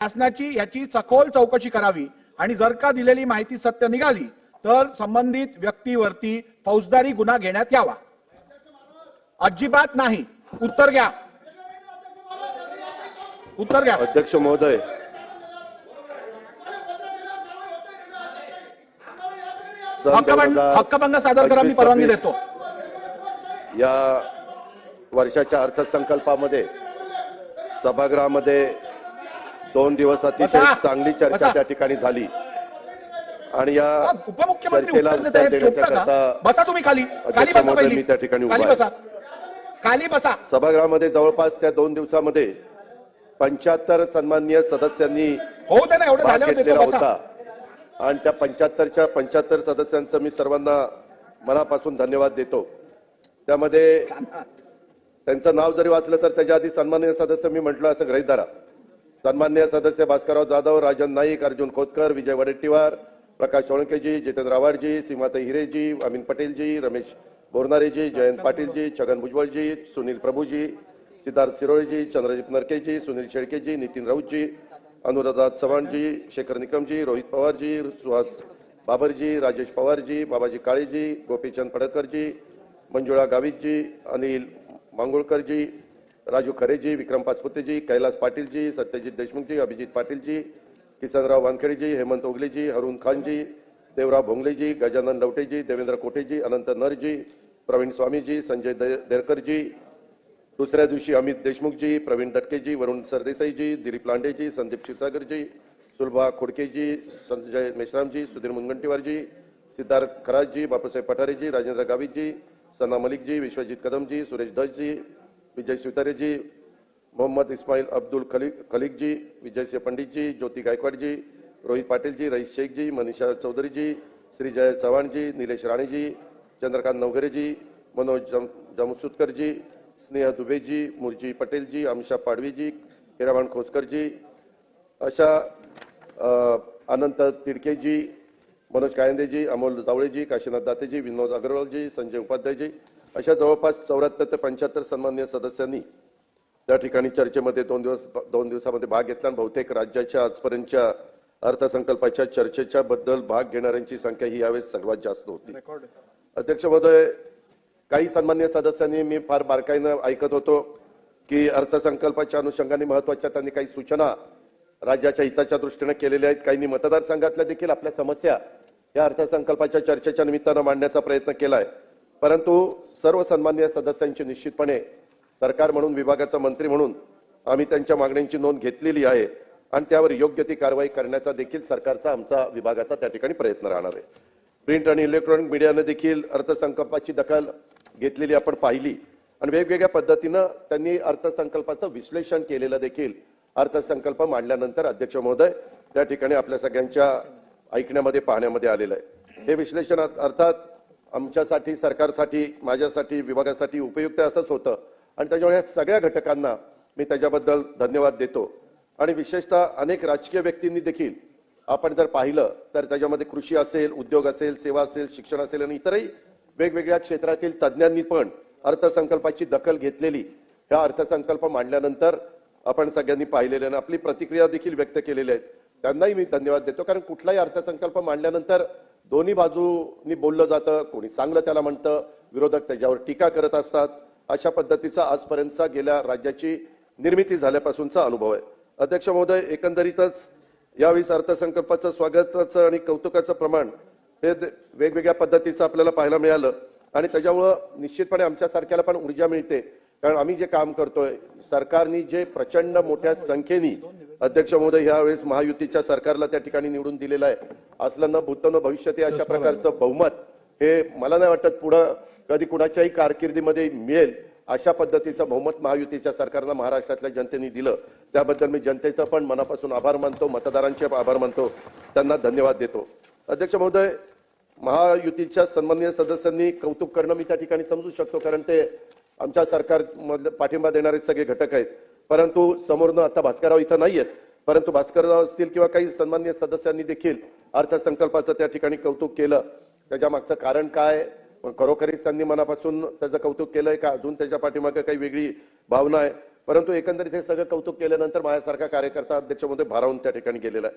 शासनाची याची सखोल चौकशी करावी आणि जर का दिलेली माहिती सत्य निघाली तर संबंधित व्यक्तीवरती फौजदारी गुन्हा घेण्यात यावा। अजिबात नाही। उत्तर घ्या, उत्तर घ्या। अध्यक्ष महोदय, हक्कभंग सादर करा, मी परवानगी देतो। या वर्षाच्या अर्थसंकल्पामध्ये सभागृहामध्ये 2 दिवस अतिशय चांगली चर्चा त्या ठिकाणी झाली आणि या उपमुख्यमंत्री उत्तर देत आहेत, देण्याकरता बसा तुम्ही खाली, खाली बसा, पहिली मी त्या ठिकाणी खाली बसा, खाली बसा। सभागृहामध्ये जवळपास त्या 2 दिवसामध्ये 75 सन्माननीय सदस्यांनी हो त्यांना एवढं झालं होता आणि त्या 75 सदस्यांचं मी सर्वांना मनापासून धन्यवाद देतो। त्यामध्ये त्यांचं नाव जरी वाचलं तर त्याच्या आधी सन्माननीय सदस्य मी म्हटलं असं गृहीत धरा। सन्माननीय सदस्य भास्करराव जाधव, राजन नाईक, अर्जुन खोतकर, विजय वडेट्टीवार, प्रकाश सोळंकेजी, जितेंद्र आव्हाडजी, सीमाताई हिरेजी, अमीन पटेलजी, रमेश बोरनारेजी, जयंत पाटीलजी, छगन भुजबळजी, सुनील प्रभूजी, सिद्धार्थ सिरोळेजी, चंद्रदीप नरकेजी, सुनील शेळकेजी, नितीन राऊतजी, अनुराधा चव्हाणजी, शेखर निकमजी, रोहित पवारजी, सुहास बाबरजी, राजेश पवारजी, बाबाजी काळेजी, गोपीचंद पडळकरजी, मंजुळा गावितजी, अनिल मांगुळकरजी, राजू खरेजी, विक्रम पाचपुतेजी, कैलास पाटीलजी, सत्यजित देशमुखजी, अभिजित पाटीलजी, किसनराव वानखेडेजी, हेमंत ओगलेजी, हरुण खानजी, देवराव भोंगलेजी, गजानन लवटेजी, देवेंद्र कोठेजी, अनंत नरजी, प्रवीण स्वामीजी, संजय देरकरजी, दुसऱ्या दिवशी अमित देशमुखजी, प्रवीण दटकेजी, वरुण सरदेसाईजी, दिलीप लांडेजी, संदीप क्षीरसागरजी, सुलभा खोडकेजी, संजय मेश्रामजी, सुधीर मुनगंटीवारजी, सिद्धार्थ खराजजी, बापूसाहेब पठारेजी, राजेंद्र गावितजी, सना मलिकजी, विश्वजित कदमजी, सुरेश दसजी, विजय शिवतारेजी, मोहम्मद इस्माईल अब्दुल खलीकजी, विजयसिंह पंडितजी, ज्योती गायकवाडजी, रोहित पाटीलजी, रईस शेखजी, मनीषा चौधरीजी, श्रीजय चव्हाणजी, निलेश राणेजी, चंद्रकांत नवघरेजी, मनोज जमसुतकरजी, स्नेह दुबेजी, मुरजी पटेलजी, अमिषा पाडवीजी, हिरामण खोसकरजी, अशा अनंत तिडकेजी, मनोज कायंदेजी, अमोल जावळेजी, काशीनाथ दातेजी, विनोद अग्रवालजी, संजय उपाध्यायजी, अशा जवळपास 74 ते 75 सन्माननीय सदस्यांनी त्या ठिकाणी चर्चेमध्ये 2 दिवसामध्ये भाग घेतला आणि बहुतेक राज्याच्या आजपर्यंतच्या अर्थसंकल्पाच्या चर्चेच्या बद्दल भाग घेणाऱ्यांची संख्या ही यावेळेस सर्वात जास्त होती। अध्यक्ष महोदय, काही सन्माननीय सदस्यांनी मी फार बारकाईनं ऐकत होतो की अर्थसंकल्पाच्या अनुषंगाने महत्वाच्या त्यांनी काही सूचना राज्याच्या हिताच्या दृष्टीने केलेल्या आहेत। काही मतदारसंघातल्या देखील आपल्या समस्या या अर्थसंकल्पाच्या चर्चेच्या निमित्तानं मांडण्याचा प्रयत्न केलाय, परंतु सर्व सन्माननीय सदस्यांची निश्चितपणे सरकार म्हणून, विभागाचा मंत्री म्हणून आम्ही त्यांच्या मागण्यांची नोंद घेतलेली आहे आणि त्यावर योग्य ती कारवाई करण्याचा देखील सरकारचा, आमचा विभागाचा त्या ठिकाणी प्रयत्न राहणार आहे। प्रिंट आणि इलेक्ट्रॉनिक मीडियाने देखील अर्थसंकल्पाची दखल घेतलेली आपण पाहिली आणि वेगवेगळ्या पद्धतीनं त्यांनी अर्थसंकल्पाचं विश्लेषण केलेलं देखील अर्थसंकल्प मांडल्यानंतर अध्यक्ष महोदय त्या ठिकाणी आपल्या सगळ्यांच्या ऐकण्यामध्ये, पाहण्यामध्ये आलेलं आहे। हे विश्लेषण अर्थात आमच्यासाठी, सरकारसाठी, माझ्यासाठी, विभागासाठी उपयुक्त असंच होतं आणि त्याच्यामुळे या सगळ्या घटकांना मी त्याच्याबद्दल धन्यवाद देतो आणि विशेषतः अनेक राजकीय व्यक्तींनी देखील आपण जर पाहिलं तर त्याच्यामध्ये कृषी असेल, उद्योग असेल, सेवा असेल, शिक्षण असेल आणि इतरही वेगवेगळ्या क्षेत्रातील तज्ज्ञांनी पण अर्थसंकल्पाची दखल घेतलेली हा अर्थसंकल्प मांडल्यानंतर आपण सगळ्यांनी पाहिलेले आणि आपली प्रतिक्रिया देखील व्यक्त केलेल्या आहेत, त्यांनाही मी धन्यवाद देतो। कारण कुठलाही अर्थसंकल्प मांडल्यानंतर दोन्ही बाजूंनी बोललं जातं, कोणी चांगलं त्याला म्हणतं, विरोधक त्याच्यावर टीका करत असतात। अशा पद्धतीचा आजपर्यंतचा गेल्या राज्याची निर्मिती झाल्यापासूनचा अनुभव आहे। अध्यक्ष महोदय, एकंदरीतच यावेळी अर्थसंकल्पाचं स्वागताचं आणि कौतुकाचं प्रमाण हे वेगवेगळ्या पद्धतीचं आपल्याला पाहायला मिळालं आणि त्याच्यामुळं निश्चितपणे आमच्यासारख्याला पण ऊर्जा मिळते, कारण आम्ही जे काम करतोय, सरकारने जे प्रचंड मोठ्या संख्येने अध्यक्ष महोदय यावेळेस महायुतीच्या सरकारला त्या ठिकाणी निवडून दिलेलं आहे, असलं न भूत न भविष्यती अशा प्रकारचं बहुमत हे मला नाही वाटत पुढं कधी कुणाच्याही कारकिर्दीमध्ये मिळेल। अशा पद्धतीचं बहुमत महायुतीच्या सरकारनं महाराष्ट्रातल्या जनतेने दिलं, त्याबद्दल मी जनतेचा पण मनापासून आभार मानतो, मतदारांचे आभार मानतो, त्यांना धन्यवाद देतो। अध्यक्ष महोदय, महायुतीच्या सन्माननीय सदस्यांनी कौतुक करणं मी त्या ठिकाणी समजू शकतो, कारण ते आमच्या सरकारमधले पाठिंबा देणारे सगळे घटक आहेत, परंतु समोरनं आता भास्करराव इथं नाहीयेत, परंतु भास्करराव असतील किंवा काही सन्माननीय सदस्यांनी देखील अर्थसंकल्पाचं त्या ठिकाणी कौतुक केलं। त्याच्या मागचं कारण काय, खरोखरीच त्यांनी मनापासून त्याचं कौतुक केलंय का अजून त्याच्या पाठीमागे काही वेगळी भावना आहे, परंतु एकंदरीत हे सगळं कौतुक केल्यानंतर माझ्यासारखा कार्यकर्ता अध्यक्ष महोदय भारावून त्या ठिकाणी गेलेला आहे.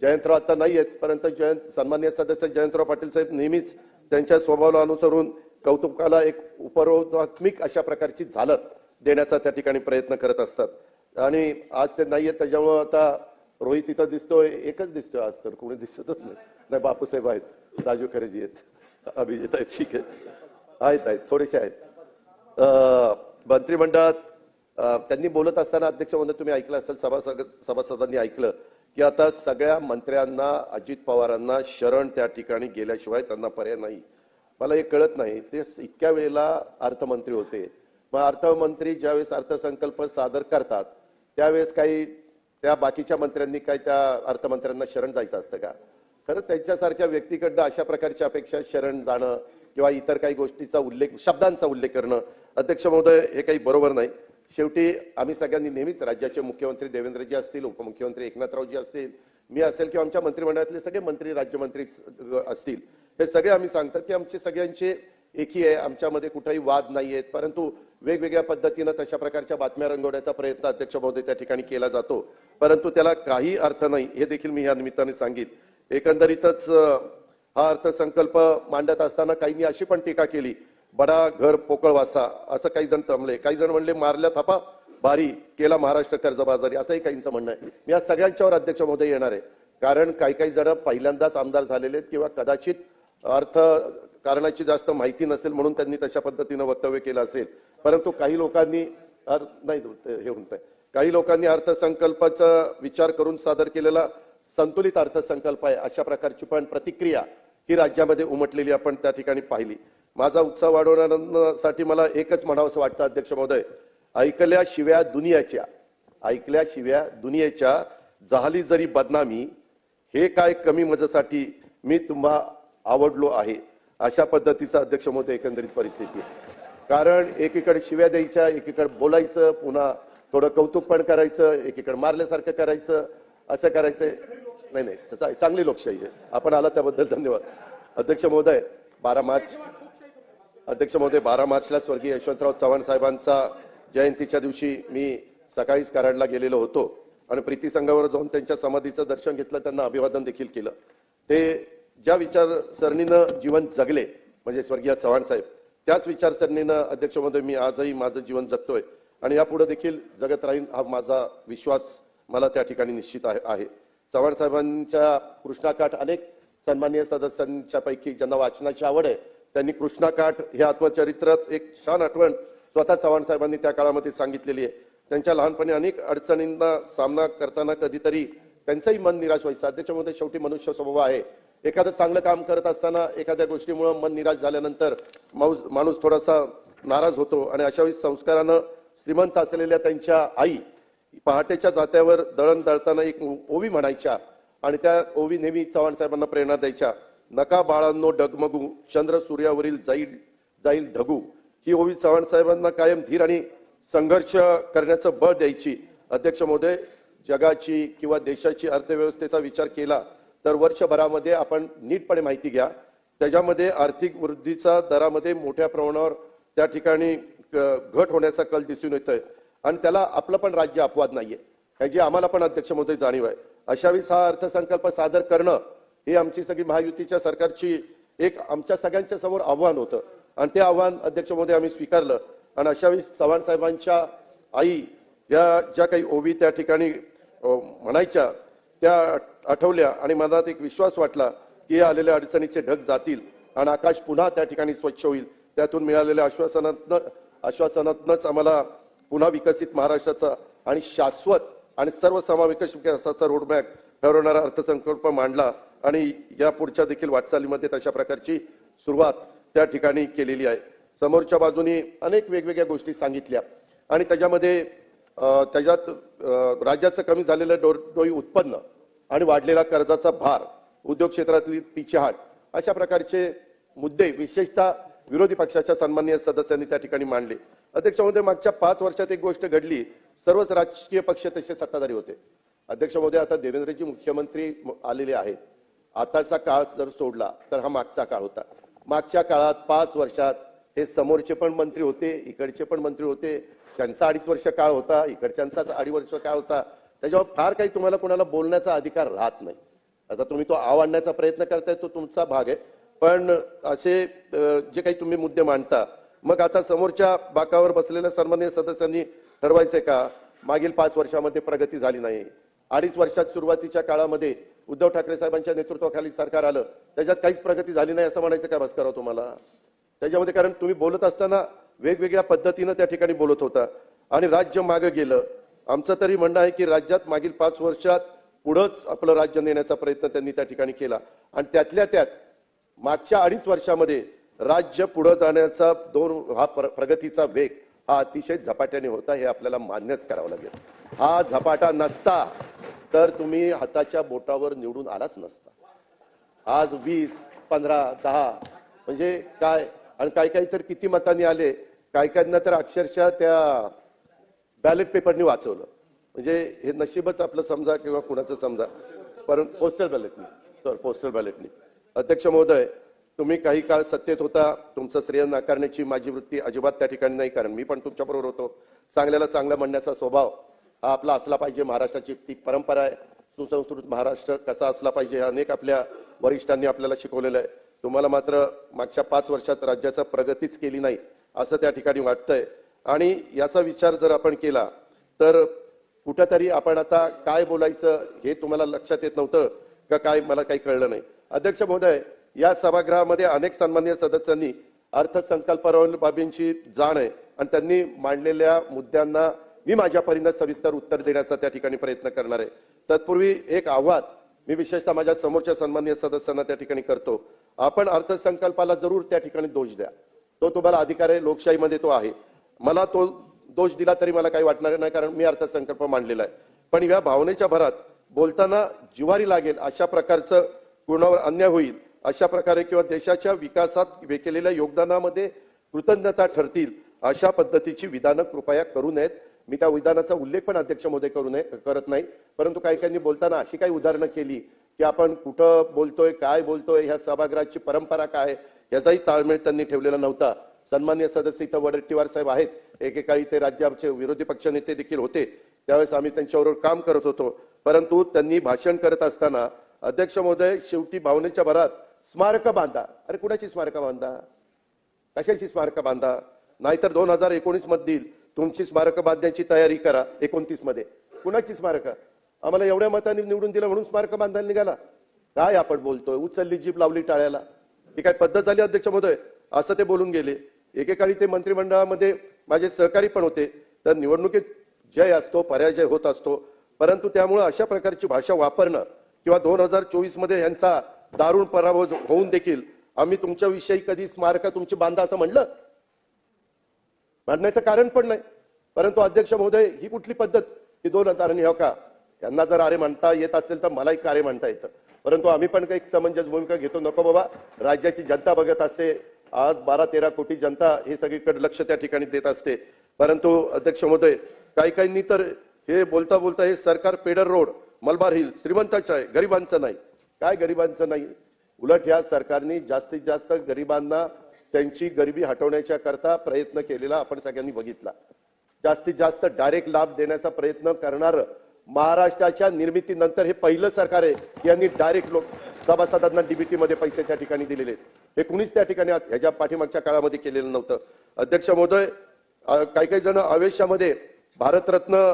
जयंतराव आता नाही आहेत, परंतु सन्माननीय सदस्य जयंतराव पाटील साहेब नेहमीच त्यांच्या स्वभावाला अनुसरून कौतुकाला एक उपरोधात्मक अशा प्रकारची झालर देण्याचा त्या ठिकाणी प्रयत्न करत असतात. आणि आज ते नाही आहेत, त्याच्यामुळे आता रोहित इथं दिसतोय, एकच दिसतोय आज, तर कोणी दिसतच नाही. बापूसाहेब आहेत, राजू खरेजी आहेत, अभिजित आहेत, ठीक आहे, आहेत थोडेसे आहेत. मंत्रिमंडळात त्यांनी बोलत असताना अध्यक्ष महोदय तुम्ही ऐकलं असेल, सभासदांनी ऐकलं की आता सगळ्या मंत्र्यांना अजित पवारांना शरण त्या ठिकाणी गेल्याशिवाय त्यांना पर्याय नाही. मला हे कळत नाही, ते इतक्या वेळेला अर्थमंत्री होते, मग अर्थमंत्री ज्यावेळेस अर्थसंकल्प सादर करतात त्यावेळेस काही त्या बाकीच्या मंत्र्यांनी काय त्या अर्थमंत्र्यांना शरण जायचं असतं का? खरं त्यांच्यासारख्या व्यक्तीकडनं अशा प्रकारची अपेक्षा शरण जाणं किंवा इतर काही गोष्टीचा उल्लेख, शब्दांचा उल्लेख करणं अध्यक्ष महोदय हे काही बरोबर नाही. शेवटी आम्ही सगळ्यांनी नेहमीच राज्याचे मुख्यमंत्री देवेंद्रजी असतील, उपमुख्यमंत्री एकनाथरावजी असतील, मी असेल किंवा आमच्या मंत्रिमंडळातले सगळे मंत्री राज्यमंत्री असतील, हे सगळे आम्ही सांगतात की आमचे सगळ्यांचे एकी आहे, आमच्यामध्ये कुठेही वाद नाही आहेत, परंतु वेगवेगळ्या पद्धतीनं तशा प्रकारच्या बातम्या रंगवण्याचा प्रयत्न अध्यक्ष महोदय त्या ठिकाणी केला जातो, परंतु त्याला काही अर्थ नाही हे देखील मी या निमित्ताने सांगित. एकंदरीतच हा अर्थसंकल्प मांडत असताना काहींनी अशी पण टीका केली, बडा घर पोकळ वासा, असं काही जण तमले, काही जण म्हणले मारल्या थापा भारी केला महाराष्ट्र कर्जबाजारी, असंही काहींचं म्हणणं आहे. मी या सगळ्यांच्यावर अध्यक्ष महोदय येणार आहे, कारण काही जण पहिल्यांदाच आमदार झालेले आहेत किंवा कदाचित अर्थ कारणाची जास्त माहिती नसेल म्हणून त्यांनी तशा पद्धतीनं वक्तव्य केलं असेल, परंतु काही लोकांनी नाही हे होत आहे, काही लोकांनी अर्थसंकल्पाचा विचार करून सादर केलेला संतुलित अर्थसंकल्प आहे अशा प्रकारची पण प्रतिक्रिया ही राज्यामध्ये उमटलेली आपण त्या ठिकाणी पाहिली. माझा उत्साह वाढवण्यासाठी मला एकच म्हणावंसं वाटतं अध्यक्ष महोदय, ऐकल्याशिवाय दुनियेच्या झाली जरी बदनामी, हे काय कमी मजेसाठी मी तुम्हा आवडलो आहे, अशा पद्धतीचा अध्यक्ष महोदय एकंदरीत परिस्थिती आहे. कारण एकीकडे शिव्या द्यायच्या, एकीकडे बोलायचं, पुन्हा थोडं कौतुक पण करायचं, एकीकडे मारल्यासारखं करायचं, असं करायचंय. नाही, चांगली लोकशाही आहे. आपण आला त्याबद्दल धन्यवाद. अध्यक्ष महोदय 12 मार्चला स्वर्गीय यशवंतराव चव्हाण साहेबांचा जयंतीच्या दिवशी मी सकाळीच कराडला गेलेलो होतो आणि प्रीती संघावर जाऊन त्यांच्या समाधीचं दर्शन घेतलं, त्यांना अभिवादन देखील केलं. ते ज्या विचारसरणीनं जीवन जगले म्हणजे स्वर्गीय चव्हाण साहेब, त्याच विचारसरणीनं अध्यक्ष महोदय मी आजही माझं जीवन जगतोय आणि यापुढे देखील जगत राहील हा माझा विश्वास मला त्या ठिकाणी निश्चित आहे. चव्हाण साहेबांच्या कृष्णाकाठ अनेक सन्माननीय सदस्यांच्या पैकी ज्यांना वाचनाची आवड आहे त्यांनी कृष्णाकाठ हे आत्मचरित्रात एक छान आठवण स्वतः चव्हाण साहेबांनी त्या काळामध्ये सांगितलेली आहे. त्यांच्या लहानपणी अनेक अडचणींना सामना करताना कधीतरी त्यांचंही मन निराश व्हायचं. अध्यक्ष महोदय शेवटी मनुष्य स्वभाव आहे, एखादं चांगलं काम करत असताना एखाद्या गोष्टीमुळे मन निराश झाल्यानंतर माणूस थोडासा नाराज होतो आणि अशा वेळी संस्कारानं श्रीमंत असलेल्या त्यांच्या आई पहाटेच्या जात्यावर दळण दळताना एक ओवी म्हणायच्या आणि त्या ओवी नेहमी चव्हाण साहेबांना प्रेरणा द्यायच्या. नका बाळांनो डगमगू, चंद्र सूर्यावरील जाईल ढगू, ही ओवी चव्हाण साहेबांना कायम धीर आणि संघर्ष करण्याचं बळ द्यायची. अध्यक्ष महोदय, जगाची किंवा देशाची अर्थव्यवस्थेचा विचार केला तर वर्षभरामध्ये आपण नीटपणे माहिती घ्या, त्याच्यामध्ये आर्थिक वृद्धीचा दरामध्ये मोठ्या प्रमाणावर त्या ठिकाणी घट होण्याचा कल दिसून येतोय आणि त्याला आपलं पण राज्य अपवाद नाहीये, ह्याची आम्हाला पण अध्यक्ष महोदय जाणीव आहे. अशा वेळी हा अर्थसंकल्प सादर करणं हे आमची सगळी महायुतीच्या सरकारची एक आमच्या सगळ्यांच्या समोर आव्हान होतं आणि ते आव्हान अध्यक्ष महोदय आम्ही स्वीकारलं आणि अशा वेळी चव्हाण साहेबांच्या आई या ज्या काही ओवी त्या ठिकाणी म्हणायच्या त्या आठवल्या आणि मनात एक विश्वास वाटला की आलेल्या अडचणीचे ढग जातील आणि आकाश पुन्हा त्या ठिकाणी स्वच्छ होईल. त्यातून मिळालेल्या आश्वासनातनच आम्हाला पुन्हा विकसित महाराष्ट्राचा आणि शाश्वत आणि सर्वसमावेशक विकासाचा रोडमॅप ठरवणारा अर्थसंकल्प मांडला आणि या पुढच्या देखील वाटचालीमध्ये तशा प्रकारची सुरुवात त्या ठिकाणी केलेली आहे. समोरच्या बाजूनी अनेक वेगवेगळ्या गोष्टी सांगितल्या आणि त्याच्यात राज्याचं कमी झालेलं डोई उत्पन्न आणि वाढलेला कर्जाचा भार, उद्योग क्षेत्रातली पिछेहाट, अशा प्रकारचे मुद्दे विशेषतः विरोधी पक्षाच्या सन्माननीय सदस्यांनी त्या ठिकाणी मांडले. अध्यक्ष महोदय, मागच्या 5 वर्षात एक गोष्ट घडली, सर्वच राजकीय पक्ष तसे सत्ताधारी होते. अध्यक्ष महोदय, आता देवेंद्रजी मुख्यमंत्री आलेले आहेत. आताचा काळ जर सोडला तर हा मागचा काळ होता. मागच्या काळात 5 वर्षात हे समोरचे पण मंत्री होते, इकडचे पण मंत्री होते, त्यांचा 2.5 वर्ष काळ होता, इकडच्यांचा 2.5 वर्ष काळ होता. त्याच्यावर फार काही तुम्हाला कोणाला बोलण्याचा अधिकार राहत नाही. आता तुम्ही तो आणण्याचा प्रयत्न करताय तो तुमचा भाग आहे, पण असे जे काही तुम्ही मुद्दे मांडता, मग आता समोरच्या बाकावर बसलेल्या सन्माननीय सदस्यांनी ठरवायचंय का मागील 5 वर्षामध्ये प्रगती झाली नाही, 2.5 वर्षात सुरुवातीच्या काळामध्ये उद्धव ठाकरे साहेबांच्या नेतृत्वाखाली सरकार आलं, त्याच्यात काहीच प्रगती झाली नाही असं म्हणायचं काय भास्करराव तुम्हाला? त्याच्यामध्ये कारण तुम्ही बोलत असताना वेगवेगळ्या पद्धतीनं त्या ठिकाणी बोलत होता आणि राज्य मागे गेलं. आमचं तरी म्हणणं आहे की राज्यात मागील 5 वर्षात पुढंच आपलं राज्य नेण्याचा प्रयत्न त्यांनी त्या ठिकाणी केला आणि त्यातल्या त्यात मागच्या 2.5 वर्षामध्ये राज्य पुढे जाण्याचा हा प्रगतीचा वेग हा अतिशय झपाट्याने होता, हे आपल्याला मान्यच करावं लागेल. हा झपाटा नसता तर तुम्ही हाताच्या बोटावर निवडून आलाच नसता. आज 20, 15, 10 म्हणजे काय, आणि काही तर किती मतांनी आले, काहींना तर अक्षरशः त्या बॅलेट पेपरनी वाचवलं. म्हणजे हे नशीबच आपलं समजा किंवा कुणाचं समजा, परंतु पोस्टल बॅलेटनी. अध्यक्ष महोदय, तुम्ही काही काळ सत्तेत होता, तुमचं श्रेय नाकारण्याची माझी वृत्ती अजिबात त्या ठिकाणी नाही, कारण मी पण तुमच्याबरोबर होतो. चांगल्याला चांगलं म्हणण्याचा स्वभाव हा आपला असला पाहिजे, महाराष्ट्राची ती परंपरा आहे. सुसंस्कृत महाराष्ट्र कसा असला पाहिजे हे अनेक आपल्या वरिष्ठांनी आपल्याला शिकवलेलं आहे. तुम्हाला मात्र मागच्या 5 वर्षात राज्याचा प्रगतीच केली नाही असं त्या ठिकाणी वाटतंय. आणि याचा विचार जर आपण केला तर कुठेतरी आपण आता काय बोलायचं हे तुम्हाला लक्षात येत नव्हतं का काय, मला काही कळलं नाही. अध्यक्ष महोदय, या सभागृहामध्ये अनेक सन्माननीय सदस्यांनी अर्थसंकल्पावरील बाबींची जाण आहे आणि त्यांनी मांडलेल्या मुद्द्यांना मी माझ्या परीने सविस्तर उत्तर देण्याचा त्या ठिकाणी प्रयत्न करणार आहे. तत्पूर्वी एक आव्हान मी विशेषतः माझ्या समोरच्या सन्माननीय सदस्यांना त्या ठिकाणी करतो. आपण अर्थसंकल्पाला जरूर त्या ठिकाणी दोष द्या, तो तुम्हाला अधिकार आहे, लोकशाहीमध्ये तो आहे. मला तो दोष दिला तरी मला काही वाटणार नाही, कारण मी अर्थसंकल्प मांडलेला आहे. पण या भावनेच्या भरात बोलताना जिवारी लागेल अशा प्रकारचं, कोणावर अन्याय होईल अशा प्रकारे किंवा देशाच्या विकासात केलेल्या योगदानामध्ये कृतज्ञता ठरतील अशा पद्धतीची विधानं कृपया करू नयेत. मी त्या विधानाचा उल्लेख पण अध्यक्ष महोदय करत नाही, परंतु काही बोलताना अशी काही उदाहरणं केली की आपण कुठं बोलतोय, काय बोलतोय, ह्या सभागृहाची परंपरा काय, याचाही ताळमेळ त्यांनी ठेवलेला नव्हता. सन्माननीय सदस्य इथं वडेट्टीवार साहेब आहेत, एकेकाळी ते राज्याचे विरोधी पक्षनेते देखील होते, त्यावेळेस आम्ही त्यांच्याबरोबर काम करत होतो. परंतु त्यांनी भाषण करत असताना अध्यक्ष महोदय शेवटी भावनेच्या भरात स्मारकं बांधा, अरे कुणाची स्मारकं बांधा, कशाची स्मारकं बांधा, नाहीतर 2019 मध्ये तुमची स्मारकं बांधण्याची तयारी करा. 29 मध्ये कुणाची स्मारकं? आम्हाला एवढ्या मतांनी निवडून दिलं म्हणून स्मारकं बांधायला निघाला? काय आपण बोलतोय, उचलली जीभ लावली टाळ्याला, ही काय पद्धत झाली अध्यक्ष महोदय? असं ते बोलून गेले. एकेकाळी ते मंत्रिमंडळामध्ये माझे सहकारी पण होते. तर निवडणुकीत जय असतो, पराजय होत असतो, परंतु त्यामुळे अशा प्रकारची भाषा वापरणं किंवा 2024 मध्ये यांचा दारुण पराभव होऊन देखील आम्ही तुमच्याविषयी कधी स्मारकं तुमची बांधा असं म्हणलं? म्हणण्याचं कारण पण नाही. परंतु अध्यक्ष महोदय, ही कुठली पद्धत की 2000 हो का, त्यांना जर अरे म्हणता येत असेल तर मलाही कार्य म्हणता येतं, परंतु आम्ही पण काही समंजस भूमिका घेतो. नको बाबा, राज्याची जनता बघत असते. आज 12-13 कोटी जनता हे सगळीकडे लक्ष त्या ठिकाणी देत असते. परंतु अध्यक्ष महोदय, काही तर हे बोलता बोलता हे सरकार पेडर रोड, मलबार हिल श्रीमंताचं आहे, गरिबांचं नाही. काय गरिबांचं नाही? उलट ह्या सरकारने जास्तीत जास्त गरिबांना त्यांची गरिबी हटवण्याच्या करता प्रयत्न केलेला आपण सगळ्यांनी बघितला. जास्तीत जास्त डायरेक्ट लाभ देण्याचा प्रयत्न करणारं महाराष्ट्राच्या निर्मितीनंतर हे पहिलं सरकार आहे. यांनी डायरेक्ट लोक सभासदांना डीबीटी मध्ये पैसे त्या ठिकाणी दिलेले आहेत. हे कुणीच त्या ठिकाणी ह्याच्या पाठीमागच्या काळामध्ये केलेलं नव्हतं. अध्यक्ष महोदय, काही जण आवेशामध्ये भारतरत्न,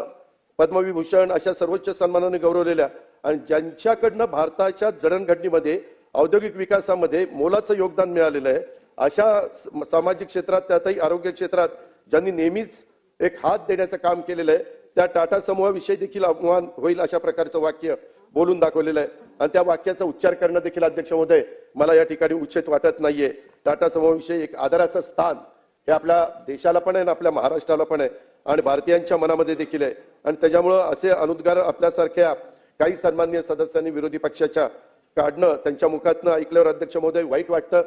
पद्मविभूषण अशा सर्वोच्च सन्मानाने गौरवलेल्या आणि ज्यांच्याकडनं भारताच्या जडणघडणीमध्ये औद्योगिक विकासामध्ये मोलाचं योगदान मिळालेलं आहे अशा सामाजिक क्षेत्रात, त्यातही आरोग्य क्षेत्रात ज्यांनी नेहमीच एक हात देण्याचं काम केलेलं आहे, त्या टाटा समूहाविषयी देखील अपमान होईल अशा प्रकारचं वाक्य बोलून दाखवलेलं आहे. आणि त्या वाक्याचा उच्चार करणं देखील अध्यक्ष महोदय मला या ठिकाणी उचित वाटत नाहीये. टाटा समूहाविषयी एक आदराचं स्थान हे आपल्या देशाला पण आहे आणि आपल्या महाराष्ट्राला पण आहे आणि भारतीयांच्या मनामध्ये देखील आहे. आणि त्याच्यामुळं असे अनुद्गार आपल्यासारख्या काही सन्माननीय सदस्यांनी विरोधी पक्षाच्या काढणं, त्यांच्या मुखातनं ऐकल्यावर अध्यक्ष महोदय वाईट वाटतं.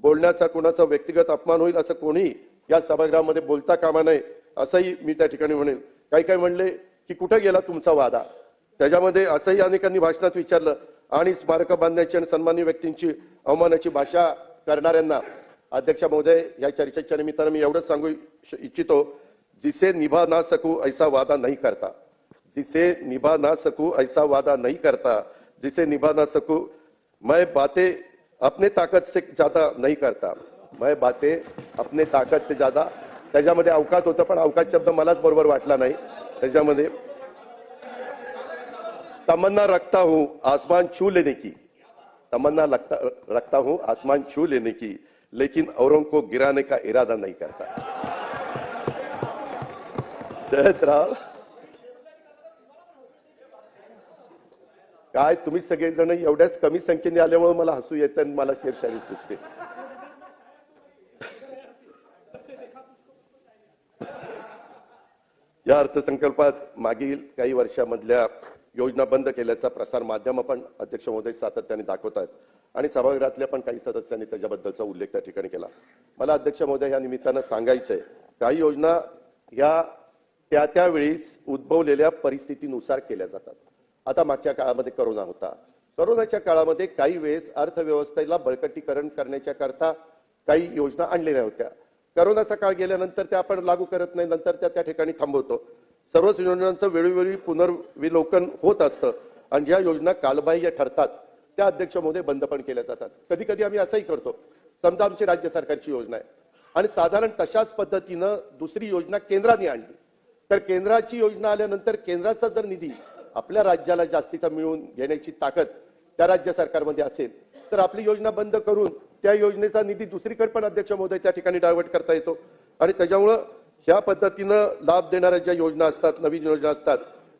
बोलण्याचा कोणाचा व्यक्तिगत अपमान होईल असं कोणी या सभागृहामध्ये बोलता कामा नये असंही मी त्या ठिकाणी म्हणेन. काही म्हणले की कुठं गेला तुमचा वादा, त्याच्यामध्ये असंही अनेकांनी भाषणात विचारलं. आणि स्मारकं बांधण्याची आणि सन्माननीय व्यक्तींची अवमानाची भाषा करणाऱ्यांना अध्यक्ष महोदय या चर्चेच्या निमित्तानं मी एवढंच सांगू इच्छितो, जिसे निभा ना सकूं ऐसा वादा नहीं करता, जिसे निभा ना सकूं ऐसा वादा नहीं करता, जिसे निभा ना सकूं मैं बातें अपने ताकत से ज्यादा नहीं करता, मैं बातें अपने ताकत से ज्यादा. त्याच्यामध्ये अवकात होतं, पण अवकात शब्द मलाच बरोबर वाटला नाही. त्याच्यामध्ये तमन्ना रखता हूं आसमान छू लेने की, तमन्ना रखता हूं आसमान छू लेने की, लेकिन औरों को गिराने का इरादा नहीं करता. जयंतराव, काय तुम्ही सगळेजण एवढ्याच कमी संख्येने आल्यामुळे मला हसू येतं आणि मला शेरशाही सुचते. या अर्थसंकल्पात मागील काही वर्षांमधल्या योजना बंद केल्याचा प्रसार माध्यम पण अध्यक्ष महोदय सातत्याने दाखवत आहेत आणि सभागृहातल्या पण काही सदस्यांनी त्याच्याबद्दलचा उल्लेख त्या ठिकाणी केला. मला अध्यक्ष महोदय या निमित्तानं सांगायचंय, काही योजना ह्या त्या त्यावेळेस उद्भवलेल्या परिस्थितीनुसार केल्या जातात. आता मागच्या काळामध्ये करोना होता, करोनाच्या काळामध्ये काही वेळेस अर्थव्यवस्थेला बळकटीकरण करण्याच्या करता काही योजना आणलेल्या होत्या. करोनाचा काळ गेल्यानंतर त्या आपण लागू करत नाही, नंतर त्या ठिकाणी थांबवतो. सर्वच योजनांचं वेळोवेळी पुनर्विलोकन होत असतं आणि ज्या योजना कालबाह्य ठरतात त्या अध्यक्ष महोदय बंद पण केल्या जातात. कधी कधी आम्ही असंही करतो, समजा आमची राज्य सरकारची योजना आहे आणि साधारण तशाच पद्धतीनं दुसरी योजना केंद्राने आणली, तर केंद्राची योजना आल्यानंतर केंद्राचा जर निधी आपल्या राज्याला जास्तीचा मिळवून घेण्याची ताकद त्या राज्य सरकारमध्ये असेल तर आपली योजना बंद करून त्या योजनेचा निधी दुसरीकडे पण अध्यक्ष महोदय त्या ठिकाणी डायव्हर्ट करता येतो. आणि त्याच्यामुळं ह्या पद्धतीनं लाभ देणाऱ्या ज्या योजना असतात, नवीन योजना असतात,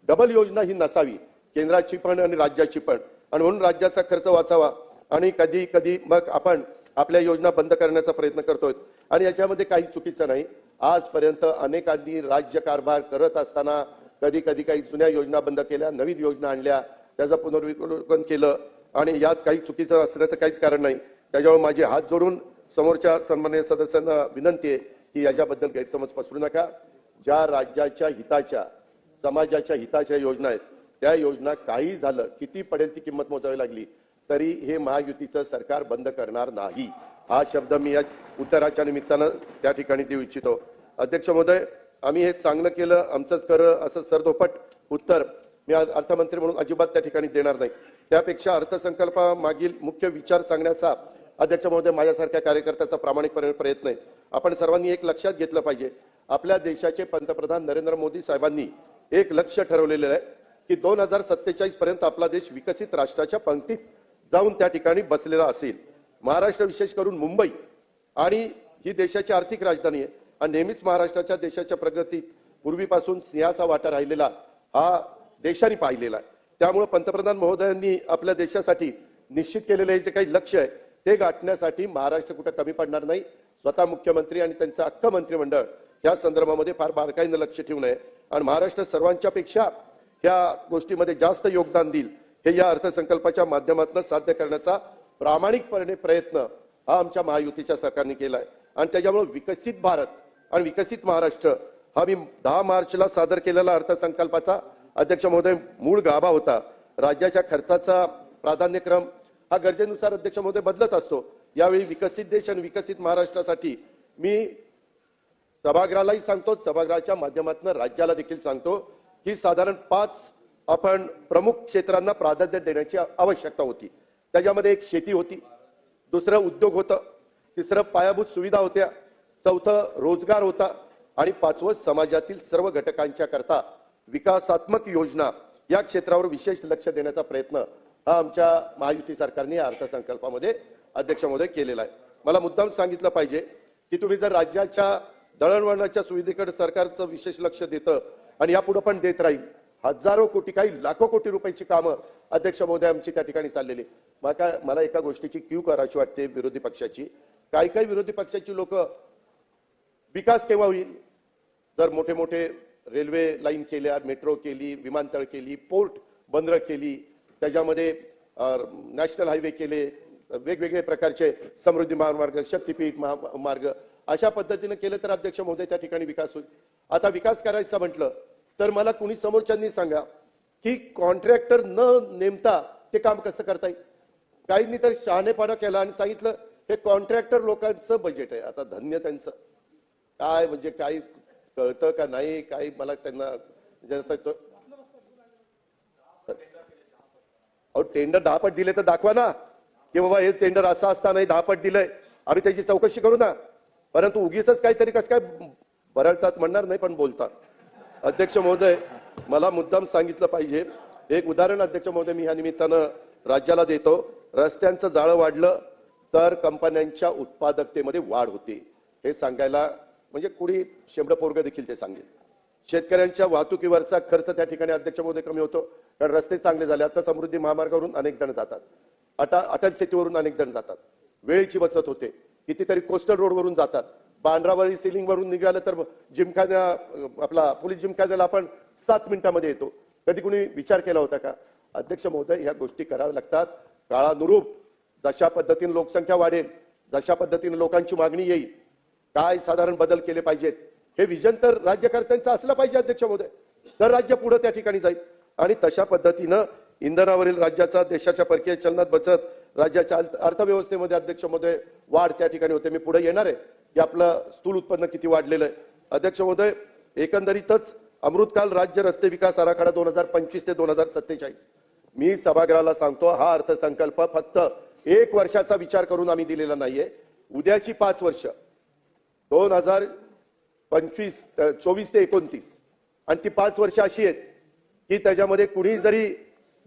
डबल योजना ही नसावी, केंद्राची पण आणि राज्याची पण, आणि म्हणून राज्याचा खर्च वाचावा. आणि कधी कधी मग आपण आपल्या योजना बंद करण्याचा प्रयत्न करतोय आणि याच्यामध्ये काही चुकीचं नाही. आजपर्यंत अनेकांनी राज्य कारभार करत असताना कधी कधी काही जुन्या योजना बंद केल्या, नवीन योजना आणल्या, त्याचं पुनर्विलोकन केलं आणि यात काही चुकीचं असण्याचं काहीच कारण नाही. त्याच्यामुळे माझे हात जोडून समोरच्या सन्माननीय सदस्यांना विनंती आहे की याच्याबद्दल गैरसमज पसरू नका. ज्या राज्याच्या हिताच्या, समाजाच्या हिताच्या योजना आहेत त्या योजना काही झालं, किती पडेल ती किंमत मोजावी लागली तरी हे महायुतीचं सरकार बंद करणार नाही. हा शब्द मी या उत्तराच्या निमित्तानं त्या ठिकाणी देऊ इच्छितो. अध्यक्ष महोदय, आम्ही हे चांगलं केलं, आमचंच खरं असं सरदोपट उत्तर मी अर्थमंत्री म्हणून अजिबात त्या ठिकाणी देणार नाही. त्यापेक्षा अर्थसंकल्पामागील मुख्य विचार सांगण्याचा अध्यक्ष महोदय माझ्यासारख्या कार्यकर्त्याचा प्रामाणिकपणे प्रयत्न आहे. आपण सर्वांनी एक लक्षात घेतलं पाहिजे, आपल्या देशाचे पंतप्रधान नरेंद्र मोदी साहेबांनी एक लक्ष्य ठरवलेलं आहे की 2047 पर्यंत आपला देश विकसित राष्ट्राच्या पंक्तीत जाऊन त्या ठिकाणी बसलेला असेल. महाराष्ट्र विशेष करून मुंबई आणि ही देशाची आर्थिक राजधानी आहे आणि नेहमीच महाराष्ट्राच्या देशाच्या प्रगतीत पूर्वीपासून सिंहाचा वाटा राहिलेला हा देशाने पाहिलेला आहे. त्यामुळे पंतप्रधान महोदयांनी आपल्या देशासाठी निश्चित केलेले जे काही लक्ष्य आहे ते गाठण्यासाठी महाराष्ट्र कुठे कमी पडणार नाही. स्वतः मुख्यमंत्री आणि त्यांचं अख्खं मंत्रिमंडळ या संदर्भामध्ये फार बारकाईनं लक्ष ठेवून आहे आणि महाराष्ट्र सर्वांच्या पेक्षा या गोष्टीमध्ये जास्त योगदान देईल हे या अर्थसंकल्पाच्या माध्यमातून साध्य करण्याचा प्रामाणिकपणे प्रयत्न हा आमच्या महायुतीच्या सरकारने केला आहे. आणि त्याच्यामुळे विकसित भारत आणि विकसित महाराष्ट्र हा मी 10 मार्चला सादर केलेला अर्थसंकल्पाचा अध्यक्ष महोदय मूळ गाभा होता. राज्याच्या खर्चाचा प्राधान्यक्रम हा गरजेनुसार अध्यक्ष महोदय बदलत असतो. यावेळी विकसित देश आणि विकसित महाराष्ट्रासाठी मी सभागृहालाही सांगतो, सभागृहाच्या माध्यमातून राज्याला देखील सांगतो की साधारण 5 आपण प्रमुख क्षेत्रांना प्राधान्य देण्याची आवश्यकता होती. त्याच्यामध्ये एक शेती होती, दुसरं उद्योग होतं, तिसरं पायाभूत सुविधा होत्या, चौथं रोजगार होता आणि 5वं समाजातील सर्व घटकांच्या करता विकासात्मक योजना या क्षेत्रावर विशेष लक्ष देण्याचा प्रयत्न हा आमच्या महायुती सरकारने या अर्थसंकल्पामध्ये अध्यक्ष महोदय केलेला आहे. मला मुद्दाम सांगितलं पाहिजे की तुम्ही जर राज्याच्या दळणवळणाच्या सुविधेकडे सरकारचं विशेष लक्ष देतं आणि यापुढे पण देत राहील, हजारो कोटी काही लाखो कोटी रुपयाची कामं अध्यक्ष महोदय आमची त्या ठिकाणी चाललेली. मला एका गोष्टीची क्यू करायची वाटते विरोधी पक्षाची. काही विरोधी पक्षाची लोक विकास केव्हा होईल, जर मोठे मोठे रेल्वे लाईन केल्या, मेट्रो केली, विमानतळ केली, पोर्ट बंदर केली, त्याच्यामध्ये नॅशनल हायवे केले, वेगवेगळे प्रकारचे समृद्धी महामार्ग, शक्तीपीठ महामार्ग अशा पद्धतीने केलं तर अध्यक्ष महोदय त्या ठिकाणी विकास होईल. आता विकास करायचा म्हटलं तर मला कुणी समोरच्यांनी सांगा की कॉन्ट्रॅक्टर न नेमता ते काम कसं करता येईल. काहींनी तर शहाणेपणा केला आणि सांगितलं हे कॉन्ट्रॅक्टर लोकांचं बजेट आहे. आता धन्य त्यांचं, काय म्हणजे काय कळतं का नाही काही मला त्यांना म्हणजे आता अहो टेंडर 10 पट दिले तर दाखवा ना की बाबा हे टेंडर असं असतानाही 10 पट दिलंय, आम्ही त्याची चौकशी करू ना. परंतु उगीच काहीतरी कसं काय बरळतात म्हणणार नाही पण बोलतात. अध्यक्ष महोदय, मला मुद्दाम सांगितलं पाहिजे. एक उदाहरण अध्यक्ष महोदय मी ह्या निमित्तानं राज्याला देतो. रस्त्यांचं जाळं वाढलं तर कंपन्यांच्या उत्पादकतेमध्ये वाढ होते, हे सांगायला म्हणजे कुणी शेंबडं पोरगं देखील ते सांगेल. शेतकऱ्यांच्या वाहतुकीवरचा खर्च त्या ठिकाणी अध्यक्ष महोदय कमी होतो, कारण रस्ते चांगले झाले. आता समृद्धी महामार्गावरून अनेक जण जातात, अटल सेतूवरून अनेक जण जातात, वेळेची बचत होते. कितीतरी कोस्टल रोडवरून जातात. बांद्रावरी सिलिंग वरून निघालं तर जिमखाना आपला पोलीस जिमखान्याला आपण 7 मिनिटांमध्ये येतो. कधी कुणी विचार केला होता का? अध्यक्ष महोदय, ह्या गोष्टी कराव्या लागतात. काळानुरूप जशा पद्धतीने लोकसंख्या वाढेल, जशा पद्धतीने लोकांची मागणी येईल, काय साधारण बदल केले पाहिजेत, हे विजन तर राज्यकर्त्यांचं असलं पाहिजे अध्यक्ष महोदय, तर राज्य पुढे त्या ठिकाणी जाईल. आणि तशा पद्धतीनं इंधनावरील राज्याचा देशाच्या परकीय चलनात बचत, राज्याच्या अर्थव्यवस्थेमध्ये अध्यक्ष महोदय वाढ त्या ठिकाणी होते. मी पुढे येणार आहे की आपलं स्थूल उत्पन्न किती वाढलेलं आहे. अध्यक्ष महोदय, एकंदरीतच अमृतकाल राज्य रस्ते विकास आराखडा 2025 ते 2047 मी सभागृहाला सांगतो, हा अर्थसंकल्प फक्त 1 वर्षाचा विचार करून आम्ही दिलेला नाहीये. उद्याची 5 वर्ष 2024 ते 29 आणि ती 5 वर्ष अशी आहेत की त्याच्यामध्ये कुणी जरी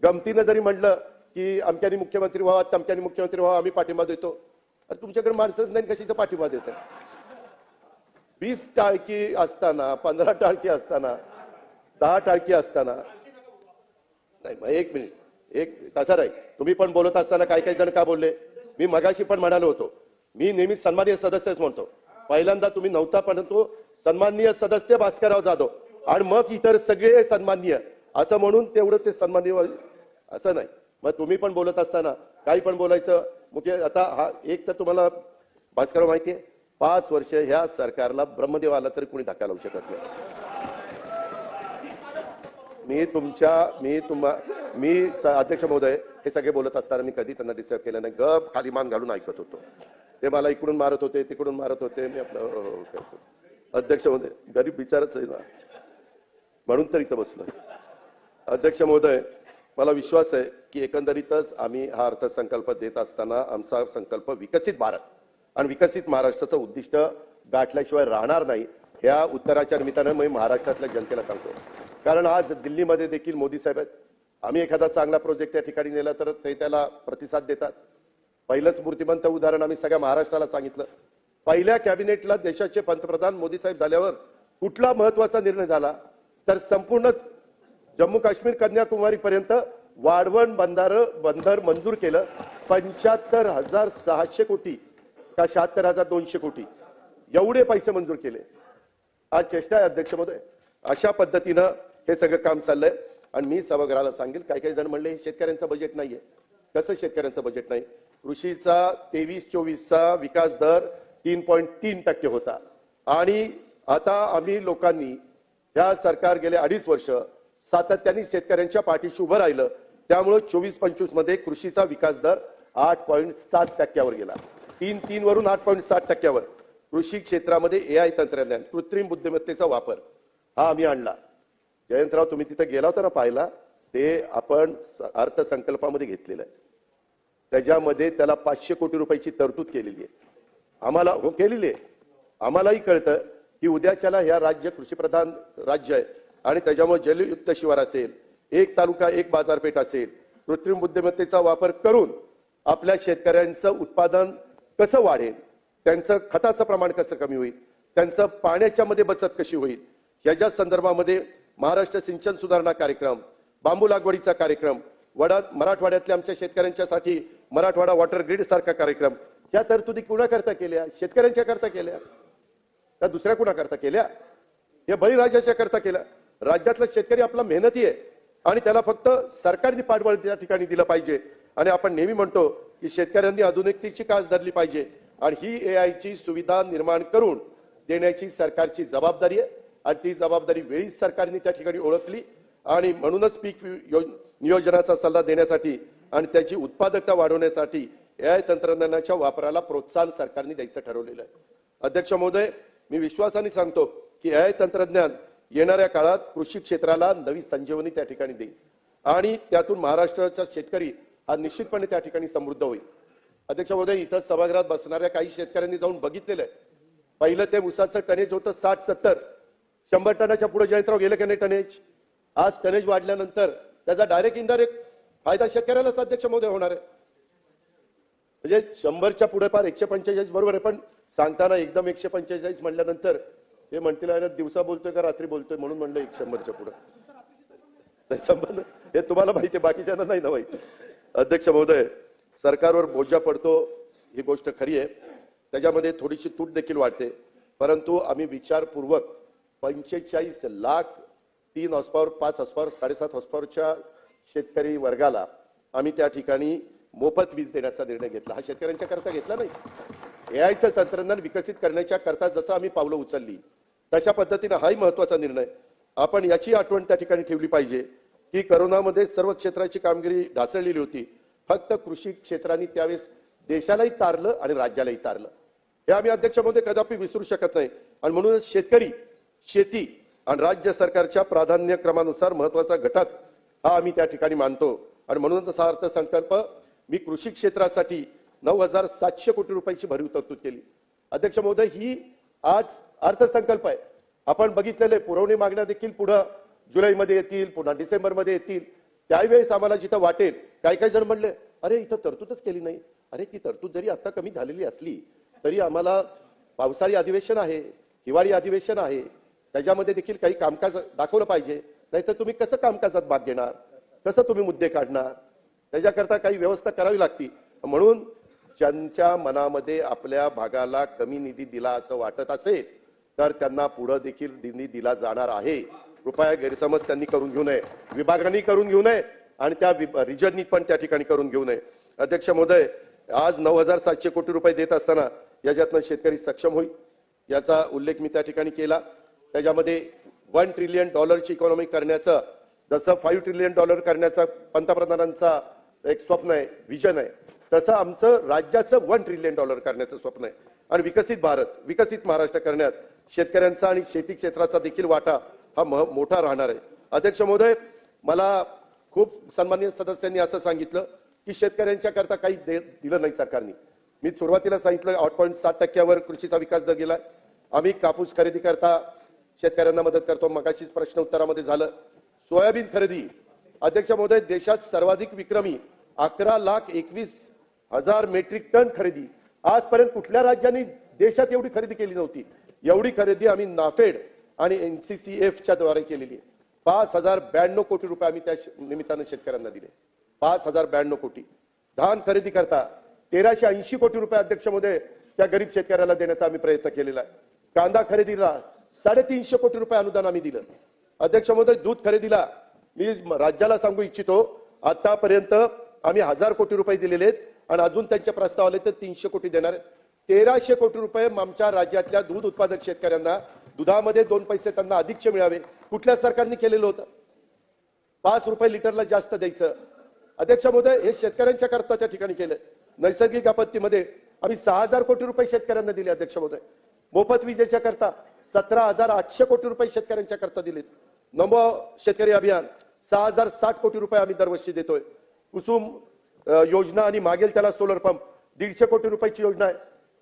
गमतीनं जरी म्हटलं की अमक्यानी मुख्यमंत्री व्हावा, तमक्यानी मुख्यमंत्री व्हावा, आम्ही पाठिंबा देतो. अरे तुमच्याकडे माणसंच नाही, कशाचा पाठिंबा देत? 20 टाळकी असताना, 15 टाळकी असताना, 10 टाळकी असताना नाही. मग एक मिनिट, एक तसा नाही. तुम्ही पण बोलत असताना काही जण का बोलले? मी मगाशी पण म्हणालो होतो, मी नेहमी सन्माननीय सदस्यच म्हणतो. पहिल्यांदा तुम्ही नव्हता, परंतु सन्माननीय सदस्य भास्करराव जाधव आणि मग इतर सगळे सन्माननीय असं म्हणून तेवढं ते सन्माननीय असं नाही. मग तुम्ही पण बोलत असताना काही पण बोलायचं. मुख्य आता हा एक तर तुम्हाला भास्करराव माहितीये, 5 वर्ष ह्या सरकारला ब्रह्मदेव आला तरी कोणी धक्का लावू शकत नाही. मी अध्यक्ष महोदय हे सगळे बोलत असताना मी कधी त्यांना डिस्टर्ब केलं नाही. गप खाली मान घालून ऐकत होतो. ते मला इकडून मारत होते, तिकडून मारत होते. मी आपलं अध्यक्ष महोदय गरीब विचारच आहे ना, म्हणून तर इथं बसलोय. अध्यक्ष महोदय, मला विश्वास आहे की एकंदरीतच आम्ही हा अर्थसंकल्प देत असताना आमचा संकल्प विकसित भारत आणि विकसित महाराष्ट्राचं उद्दिष्ट गाठल्याशिवाय राहणार नाही, ह्या उत्तराच्या निमित्तानं मी महाराष्ट्रातल्या जनतेला सांगतो. कारण आज दिल्लीमध्ये देखील मोदी साहेब आहेत. आम्ही एखादा चांगला प्रोजेक्ट त्या ठिकाणी नेला तर ते त्याला प्रतिसाद देतात. पहिलंच मूर्तिमंत उदाहरण आम्ही सगळ्या महाराष्ट्राला सांगितलं. पहिल्या कॅबिनेटला देशाचे पंतप्रधान मोदी साहेब झाल्यावर कुठला महत्वाचा निर्णय झाला, तर संपूर्ण जम्मू काश्मीर कन्याकुमारी पर्यंत वाढवण बंदर मंजूर केलं. 75,600 कोटी का 76,200 कोटी एवढे पैसे मंजूर केले. आज चेष्टा आहे अध्यक्ष महोदय. अशा पद्धतीनं हे सगळं काम चाललंय. आणि मी सभागृहाला सांगेल, काही जण म्हणले शेतकऱ्यांचं बजेट नाहीये. कसं शेतकऱ्यांचं बजेट नाही? कृषीचा 23-24चा विकास दर 3.3% होता आणि आता आम्ही लोकांनी ह्या सरकार गेले 2.5 वर्ष सातत्याने शेतकऱ्यांच्या पाठीशी उभं राहिलं. त्यामुळे 24-25 मध्ये कृषीचा विकास दर 8.7% गेला. 3 वरून 8.7%. कृषी क्षेत्रामध्ये AI तंत्रज्ञान, कृत्रिम बुद्धिमत्तेचा वापर हा आम्ही आणला. जयंतराव, तुम्ही तिथे गेला होता ना पाहायला, ते आपण अर्थसंकल्पामध्ये घेतलेलं आहे. त्याच्यामध्ये त्याला 500 कोटी रुपयाची तरतूद केलेली आहे. आम्हाला केलेली आहे. आम्हालाही कळतं की उद्याच्याला ह्या राज्य कृषीप्रधान राज्य आहे आणि त्याच्यामुळे जलयुक्त शिवार असेल, एक तालुका एक बाजारपेठ असेल, कृत्रिम बुद्धिमत्तेचा वापर करून आपल्या शेतकऱ्यांचं उत्पादन कसं वाढेल, त्यांचं खताचं प्रमाण कसं कमी होईल, त्यांचं पाण्याच्या मध्ये बचत कशी होईल, याच्या संदर्भामध्ये महाराष्ट्र सिंचन सुधारणा कार्यक्रम, बांबू लागवडीचा कार्यक्रम, मराठवाड्यातल्या आमच्या शेतकऱ्यांच्यासाठी मराठवाडा वॉटर ग्रीड सारखा कार्यक्रम, या तरतुदी कुणाकरता केल्या? शेतकऱ्यांच्या करता केल्या का दुसऱ्या कुणाकरता केल्या? हे बळीराजाच्या करता केल्या. राज्यातला शेतकरी आपला मेहनती आहे आणि त्याला फक्त सरकारने पाठबळ त्या ठिकाणी दिलं पाहिजे. आणि आपण नेहमी म्हणतो की शेतकऱ्यांनी आधुनिकतेची कास धरली पाहिजे आणि ही AI ची सुविधा निर्माण करून देण्याची सरकारची जबाबदारी आहे आणि ती जबाबदारी वेळीच सरकारने त्या ठिकाणी ओळखली आणि म्हणूनच पीक नियोजनाचा सल्ला देण्यासाठी आणि त्याची उत्पादकता वाढवण्यासाठी AI तंत्रज्ञानाच्या वापराला प्रोत्साहन सरकारने द्यायचं ठरवलेलं आहे. अध्यक्ष महोदय, मी विश्वासाने सांगतो की AI तंत्रज्ञान येणाऱ्या काळात कृषी क्षेत्राला नवी संजीवनी त्या ठिकाणी देईल आणि त्यातून महाराष्ट्राचा शेतकरी हा निश्चितपणे त्या ठिकाणी समृद्ध होईल. अध्यक्ष महोदय, इथं सभागृहात बसणाऱ्या काही शेतकऱ्यांनी जाऊन बघितलेलं आहे. पहिलं ते ऊसाचं टनेज होतं 60-70, 100 टनाच्या पुढे जयंतराव गेलं की नाही टनेज. आज टनेज वाढल्यानंतर त्याचा डायरेक्ट इनडायरेक्ट फायदा शेतकऱ्यालाच अध्यक्ष महोदय होणार आहे. म्हणजे 100च्या पुढे पार 145 बरोबर आहे, पण सांगताना एकदम 145 म्हणल्यानंतर हे म्हणतील आहे ना दिवसा बोलतोय का रात्री बोलतोय म्हणून म्हणलं 100च्या पुढे. संबंध हे तुम्हाला माहिती आहे, बाकीच्यांना नाही ना माहिती. अध्यक्ष महोदय, सरकारवर बोजा पडतो ही गोष्ट खरी आहे, त्याच्यामध्ये थोडीशी तूट देखील वाटते, परंतु आम्ही विचारपूर्वक 45 lakh 3 horse power 5 horse power 7.5 horse पॉवरच्या शेतकरी वर्गाला आम्ही त्या ठिकाणी मोफत वीज देण्याचा निर्णय घेतला. हा शेतकऱ्यांच्या करता घेतला नाही. एआयचं तंत्रज्ञान विकसित करण्याच्या करता जसं आम्ही पावलं उचलली तशा पद्धतीने हाही महत्वाचा निर्णय. आपण याची आठवण त्या ठिकाणी ठेवली पाहिजे की करोनामध्ये सर्व क्षेत्राची कामगिरी ढासळलेली होती, फक्त कृषी क्षेत्राने त्यावेळेस देशालाही तारलं आणि राज्यालाही तारलं. हे आम्ही अध्यक्ष महोदय कदापि विसरू शकत नाही. आणि म्हणूनच शेतकरी, शेती आणि राज्य सरकारच्या प्राधान्यक्रमानुसार महत्वाचा घटक हा आम्ही त्या ठिकाणी मानतो. आणि म्हणूनच हा अर्थसंकल्प मी कृषी क्षेत्रासाठी 9,700 कोटी रुपयाची भरीव तरतूद केली. अध्यक्ष महोदय, ही आज अर्थसंकल्प आहे. आपण बघितलेले पुरवणी मागण्या देखील पुढे जुलैमध्ये येतील, पुन्हा डिसेंबरमध्ये येतील. त्यावेळेस आम्हाला जिथं वाटेल, काही जण म्हणले अरे इथं तरतूदच केली नाही. अरे ती तरतूद जरी आता कमी झालेली असली तरी आम्हाला पावसाळी अधिवेशन आहे, हिवाळी अधिवेशन आहे, त्याच्यामध्ये देखील काही कामकाज दाखवलं पाहिजे. नाहीतर तुम्ही कसं कामकाजात भाग घेणार, कसं तुम्ही मुद्दे काढणार, त्याच्याकरता काही व्यवस्था करावी लागती. म्हणून ज्यांच्या मनामध्ये आपल्या भागाला कमी निधी दिला असं वाटत असेल तर त्यांना पुढे देखील निधी दिला जाणार आहे. कृपया गैरसमज त्यांनी करून घेऊ नये, विभागांनी करून घेऊ नये आणि त्या रिजननी पण त्या ठिकाणी करून घेऊ नये. अध्यक्ष महोदय, आज 9,700 कोटी रुपये देत असताना याच्यातनं शेतकरी सक्षम होईल याचा उल्लेख मी त्या ठिकाणी केला. त्याच्यामध्ये $1 ट्रिलियन इकॉनॉमी करण्याचं, जसं $5 ट्रिलियन करण्याचा पंतप्रधानांचा एक स्वप्न आहे, विजन आहे, तसं आमचं राज्याचं $1 ट्रिलियन करण्याचं स्वप्न आहे. आणि विकसित भारत, विकसित महाराष्ट्र करण्यात शेतकऱ्यांचा आणि शेती क्षेत्राचा देखील वाटा हा मोठा राहणार आहे. अध्यक्ष महोदय, मला खूप सन्माननीय सदस्यांनी असं सांगितलं की शेतकऱ्यांच्या करता काही दिलं नाही सरकारने. मी सुरुवातीला सांगितलं 8.7% कृषीचा विकास दर गेलाय. आम्ही कापूस खरेदी करता शेतकऱ्यांना मदत करतो, मगाशीच प्रश्न उत्तरामध्ये झालं. सोयाबीन खरेदी, अध्यक्ष महोदय, देशात सर्वाधिक विक्रमी 11,21,000 मेट्रिक टन खरेदी. आजपर्यंत कुठल्या राज्याने देशात एवढी खरेदी केली नव्हती. एवढी खरेदी आम्ही नाफेड आणि NCCF द्वारे केलेली आहे. 5,092 कोटी रुपये आम्ही त्या निमित्तानं शेतकऱ्यांना दिले. 5,092 कोटी. धान खरेदी करता 1,380 कोटी रुपये अध्यक्ष महोदय त्या गरीब शेतकऱ्याला देण्याचा आम्ही प्रयत्न केलेला आहे. कांदा खरेदीला 350 कोटी रुपये अनुदान आम्ही दिलं. अध्यक्ष महोदय, दूध खरेदीला मी राज्याला सांगू इच्छितो, आतापर्यंत आम्ही 1,000 कोटी रुपये दिलेले आहेत आणि अजून त्यांच्या प्रस्ताव आले तर 300 कोटी देणार आहेत. 1,300 कोटी रुपये आमच्या राज्यातल्या दूध उत्पादक शेतकऱ्यांना दुधामध्ये 2 पैसे त्यांना अधिकचे मिळावे कुठल्या सरकारने केलेलं होतं. 5 रुपये लिटरला जास्त द्यायचं. अध्यक्ष महोदय, हे शेतकऱ्यांच्या करता त्या ठिकाणी केलं. नैसर्गिक आपत्तीमध्ये आम्ही 6,000 कोटी रुपये शेतकऱ्यांना दिले. अध्यक्ष महोदय, मोफत विजेच्या करता 17,800 कोटी रुपये शेतकऱ्यांच्या करता दिलेत. नमो शेतकरी अभियान 6,060 कोटी रुपये आम्ही दरवर्षी देतोय. कुसुम योजना आणि मागेल त्याला सोलर पंप 150 कोटी रुपयाची योजना आहे.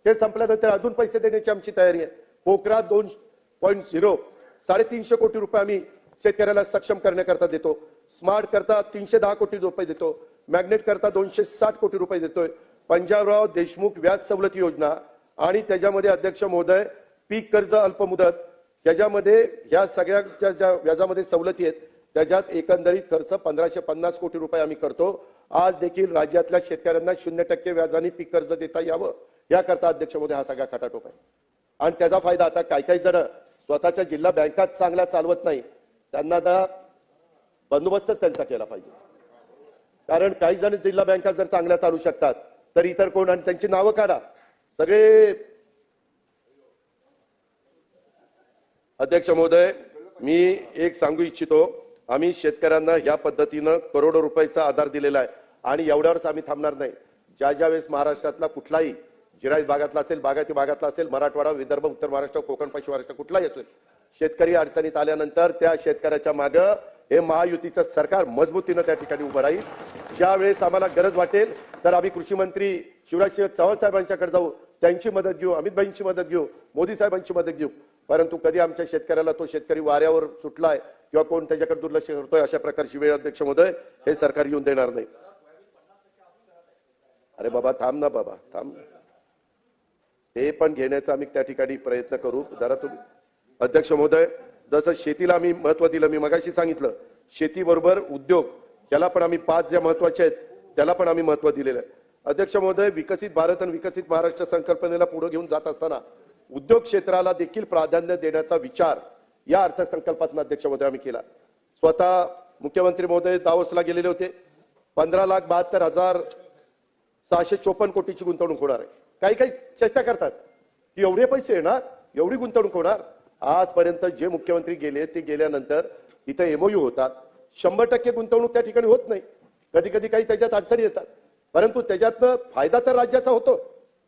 ते संपल्यानंतर अजून पैसे देण्याची आमची तयारी आहे. पोखरा 2.0 350 कोटी रुपये आम्ही शेतकऱ्याला सक्षम करण्याकरता देतो. स्मार्ट करता 310 कोटी रुपये देतो. मॅग्नेट करता 260 कोटी रुपये देतोय. पंजाबराव देशमुख व्याज सवलती योजना आणि त्याच्यामध्ये अध्यक्ष महोदय पीक कर्ज अल्पमुदत, याच्यामध्ये ह्या सगळ्या ज्या व्याजामध्ये सवलती आहेत त्याच्यात एकंदरीत खर्च 1,550 कोटी रुपये आम्ही करतो. आज देखील राज्यातल्या शेतकऱ्यांना 0% व्याजाने पीक कर्ज देता यावं याकरता अध्यक्ष महोदय हा सगळा खटाटोप आहे. आणि त्याचा फायदा आता काही जण स्वतःच्या जिल्हा बँकात चांगल्या चालवत नाही, त्यांना आता बंदोबस्तच त्यांचा केला पाहिजे. कारण काही जण जिल्हा बँका जर चांगल्या चालू शकतात तर इतर कोण, आणि त्यांची नावं काढा सगळे. अध्यक्ष महोदय, मी एक सांगू इच्छितो, आम्ही शेतकऱ्यांना ह्या पद्धतीनं करोडो रुपयाचा आधार दिलेला आहे आणि एवढ्यावरच आम्ही थांबणार नाही. ज्या वेळेस महाराष्ट्रातला कुठलाही जिरायत भागातला असेल, बागायती भागातला असेल, मराठवाडा, विदर्भ, उत्तर महाराष्ट्र, कोकण, पश्चिम महाराष्ट्र कुठलाही असेल, शेतकरी अडचणीत आल्यानंतर त्या शेतकऱ्याच्या मागं हे महायुतीचं सरकार मजबूतीनं त्या ठिकाणी उभं राहील. ज्या वेळेस आम्हाला गरज वाटेल तर आम्ही कृषी मंत्री शिवराज चव्हाण साहेबांच्याकडे जाऊ, त्यांची मदत घेऊ, अमित भाईंची मदत घेऊ, मोदी साहेबांची मदत घेऊ. परंतु कधी आमच्या शेतकऱ्याला तो शेतकरी वाऱ्यावर सुटलाय किंवा कोण त्याच्याकडे दुर्लक्ष करतोय अशा प्रकारची वेळ अध्यक्ष महोदय हे सरकार येऊन देणार नाही. अरे बाबा थांब ना बाबा थांब, हे पण घेण्याचा आम्ही त्या ठिकाणी प्रयत्न करू. जरा तुम्ही अध्यक्ष महोदय, जसं शेतीला आम्ही महत्व दिलं, मी मगाशी सांगितलं शेतीबरोबर उद्योग याला पण आम्ही 5 ज्या महत्वाचे आहेत त्याला पण आम्ही महत्व दिलेलं आहे. अध्यक्ष महोदय, विकसित भारत आणि विकसित महाराष्ट्र संकल्पनेला पुढे घेऊन जात असताना उद्योग क्षेत्राला देखील प्राधान्य देण्याचा विचार या अर्थसंकल्पातून अध्यक्ष महोदय आम्ही केला. स्वतः मुख्यमंत्री महोदय दावोसला गेलेले होते. 15,72,654 कोटीची गुंतवणूक होणार आहे. काही काही चेष्टा करतात की एवढे पैसे येणार, एवढी गुंतवणूक होणार. आजपर्यंत जे मुख्यमंत्री गेले ते गेल्यानंतर इथे एमओयू होतात, 100% गुंतवणूक त्या ठिकाणी होत नाही. कधी कधी काही त्याच्यात अडचणी येतात, परंतु त्याच्यातनं फायदा तर राज्याचा होतो,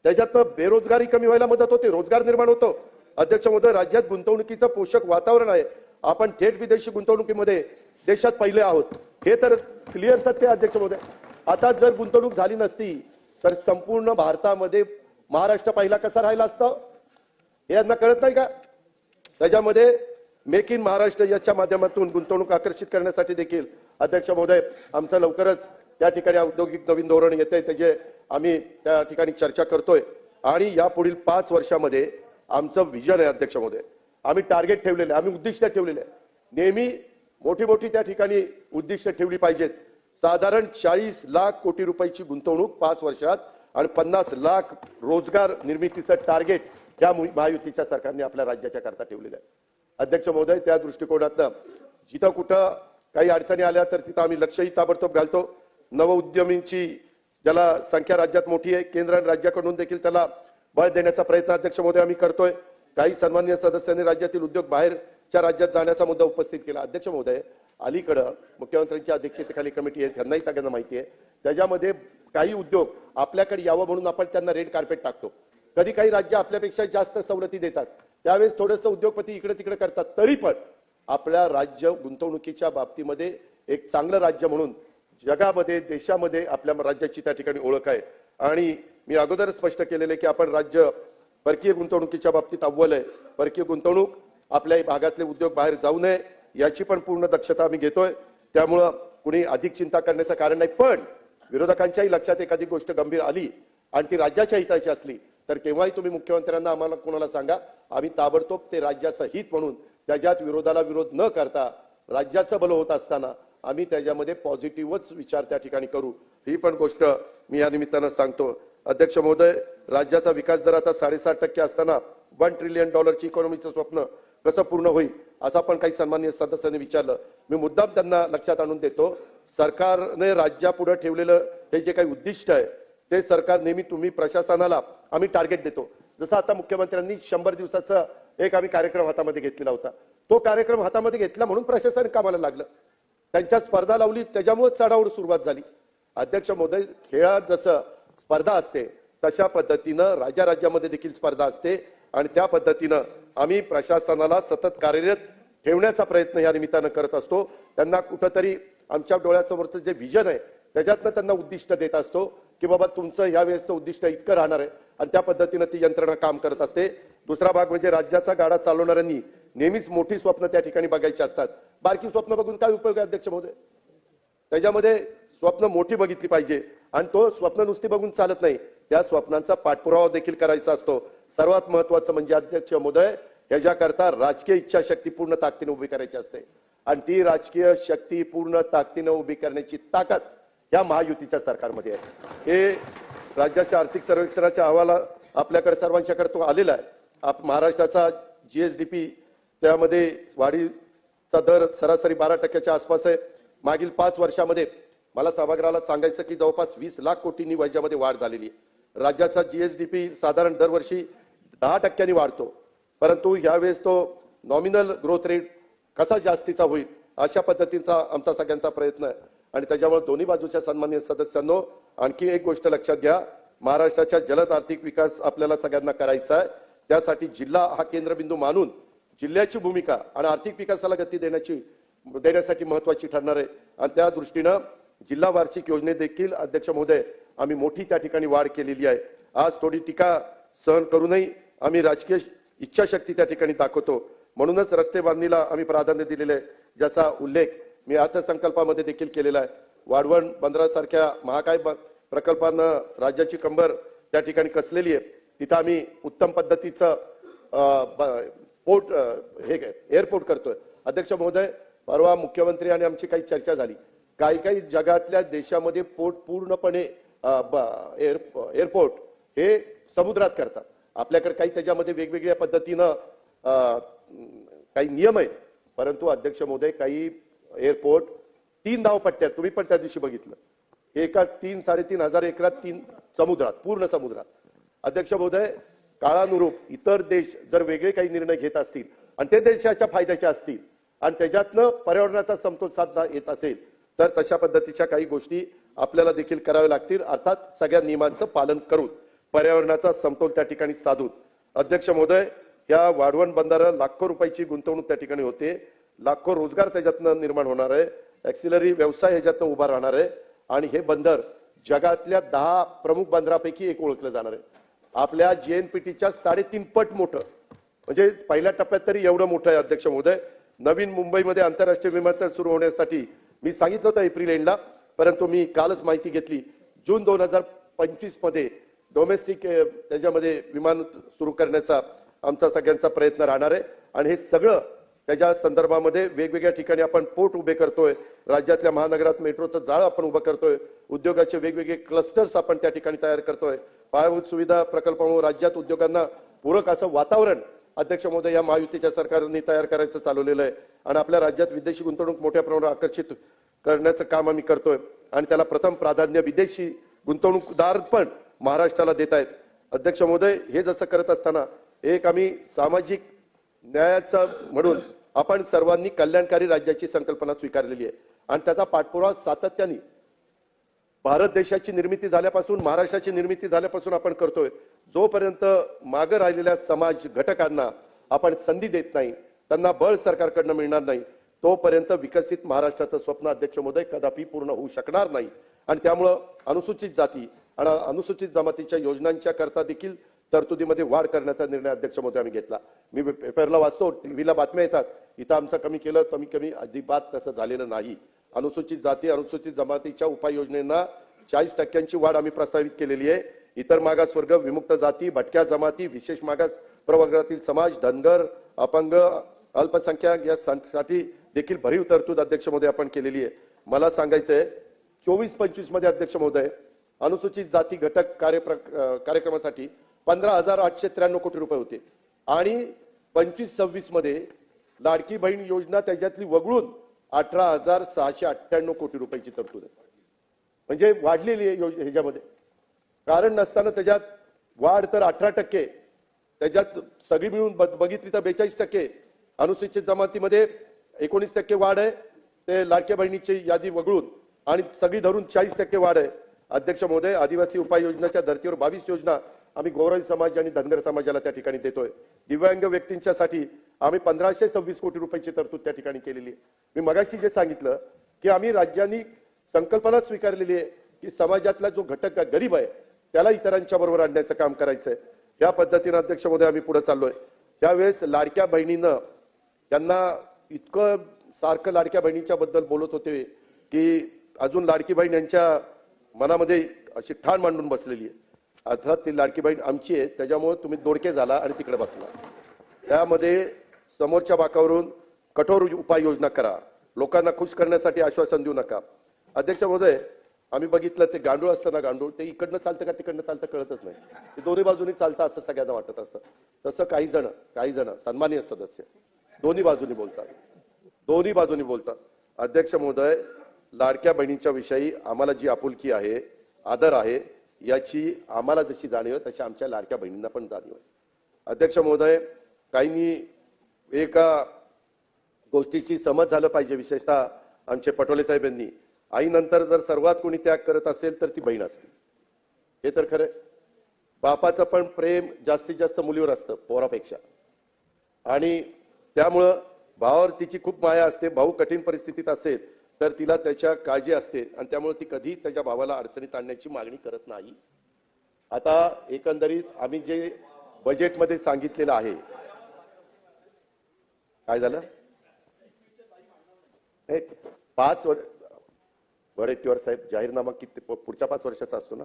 त्याच्यातनं बेरोजगारी कमी व्हायला मदत होते, रोजगार निर्माण होतो. अध्यक्ष महोदय, राज्यात गुंतवणुकीचं पोषक वातावरण आहे. आपण थेट विदेशी गुंतवणुकीमध्ये देशात पहिले आहोत, हे तर क्लिअर सत्य आहे. अध्यक्ष महोदय, आता जर गुंतवणूक झाली नसती तर संपूर्ण भारतामध्ये महाराष्ट्र पहिला कसा राहिला असता हे यांना कळत नाही का? त्याच्यामध्ये मेक इन महाराष्ट्र याच्या माध्यमातून गुंतवणूक आकर्षित करण्यासाठी देखील अध्यक्ष महोदय आमचं लवकरच त्या ठिकाणी औद्योगिक नवीन धोरण येते, त्याचे आम्ही त्या ठिकाणी चर्चा करतोय. आणि या पुढील 5 वर्षामध्ये आमचं विजन आहे. अध्यक्ष महोदय, आम्ही टार्गेट ठेवलेले, आम्ही उद्दिष्ट ठेवलेले आहे. नेहमी मोठी मोठी त्या ठिकाणी उद्दिष्ट ठेवली पाहिजेत. साधारण 40 लाख कोटी रुपयाची गुंतवणूक 5 वर्षात आणि 50 लाख रोजगार निर्मितीचं टार्गेट या महायुतीच्या सरकारने आपल्या राज्याच्या करता ठेवलेलं आहे. अध्यक्ष महोदय, त्या दृष्टिकोनातनं जिथं कुठं काही अडचणी आल्या तर तिथं आम्ही लक्षही ताबडतोब घालतो. नवउद्यमींची ज्याला संख्या राज्यात मोठी आहे, केंद्र आणि राज्याकडून देखील त्याला बळ देण्याचा प्रयत्न अध्यक्ष महोदय आम्ही करतोय. काही सन्माननीय सदस्यांनी राज्यातील उद्योग बाहेरच्या राज्यात जाण्याचा मुद्दा उपस्थित केला. अध्यक्ष महोदय, अलीकडं मुख्यमंत्र्यांच्या अध्यक्षतेखाली कमिटी आहे, त्यांनाही सगळ्यांना माहिती आहे. त्याच्यामध्ये काही उद्योग आपल्याकडे यावं म्हणून आपण त्यांना रेड कार्पेट टाकतो. कधी काही राज्य आपल्यापेक्षा जास्त सवलती देतात, त्यावेळेस थोडंसं उद्योगपती इकडे तिकडे करतात. तरी पण आपल्या राज्य गुंतवणुकीच्या बाबतीमध्ये एक चांगलं राज्य म्हणून जगामध्ये देशामध्ये आपल्या राज्याची त्या ठिकाणी ओळख आहे. आणि मी अगोदरच स्पष्ट केलेले की आपण राज्य परकीय गुंतवणुकीच्या बाबतीत अव्वल आहे. परकीय गुंतवणूक आपल्या भागातले उद्योग बाहेर जाऊ नये याची पण पूर्ण दक्षता आम्ही घेतोय. त्यामुळं कुणी अधिक चिंता करण्याचं कारण नाही. पण विरोधकांच्याही लक्षात एखादी गोष्ट गंभीर आली आणि ती राज्याच्या हिताची असली तर केव्हाही तुम्ही मुख्यमंत्र्यांना आम्हाला कोणाला सांगा, आम्ही ताबडतोब ते राज्याचं हित म्हणून त्याच्यात विरोधाला विरोध न करता राज्याचं भलं होत असताना आम्ही त्याच्यामध्ये पॉझिटिव्हच विचार त्या ठिकाणी करू. ही पण गोष्ट मी या निमित्तानं सांगतो. अध्यक्ष महोदय, राज्याचा विकास दर आता 7.5% असताना $1 ट्रिलियन इकॉनॉमीचं स्वप्न कसं पूर्ण होईल असं पण काही सन्माननीय सदस्यांनी विचारलं. मी मुद्दाम त्यांना लक्षात आणून देतो, सरकारने राज्यापुढे ठेवलेलं हे जे काही उद्दिष्ट आहे ते सरकार नेहमी तुम्ही प्रशासनाला आम्ही टार्गेट देतो. जसं आता मुख्यमंत्र्यांनी 100 दिवसाचा एक आम्ही कार्यक्रम हातामध्ये घेतलेला होता. तो कार्यक्रम हातामध्ये घेतला म्हणून प्रशासन कामाला लागलं, त्यांच्या स्पर्धा लावली, त्याच्यामुळे चढाओढ सुरुवात झाली. अध्यक्ष महोदय, खेळात जसं स्पर्धा असते तशा पद्धतीनं राज्यामध्ये देखील स्पर्धा असते आणि त्या पद्धतीनं आम्ही प्रशासनाला सतत कार्यरत ठेवण्याचा प्रयत्न या निमित्तानं करत असतो. त्यांना कुठंतरी आमच्या डोळ्यासमोरचं जे विजन आहे त्याच्यातनं त्यांना उद्दिष्ट देत असतो की बाबा तुमचं या वेळेचं उद्दिष्ट इतकं राहणार आहे आणि त्या पद्धतीनं ती यंत्रणा काम करत असते. दुसरा भाग म्हणजे राज्याचा गाडा चालवणाऱ्यांनी नेहमीच मोठी स्वप्न त्या ठिकाणी बघायची असतात. बारकी स्वप्न बघून काय उपयोग आहे अध्यक्ष महोदय? त्याच्यामध्ये स्वप्न मोठी बघितली पाहिजे आणि तो स्वप्न नुसती बघून चालत नाही, त्या स्वप्नांचा पाठपुरावा देखील करायचा असतो. सर्वात महत्वाचं म्हणजे अध्यक्ष महोदय, याच्याकरता राजकीय इच्छाशक्ती पूर्ण ताकदीने उभी करायची असते आणि ती राजकीय शक्ती पूर्ण ताकदीने उभी करण्याची ताकद या महायुतीच्या सरकारमध्ये आहे. हे राज्याच्या आर्थिक सर्वेक्षणाच्या अहवाल आपल्याकडे सर्वांच्याकडे तो आलेला आहे. महाराष्ट्राचा जीएसडीपी त्यामध्ये वाढीचा दर सरासरी 12% आसपास आहे. मागील 5 वर्षामध्ये मला सभागृहाला सांगायचं की जवळपास 20 लाख कोटींनी वजामध्ये वाढ झालेली आहे. राज्याचा जीएसडीपी साधारण दरवर्षी 10% वाढतो, परंतु यावेळेस तो नॉमिनल ग्रोथ रेट कसा जास्तीचा होईल अशा पद्धतीचा आमचा सगळ्यांचा प्रयत्न आहे. आणि त्याच्यामुळे दोन्ही बाजूच्या सन्माननीय सदस्यांनो आणखी एक गोष्ट लक्षात घ्या, महाराष्ट्राच्या जलद आर्थिक विकास आपल्याला सगळ्यांना करायचा आहे. त्यासाठी जिल्हा हा केंद्रबिंदू मानून जिल्ह्याची भूमिका आणि आर्थिक विकासाला गती देण्यासाठी महत्वाची ठरणार आहे आणि त्या दृष्टीनं जिल्हा वार्षिक योजनेत देखील अध्यक्ष महोदय आम्ही मोठी त्या ठिकाणी वाढ केलेली आहे. आज थोडी टीका सहन करूनही आम्ही राजकीय इच्छाशक्ती त्या ठिकाणी दाखवतो. म्हणूनच रस्ते बांधणीला आम्ही प्राधान्य दिलेले आहे, ज्याचा उल्लेख मी अर्थसंकल्पामध्ये देखील केलेला आहे. वाढवण बंदरासारख्या महाकाय प्रकल्पांना राज्याची कंबर त्या ठिकाणी कसलेली आहे. तिथं आम्ही उत्तम पद्धतीचं एअरपोर्ट करतोय. अध्यक्ष महोदय, परवा मुख्यमंत्री आणि आमची काही चर्चा झाली. काही जगातल्या देशामध्ये पोर्ट पूर्णपणे एअरपोर्ट हे समुद्रात करतात. आपल्याकडे काही त्याच्यामध्ये वेगवेगळ्या पद्धतीनं काही नियम आहेत. परंतु अध्यक्ष महोदय, काही एअरपोर्ट 3 धावपट्ट्यात, तुम्ही पण त्या दिवशी बघितलं, एका 3-3.5 हजार एकरात 3 समुद्रात, पूर्ण समुद्रात. अध्यक्ष महोदय, काळानुरूप इतर देश जर वेगळे काही निर्णय घेत असतील आणि ते देशाच्या फायद्याचे असतील आणि त्याच्यातनं पर्यावरणाचा समतोल साधता येत असेल तर तशा पद्धतीच्या काही गोष्टी आपल्याला देखील कराव्या लागतील. अर्थात सगळ्या नियमांचं पालन करून पर्यावरणाचा समतोल त्या ठिकाणी साधून. अध्यक्ष महोदय, या वाढवण बंदराला लाखो रुपयाची गुंतवणूक त्या ठिकाणी होते. लाखो रोजगार त्याच्यातनं निर्माण होणार आहे. ॲक्सिलरी व्यवसाय ह्याच्यातनं उभा राहणार आहे आणि हे बंदर जगातल्या 10 प्रमुख बंदरापैकी एक ओळखलं जाणार आहे. आपल्या JNPTच्या 3.5 पट मोठं, म्हणजे पहिल्या टप्प्यात तरी एवढं मोठं आहे. अध्यक्ष महोदय, नवीन मुंबईमध्ये आंतरराष्ट्रीय विमानतळ सुरू होण्यासाठी मी सांगितलं होतं एप्रिल एंडला, परंतु मी कालच माहिती घेतली, जून 2025 मध्ये डोमेस्टिक त्याच्यामध्ये विमान सुरू करण्याचा आमचा सगळ्यांचा प्रयत्न राहणार आहे. आणि हे सगळं त्याच्या संदर्भामध्ये वेगवेगळ्या ठिकाणी आपण पोर्ट उभे करतोय. राज्यातल्या महानगरात मेट्रोचं जाळं आपण उभं करतोय. उद्योगाचे वेगवेगळे क्लस्टर्स आपण त्या ठिकाणी तयार करतोय. पायाभूत सुविधा प्रकल्पामुळे राज्यात उद्योगांना पूरक असं वातावरण अध्यक्ष महोदय या महायुतीच्या सरकारने तयार करायचं चालवलेलं आहे. आणि आपल्या राज्यात विदेशी गुंतवणूक मोठ्या प्रमाणावर आकर्षित करण्याचं काम आम्ही करतोय आणि त्याला प्रथम प्राधान्य विदेशी गुंतवणूकदार पण महाराष्ट्राला देत आहेत. अध्यक्ष महोदय, हे जसं करत असताना एक आम्ही सामाजिक न्यायाचा म्हणून आपण सर्वांनी कल्याणकारी राज्याची संकल्पना स्वीकारलेली आहे आणि त्याचा पाठपुरावा सातत्याने भारत देशाची निर्मिती झाल्यापासून, महाराष्ट्राची निर्मिती झाल्यापासून आपण करतोय. जोपर्यंत मागे राहिलेल्या समाज घटकांना आपण संधी देत नाही, त्यांना बळ सरकारकडनं मिळणार नाही, तोपर्यंत विकसित महाराष्ट्राचं स्वप्न अध्यक्ष महोदय कदापि पूर्ण होऊ शकणार नाही. आणि त्यामुळं अनुसूचित जाती आणि अनुसूचित जमातीच्या योजनांच्या करता देखील तरतुदीमध्ये वाढ करण्याचा निर्णय अध्यक्ष महोदय आम्ही घेतला. मी पेपरला वाचतो, टीव्हीला बातम्या येतात, इथं आमचं कमी केलं, कमी अजिबात तसं झालेलं नाही. अनुसूचित जाती अनुसूचित जमातीच्या उपाययोजनेंना 40% वाढ आम्ही प्रस्तावित केलेली आहे. इतर मागासवर्ग, विमुक्त जाती, भटक्या जमाती, विशेष मागास प्रवर्गातील समाज, धनगर, अपंग, अल्पसंख्याक यासाठी देखील भरीव तरतूद अध्यक्ष महोदय आपण केलेली आहे. मला सांगायचंय, 24-25 मध्ये अध्यक्ष महोदय अनुसूचित जाती घटक कार्यक्रमासाठी 15,893 कोटी रुपये होते आणि 25-26 मध्ये लाडकी बहीण योजना त्याच्यातली वगळून 18,698 कोटी रुपयाची तरतूद आहे. म्हणजे वाढलेली आहे ह्याच्यामध्ये, कारण नसताना त्याच्यात वाढ तर 18%, त्याच्यात सगळी मिळून बघितली तर 42%, अनुसूचित जमातीमध्ये 19% वाढ आहे, ते लाडक्या बहिणीची यादी वगळून, आणि सगळी धरून 40% वाढ आहे. अध्यक्ष महोदय, आदिवासी उपाययोजनाच्या धर्तीवर 22 योजना आम्ही गौरव समाज आणि धनगर समाजाला त्या ठिकाणी देतोय. दिव्यांग व्यक्तींच्यासाठी आम्ही 1526 कोटी रुपयाची तरतूद त्या ठिकाणी केलेली आहे. मी मगाशी जे सांगितलं की आम्ही राज्यांनी संकल्पना स्वीकारलेली आहे की समाजातला जो घटक गरीब आहे त्याला इतरांच्या बरोबर आणण्याचं काम करायचंय. या पद्धतीने अध्यक्ष महोदय आम्ही पुढे चाललोय. त्यावेळेस लाडक्या बहिणीनं, त्यांना इतकं सारखं लाडक्या बहिणीच्या बद्दल बोलत होते की अजून लाडकी बहीण यांच्या मनामध्ये अशी ठाण मांडून बसलेली आहे. अर्थात ती लाडकी बहीण आमची आहे, त्याच्यामुळे तुम्ही दोडके झाला आणि तिकडे बसला. त्यामध्ये समोरच्या बाकावरून कठोर उपाययोजना करा, लोकांना खुश करण्यासाठी आश्वासन देऊ नका. अध्यक्ष महोदय, आम्ही बघितलं ते गांडूळ असतं ना, गांडूळ ते इकडनं चालतं का तिकडनं चालतं कळतच नाही, ते दोन्ही बाजूनी चालतं असं सगळ्यांना वाटत असतं. तसं काही जण सन्माननीय सदस्य दोन्ही बाजूनी बोलतात. अध्यक्ष महोदय, लाडक्या बहिणीच्या विषयी आम्हाला जी आपुलकी आहे, आदर आहे, याची आम्हाला जशी जाणीव आहे तशी आमच्या लाडक्या बहिणींना पण जाणीव आहे. अध्यक्ष महोदय, काहींनी एका गोष्टीची समज झालं पाहिजे, विशेषतः आमचे पटोले साहेबांनी, आईनंतर जर सर्वात कोणी त्याग करत असेल तर ती बहीण असते. हे तर खरं. बापाचं पण प्रेम जास्तीत जास्त मुलीवर असतं पोरापेक्षा, आणि त्यामुळं भावावर तिची खूप माया असते. भाऊ कठीण परिस्थितीत असेल तर तिला त्याच्या काळजी असते आणि त्यामुळे ती कधी त्याच्या भावाला अडचणीत आणण्याची मागणी करत नाही. आता एकंदरीत आम्ही जे बजेटमध्ये सांगितलेलं आहे, काय झालं? 5 वर्ष वडेट्टीवार साहेब, जाहीरनामा किती पुढच्या 5 वर्षाचा असतो ना,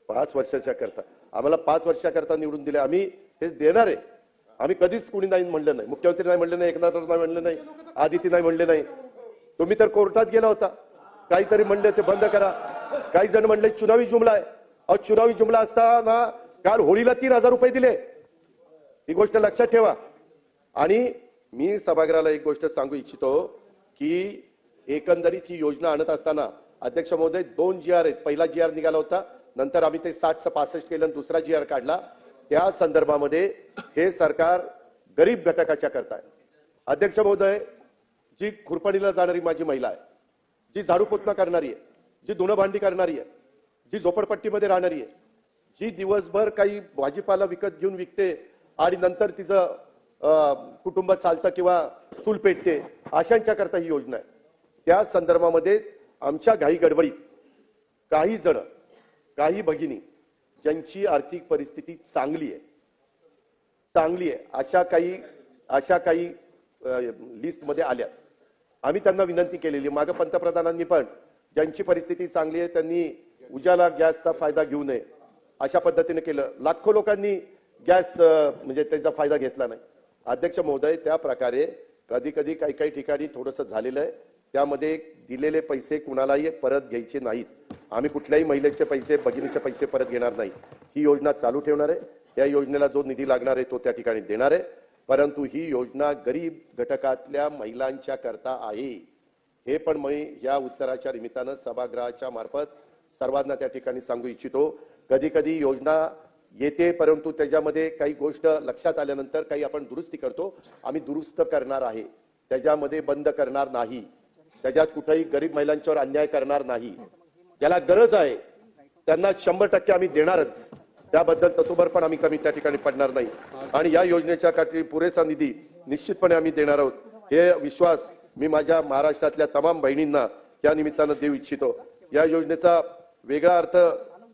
5 वर्षाच्या करता आम्हाला 5 वर्षाकरता निवडून दिले. आम्ही हे देणार आहे. आम्ही कधीच कुणी नाही म्हणलं नाही. मुख्यमंत्री नाही म्हणले नाही, एकनाथ नाही म्हणले नाही, आदिती नाही म्हणले नाही. तुम्ही तर कोर्टात गेला होता, काहीतरी म्हणले ते बंद करा. काही जण म्हणले चुनावी जुमला आहे. अहो, चुनावी जुमला असताना काल होळीला 3,000 रुपये दिले. ही गोष्ट लक्षात ठेवा. आणि मी सभागृहाला एक गोष्ट सांगू इच्छितो की एकंदरीत ही योजना आणत असताना अध्यक्ष महोदय 2 GR आहेत. पहिला GR निघाला होता, नंतर आम्ही ते 60 65 केलं आणि दुसरा GR काढला. त्या संदर्भामध्ये हे सरकार गरीब घटकाच्या करताय. अध्यक्ष महोदय, जी खुरपणीला जाणारी माझी महिला आहे, जी झाडू पोतना करणारी आहे, जी धुणं भांडी करणारी आहे, जी झोपडपट्टीमध्ये राहणारी आहे, जी दिवसभर काही भाजीपाला विकत घेऊन विकते आणि नंतर तिचं कुटुंब चालतं किंवा चूल पेटते, अशांच्या करता ही योजना आहे. त्या संदर्भामध्ये आमच्या घाई गडबडीत काही जण, काही भगिनी ज्यांची आर्थिक परिस्थिती चांगली आहे अशा काही लिस्टमध्ये आल्या. आम्ही त्यांना विनंती केलेली. मागे पंतप्रधानांनी पण ज्यांची परिस्थिती चांगली आहे त्यांनी उजाला गॅसचा फायदा घेऊ नये अशा पद्धतीने केलं. लाखो लोकांनी गॅस म्हणजे त्याचा फायदा घेतला नाही. अध्यक्ष महोदय, त्या प्रकारे कधी कधी काही ठिकाणी थोडंसं झालेलं आहे. त्यामध्ये दिलेले पैसे कुणालाही परत घ्यायचे नाहीत. आम्ही कुठल्याही महिलेचे पैसे, भगिनीचे पैसे परत घेणार नाही. ही योजना चालू ठेवणार आहे. या योजनेला जो निधी लागणार आहे तो त्या ठिकाणी देणार आहे. परंतु ही योजना गरीब घटकातल्या महिलांच्या करता आहे. हे पण मी या उत्तराच्या निमित्तानं सभागृहाच्या मार्फत सर्वांना त्या ठिकाणी सांगू इच्छितो. कधी कधी योजना येते, परंतु त्याच्यामध्ये काही गोष्ट लक्षात आल्यानंतर काही आपण दुरुस्ती करतो. आम्ही दुरुस्त करणार आहे, त्याच्यामध्ये बंद करणार नाही. त्याच्यात कुठेही गरीब महिलांच्यावर अन्याय करणार नाही. ज्याला गरज आहे त्यांना 100% आम्ही देणारच. त्याबद्दल तसोभर पण आम्ही कमी त्या ठिकाणी पडणार नाही. आणि या योजनेच्या काठी पुरेसा निधी निश्चितपणे आम्ही देणार आहोत. हे विश्वास मी माझ्या महाराष्ट्रातल्या तमाम बहिणींना या निमित्तानं देऊ इच्छितो. या योजनेचा वेगळा अर्थ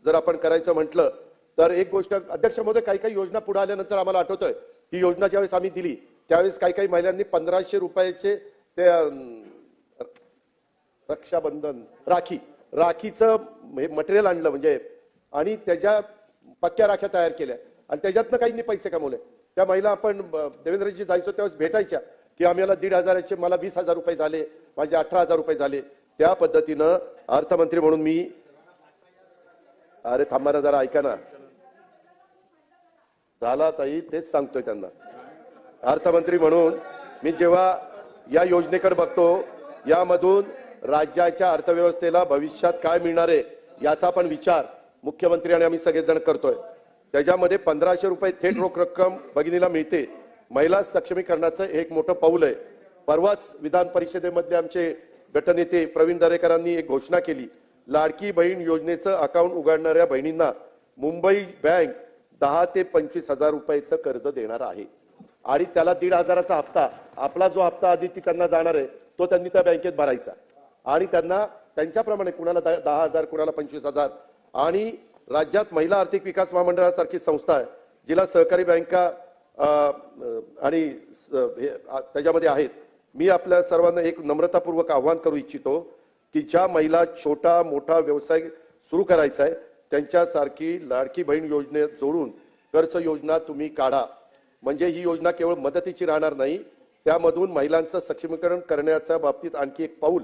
जर आपण करायचं म्हटलं तर एक गोष्ट अध्यक्ष महोदय, काही योजना पुढे आल्यानंतर आम्हाला आठवतोय ही योजना ज्यावेळेस आम्ही दिली त्यावेळेस काही महिलांनी 1500 रुपयाचे ते रक्षाबंधन राखीचं मटेरियल आणलं म्हणजे, आणि त्याच्या पक्क्या राख्या तयार केल्या आणि त्याच्यातनं काहींनी पैसे कमवले. त्या महिला आपण देवेंद्रजी जायचो त्यावेळेस भेटायच्या की आम्हाला 1,500चे मला 20,000 रुपये झाले, माझे 18,000 रुपये झाले. त्या पद्धतीनं अर्थमंत्री म्हणून मी, अरे थांबा ना जरा, ऐका ना, झाला ताई, तेच सांगतोय त्यांना. अर्थमंत्री म्हणून मी जेव्हा या योजनेकडे बघतो, यामधून राज्याच्या अर्थव्यवस्थेला भविष्यात काय मिळणार आहे याचा पण विचार मुख्यमंत्री आणि आम्ही सगळेजण करतोय. त्याच्यामध्ये 1500 रुपये थेट रोख रक्कम भगिनीला मिळते. महिला सक्षमीकरणाचं एक मोठं पाऊल आहे. परवाच विधान परिषदेमध्ये आमचे गटनेते प्रवीण दरेकरांनी एक घोषणा केली. लाडकी बहीण योजनेचं अकाउंट उघडणाऱ्या बहिणींना मुंबई बँक 10 ते 25,000 रुपयाचं कर्ज देणार आहे. आणि त्याला 1,500चा हप्ता, आपला जो हप्ता आधी त्यांना जाणार आहे तो त्यांनी त्या बँकेत भरायचा. आणि त्यांना त्यांच्याप्रमाणे कुणाला 10,000, कुणाला 25,000. आणि राज्यात महिला आर्थिक विकास महामंडळासारखी संस्था आहे जिला सहकारी बँका आणि त्याच्यामध्ये आहेत. मी आपल्या सर्वांना एक नम्रतापूर्वक आवाहन करू इच्छितो की ज्या महिला छोटा मोठा व्यवसाय सुरू करायचा आहे त्यांच्यासारखी लाडकी बहीण योजनेत जोडून कर्ज योजना तुम्ही काढा. म्हणजे ही योजना केवळ मदतीची राहणार नाही, त्यामधून महिलांचं सक्षमीकरण करण्याच्या बाबतीत आणखी एक पाऊल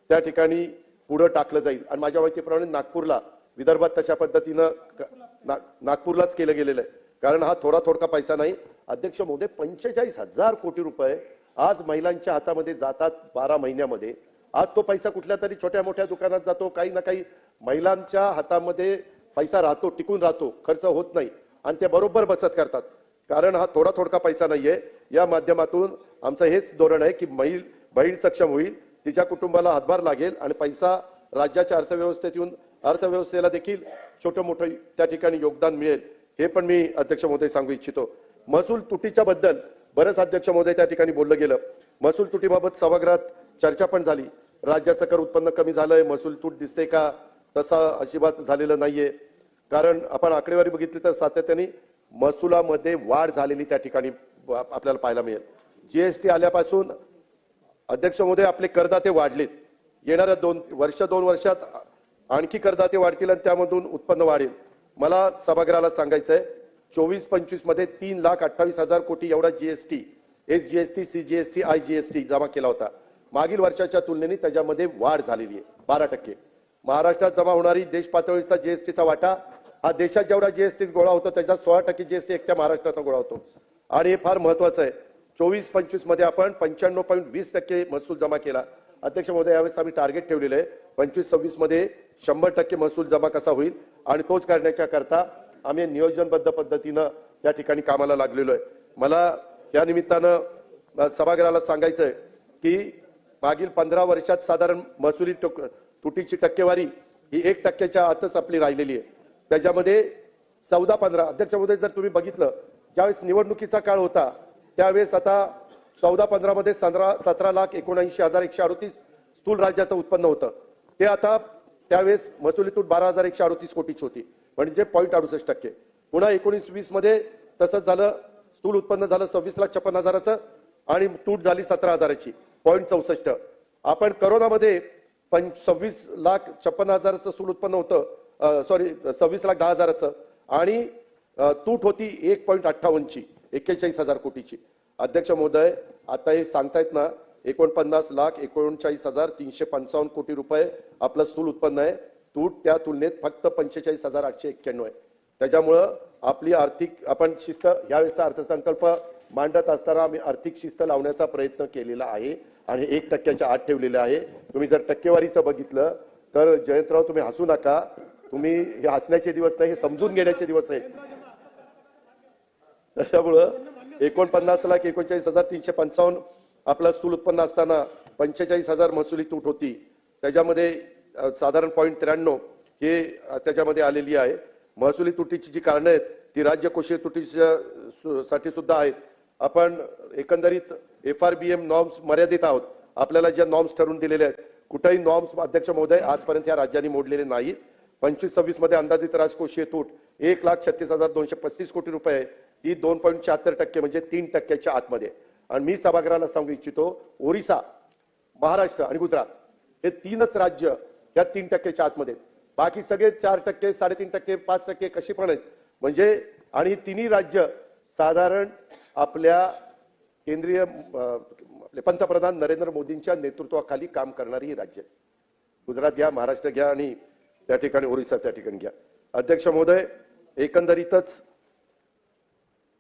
त्या ठिकाणी पुढे टाकलं जाईल. आणि माझ्या माहितीप्रमाणे नागपूरला, विदर्भात तशा पद्धतीनं नागपूरलाच केलं गेलेलं आहे. कारण हा थोडका पैसा नाही. अध्यक्ष महोदय, 45,000 कोटी रुपये आज महिलांच्या हातामध्ये जातात 12 महिन्यामध्ये. आज तो पैसा कुठल्या तरी छोट्या मोठ्या दुकानात जातो. काही ना काही महिलांच्या हातामध्ये पैसा राहतो, टिकून राहतो, खर्च होत नाही आणि ते बरोबर बचत करतात. कारण हा थोडका पैसा नाहीये. या माध्यमातून आमचं हेच धोरण आहे की बहीण सक्षम होईल, तिच्या कुटुंबाला हातभार लागेल आणि पैसा राज्याच्या अर्थव्यवस्थेत येऊन अर्थव्यवस्थेला देखील छोटं मोठं त्या ठिकाणी योगदान मिळेल. हे पण मी अध्यक्ष महोदय सांगू इच्छितो. महसूल तुटीच्या बद्दल बरंच अध्यक्ष महोदय त्या ठिकाणी बोललं गेलं. महसूल तुटीबाबत सभागृहात चर्चा पण झाली. राज्याचं कर उत्पन्न कमी झालंय, महसूल तूट दिसते का? तसा अजिबात झालेलं नाहीये. कारण आपण आकडेवारी बघितली तर सातत्याने महसुलामध्ये वाढ झालेली त्या ठिकाणी आपल्याला पाहायला मिळेल. जीएसटी आल्यापासून अध्यक्ष महोदय आपले करदाते वाढलेत. येणाऱ्या 2 वर्षात आणखी करदाते वाढतील आणि त्यामधून उत्पन्न वाढेल. मला सभागृहाला सांगायचंय 24-25 मध्ये 3,28,000 कोटी एवढा जीएसटी, एसजीएसटी, सीजीएसटी, आयजीएसटी जमा केला होता. मागील वर्षाच्या तुलनेने त्याच्यामध्ये वाढ झालेली आहे 12%. महाराष्ट्रात जमा होणारी देश पातळीचा जीएसटीचा वाटा हा देशात जेवढा जीएसटी गोळा होतो त्याचा 16% जीएसटी एकट्या महाराष्ट्रात गोळा होतो. आणि हे फार महत्वाचं आहे. 24-25 मध्ये आपण 95.20% महसूल जमा केला. अध्यक्ष महोदय यावेळेस आम्ही टार्गेट ठेवलेलं आहे 25-26 मध्ये 100% महसूल जमा कसा होईल आणि तोच करण्याच्या करता आम्ही नियोजनबद्ध पद्धतीनं त्या ठिकाणी कामाला लागलेलो आहे. मला या निमित्तानं सभागृहाला सांगायचंय की मागील 15 वर्षात साधारण महसुली तुटीची टक्केवारी ही 1%च्या आतच आपली राहिलेली आहे. त्याच्यामध्ये 14-15 अध्यक्ष महोदय जर तुम्ही बघितलं ज्यावेळेस निवडणुकीचा काळ होता त्यावेळेस आता 14-15 मध्ये 17,79,138 स्थूल राज्याचं उत्पन्न होतं. ते आता त्यावेळेस महसुली तूट 12,138 कोटीची होती म्हणजे 0.68%. पुन्हा 19-20 मध्ये तसंच झालं. स्थूल उत्पन्न झालं 26,56,000चं आणि तूट झाली 17,000ची 0.64. आपण करोनामध्ये 26,56,000चं स्थूल उत्पन्न होतं, 26,10,000चं आणि तूट होती 1.58ची 41,000 कोटीची. अध्यक्ष महोदय आता हे सांगतायत ना 49,39,355 कोटी रुपये आपलं स्थूल उत्पन्न आहे. तूट त्या तुलनेत फक्त 45,891 आहे. त्याच्यामुळं आपली आपण शिस्त यावेळेसचा अर्थसंकल्प मांडत असताना आम्ही आर्थिक शिस्त लावण्याचा प्रयत्न केलेला आहे आणि 1%च्या आत ठेवलेलं आहे. तुम्ही जर टक्केवारीचं बघितलं तर जयंतराव तुम्ही हसू नका. तुम्ही हे हसण्याचे दिवस नाही, हे समजून घेण्याचे दिवस आहे. त्याच्यामुळं 49,39,355 आपलं स्थूल उत्पन्न असताना 45,000 महसुली तूट होती. त्याच्यामध्ये साधारण 0.93 हे त्याच्यामध्ये आलेली आहे. महसुली तुटीची जी कारणं आहेत ती राज्यकोषीय तुटीसाठी सुद्धा आहेत. आपण एकंदरीत FRBM नॉर्म्स मर्यादित आहोत. आपल्याला ज्या नॉर्म्स ठरवून दिलेल्या आहेत कुठेही नॉर्म्स अध्यक्ष महोदय आजपर्यंत या राज्यांनी मोडलेले नाहीत. 25-26 मध्ये अंदाजित राजकोषीय तूट 1,36,235 कोटी रुपये ही 2.74% म्हणजे 3%च्या आतमध्ये. आणि मी सभागृहाला सांगू इच्छितो ओरिसा, महाराष्ट्र आणि गुजरात हे 3च राज्य या 3%च्या आतमध्ये. बाकी सगळे 4%, 3.5%, 5% कशी पण आहेत. म्हणजे आणि तिन्ही राज्य साधारण आपल्या केंद्रीय आपले पंतप्रधान नरेंद्र मोदींच्या नेतृत्वाखाली काम करणारी ही राज्य. गुजरात घ्या, महाराष्ट्र घ्या आणि त्या ठिकाणी ओरिसा त्या ठिकाणी घ्या. अध्यक्ष महोदय एकंदरीतच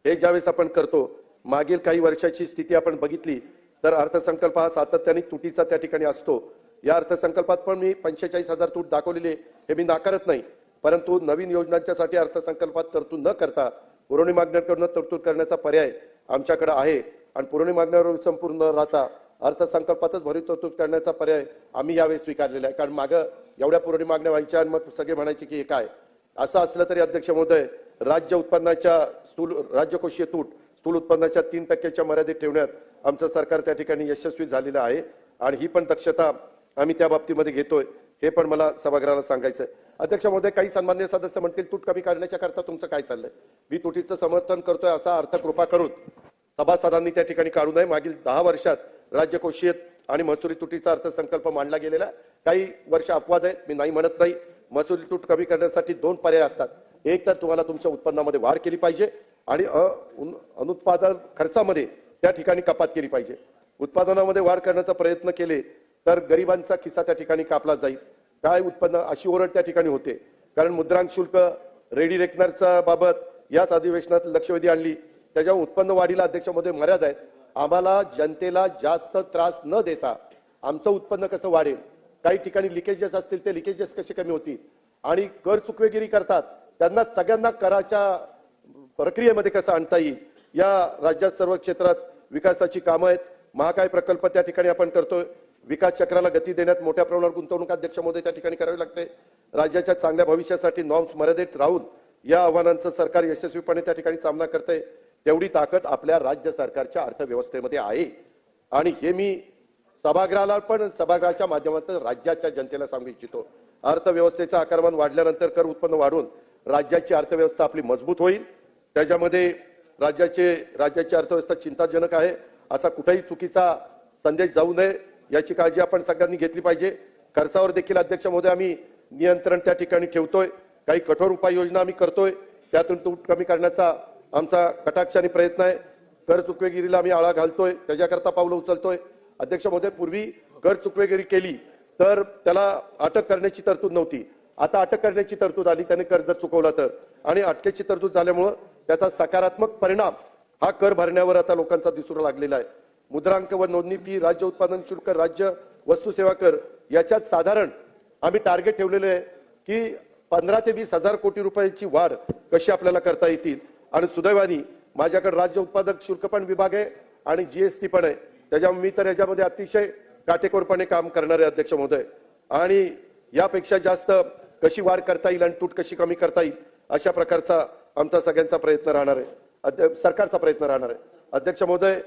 हे ज्यावेळेस आपण करतो मागील काही वर्षाची स्थिती आपण बघितली तर अर्थसंकल्प हा सातत्याने तुटीचा त्या ठिकाणी असतो. या अर्थसंकल्पात पण मी 45,000 तूट दाखवलेली हे मी नाकारत नाही. परंतु नवीन योजनांच्यासाठी अर्थसंकल्पात तरतूद न करता पुरवणी मागण्यांकडून तरतूद करण्याचा पर्याय आमच्याकडे आहे आणि पुरवणी मागण्यावर संपूर्ण राहता अर्थसंकल्पातच भरीव तरतूद करण्याचा पर्याय आम्ही यावेळी स्वीकारलेला आहे. कारण मागं एवढ्या पुरवणी मागण्या व्हायच्या आणि मग सगळे म्हणायचे की हे काय. असं असलं तरी अध्यक्ष महोदय राज्य उत्पन्नाच्या राज्यकोषीय तूट स्थूल उत्पन्नाच्या 3%च्या मर्यादेत ठेवण्यात आमचं सरकार त्या ठिकाणी यशस्वी झालेलं आहे आणि ही पण दक्षता आम्ही त्या बाबतीमध्ये घेतोय हे पण मला सभागृहाला सांगायचं आहे. अध्यक्ष महोदय काही सन्माननीय सदस्य म्हणतील तूट कमी करण्याच्या करता तुमचं काय चाललंय. मी तुटीचं समर्थन करतोय असा अर्थ कृपा करून सभासदांनी त्या ठिकाणी काढू नये. मागील 10 वर्षात राज्यकोषीय आणि महसुली तुटीचा अर्थसंकल्प मांडला गेलेला. काही वर्ष अपवाद आहेत, मी नाही म्हणत नाही. महसुली तूट कमी करण्यासाठी 2 पर्याय असतात. एक तर तुम्हाला तुमच्या उत्पन्नामध्ये वाढ केली पाहिजे आणि अनुत्पादन खर्चामध्ये त्या ठिकाणी कपात केली पाहिजे. उत्पादनामध्ये वाढ करण्याचा प्रयत्न केले तर गरिबांचा खिस्सा त्या ठिकाणी कापला जाईल. काय उत्पन्न अशी ओरड त्या ठिकाणी होते. कारण मुद्रांक शुल्क रेडी रेकनरचा बाबत याच अधिवेशनात लक्षवेधी आणली. त्याच्या उत्पन्न वाढीला अध्यक्ष महोदय मर्यादा आहेत. आम्हाला जनतेला जास्त त्रास न देता आमचं उत्पन्न कसं वाढेल, काही ठिकाणी लिकेजेस असतील ते लिकेजेस कसे कमी होतील आणि कर चुकवेगिरी करतात त्यांना सगळ्यांना कराच्या प्रक्रियेमध्ये कसं आणता येईल. या राज्यात सर्व क्षेत्रात विकासाची कामं आहेत. महाकाय प्रकल्प त्या ठिकाणी आपण करतोय. विकास चक्राला गती देण्यात मोठ्या प्रमाणावर गुंतवणूक अध्यक्ष महोदय त्या ठिकाणी करावी लागते. राज्याच्या चांगल्या भविष्यासाठी नॉर्म्स मर्यादित राहून या आव्हानांचा सरकार यशस्वीपणे त्या ठिकाणी सामना करते. तेवढी ताकद आपल्या राज्य सरकारच्या अर्थव्यवस्थेमध्ये आहे. आणि हे मी सभागृहाला पण सभागृहाच्या माध्यमातून राज्याच्या जनतेला सांगू इच्छितो. अर्थव्यवस्थेचं आकारमान वाढल्यानंतर कर उत्पन्न वाढून राज्याची अर्थव्यवस्था आपली मजबूत होईल. त्याच्यामध्ये राज्याची अर्थव्यवस्था चिंताजनक आहे असा कुठेही चुकीचा संदेश जाऊ नये याची काळजी आपण सगळ्यांनी घेतली पाहिजे. खर्चावर देखील अध्यक्ष महोदय आम्ही नियंत्रण त्या ठिकाणी ठेवतोय. काही कठोर उपाययोजना आम्ही करतोय. त्यातून तूट कमी करण्याचा आमचा कटाक्षाने प्रयत्न आहे. कर चुकवेगिरीला आम्ही आळा घालतोय, त्याच्याकरता पावलं उचलतोय. अध्यक्ष महोदय, पूर्वी कर चुकवेगिरी केली तर त्याला अटक करण्याची तरतूद नव्हती. आता अटक करण्याची तरतूद आली. त्याने कर जर चुकवला तर, आणि अटकेची तरतूद झाल्यामुळे त्याचा सकारात्मक परिणाम हा कर भरण्यावर आता लोकांचा दिसू लागलेला आहे. मुद्रांक व नोंदणी फी, राज्य उत्पादन शुल्क, राज्य वस्तू सेवा कर याच्यात साधारण आम्ही टार्गेट ठेवलेले आहे की 15 ते 20 हजार कोटी रुपयाची वाढ कशी आपल्याला करता येतील. आणि सुदैवाने माझ्याकडे राज्य उत्पादक शुल्क पण विभाग आहे आणि जीएसटी पण आहे. त्याच्यामुळे मी तर याच्यामध्ये अतिशय काटेकोरपणे काम करणारे अध्यक्ष महोदय. आणि यापेक्षा जास्त कशी वाढ करता येईल आणि तूट कशी कमी करता येईल अशा प्रकारचा आमचा सगळ्यांचा प्रयत्न राहणार आहे, सरकारचा प्रयत्न राहणार आहे. अध्यक्ष महोदय,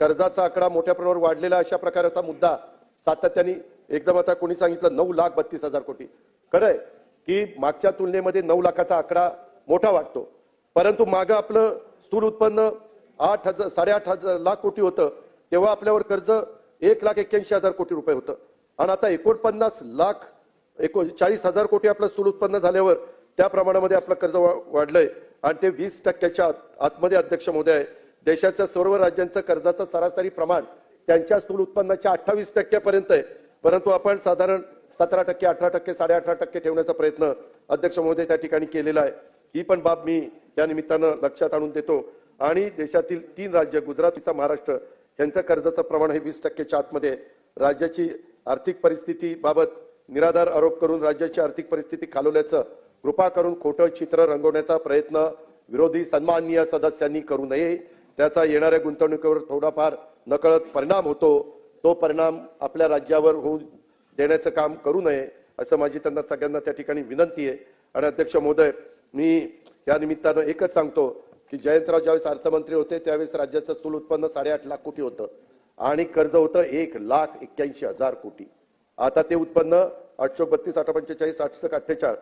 कर्जाचा आकडा मोठ्या प्रमाणावर वाढलेला अशा प्रकारचा मुद्दा सातत्याने एकदम आता कोणी सांगितलं 9,32,000 कोटी. खरंय की मागच्या तुलनेमध्ये 9 लाखाचा आकडा मोठा वाटतो, परंतु मागं आपलं स्थूल उत्पन्न 8,000 लाख कोटी होतं तेव्हा आपल्यावर कर्ज 1,81,000 कोटी रुपये होतं. आणि आता 49,40,000 कोटी आपलं स्थूल उत्पन्न झाल्यावर त्या प्रमाणामध्ये आपलं कर्ज वाढलंय आणि ते 20% आतमध्ये अध्यक्ष महोदय आहे. देशाच्या सर्व राज्यांचं कर्जाचं सरासरी प्रमाण त्यांच्या स्थूल उत्पन्नाच्या 28% पर्यंत आहे, परंतु आपण साधारण 17%, 18%, 18.5% ठेवण्याचा प्रयत्न अध्यक्ष महोदय त्या ठिकाणी केलेला आहे. ही पण बाब मी या निमित्तानं लक्षात आणून देतो. आणि देशातील 3 राज्य गुजरात, महाराष्ट्र यांचं कर्जाचं प्रमाण हे 20%च्या आतमध्ये. राज्याची आर्थिक परिस्थिती बाबत निराधार आरोप करून राज्याची आर्थिक परिस्थिती खालवल्याचं कृपा करून खोटं चित्र रंगवण्याचा प्रयत्न विरोधी सन्माननीय सदस्यांनी करू नये. त्याचा येणाऱ्या गुंतवणुकीवर थोडाफार नकळत परिणाम होतो. तो परिणाम आपल्या राज्यावर होऊ देण्याचं काम करू नये असं माझी त्यांना सगळ्यांना त्या ठिकाणी विनंती आहे. आणि अध्यक्ष महोदय, मी या निमित्तानं एकच सांगतो की जयंतराव ज्यावेळेस अर्थमंत्री होते त्यावेळेस राज्याचं स्थूल उत्पन्न 8.5 लाख कोटी होतं आणि कर्ज होतं 1,81,000 कोटी. आता ते उत्पन्न 832, 845, 848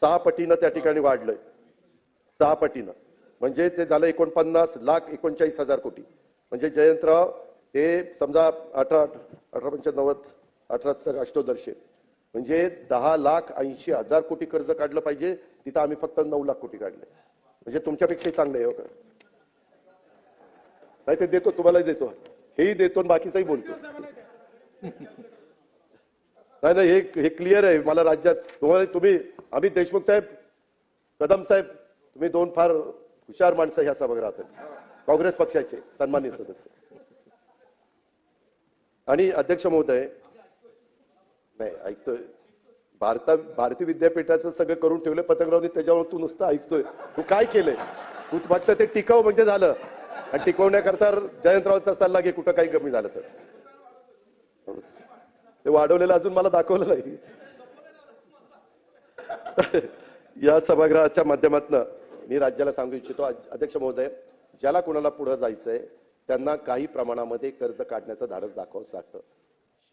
6 पटीनं त्या ठिकाणी वाढलंय. 6 पटीनं म्हणजे ते झालं 49,39,000 कोटी. म्हणजे जयंतराव हे समजा 18,95, 18,88 म्हणजे 10,80,000 कोटी कर्ज काढलं पाहिजे. तिथं आम्ही फक्त 9 लाख कोटी काढले. म्हणजे तुमच्यापेक्षाही चांगलं आहे. हो का? नाही ते देतो, तुम्हालाही देतो, हेही देतो, बाकीचंही बोलतो. नाही हे क्लिअर आहे मला. राज्यात तुम्ही अमित देशमुख साहेब, कदम साहेब, तुम्ही 2 फार हुशार माणसं ह्या सभागृहात, काँग्रेस पक्षाचे सन्मानित सदस्य. आणि अध्यक्ष महोदय, नाही ऐकतोय, भारतीय विद्यापीठाचं सगळं करून ठेवलं पतंगरावनी, त्याच्यावर तू नुसतं ऐकतोय. तू काय केलंय? तू फक्त ते टिकाव म्हणजे झालं, आणि टिकवण्याकरता जयंतरावचा सल्ला घे कुठं काही कमी झालं तर. ते वाढवलेलं अजून मला दाखवलं नाही. या सभागृहाच्या माध्यमातून मी राज्याला सांगू इच्छितो, अध्यक्ष महोदय, ज्याला कोणाला पुढे जायचंय त्यांना काही प्रमाणामध्ये कर्ज काढण्याचं धाडस दाखवावंच लागतं.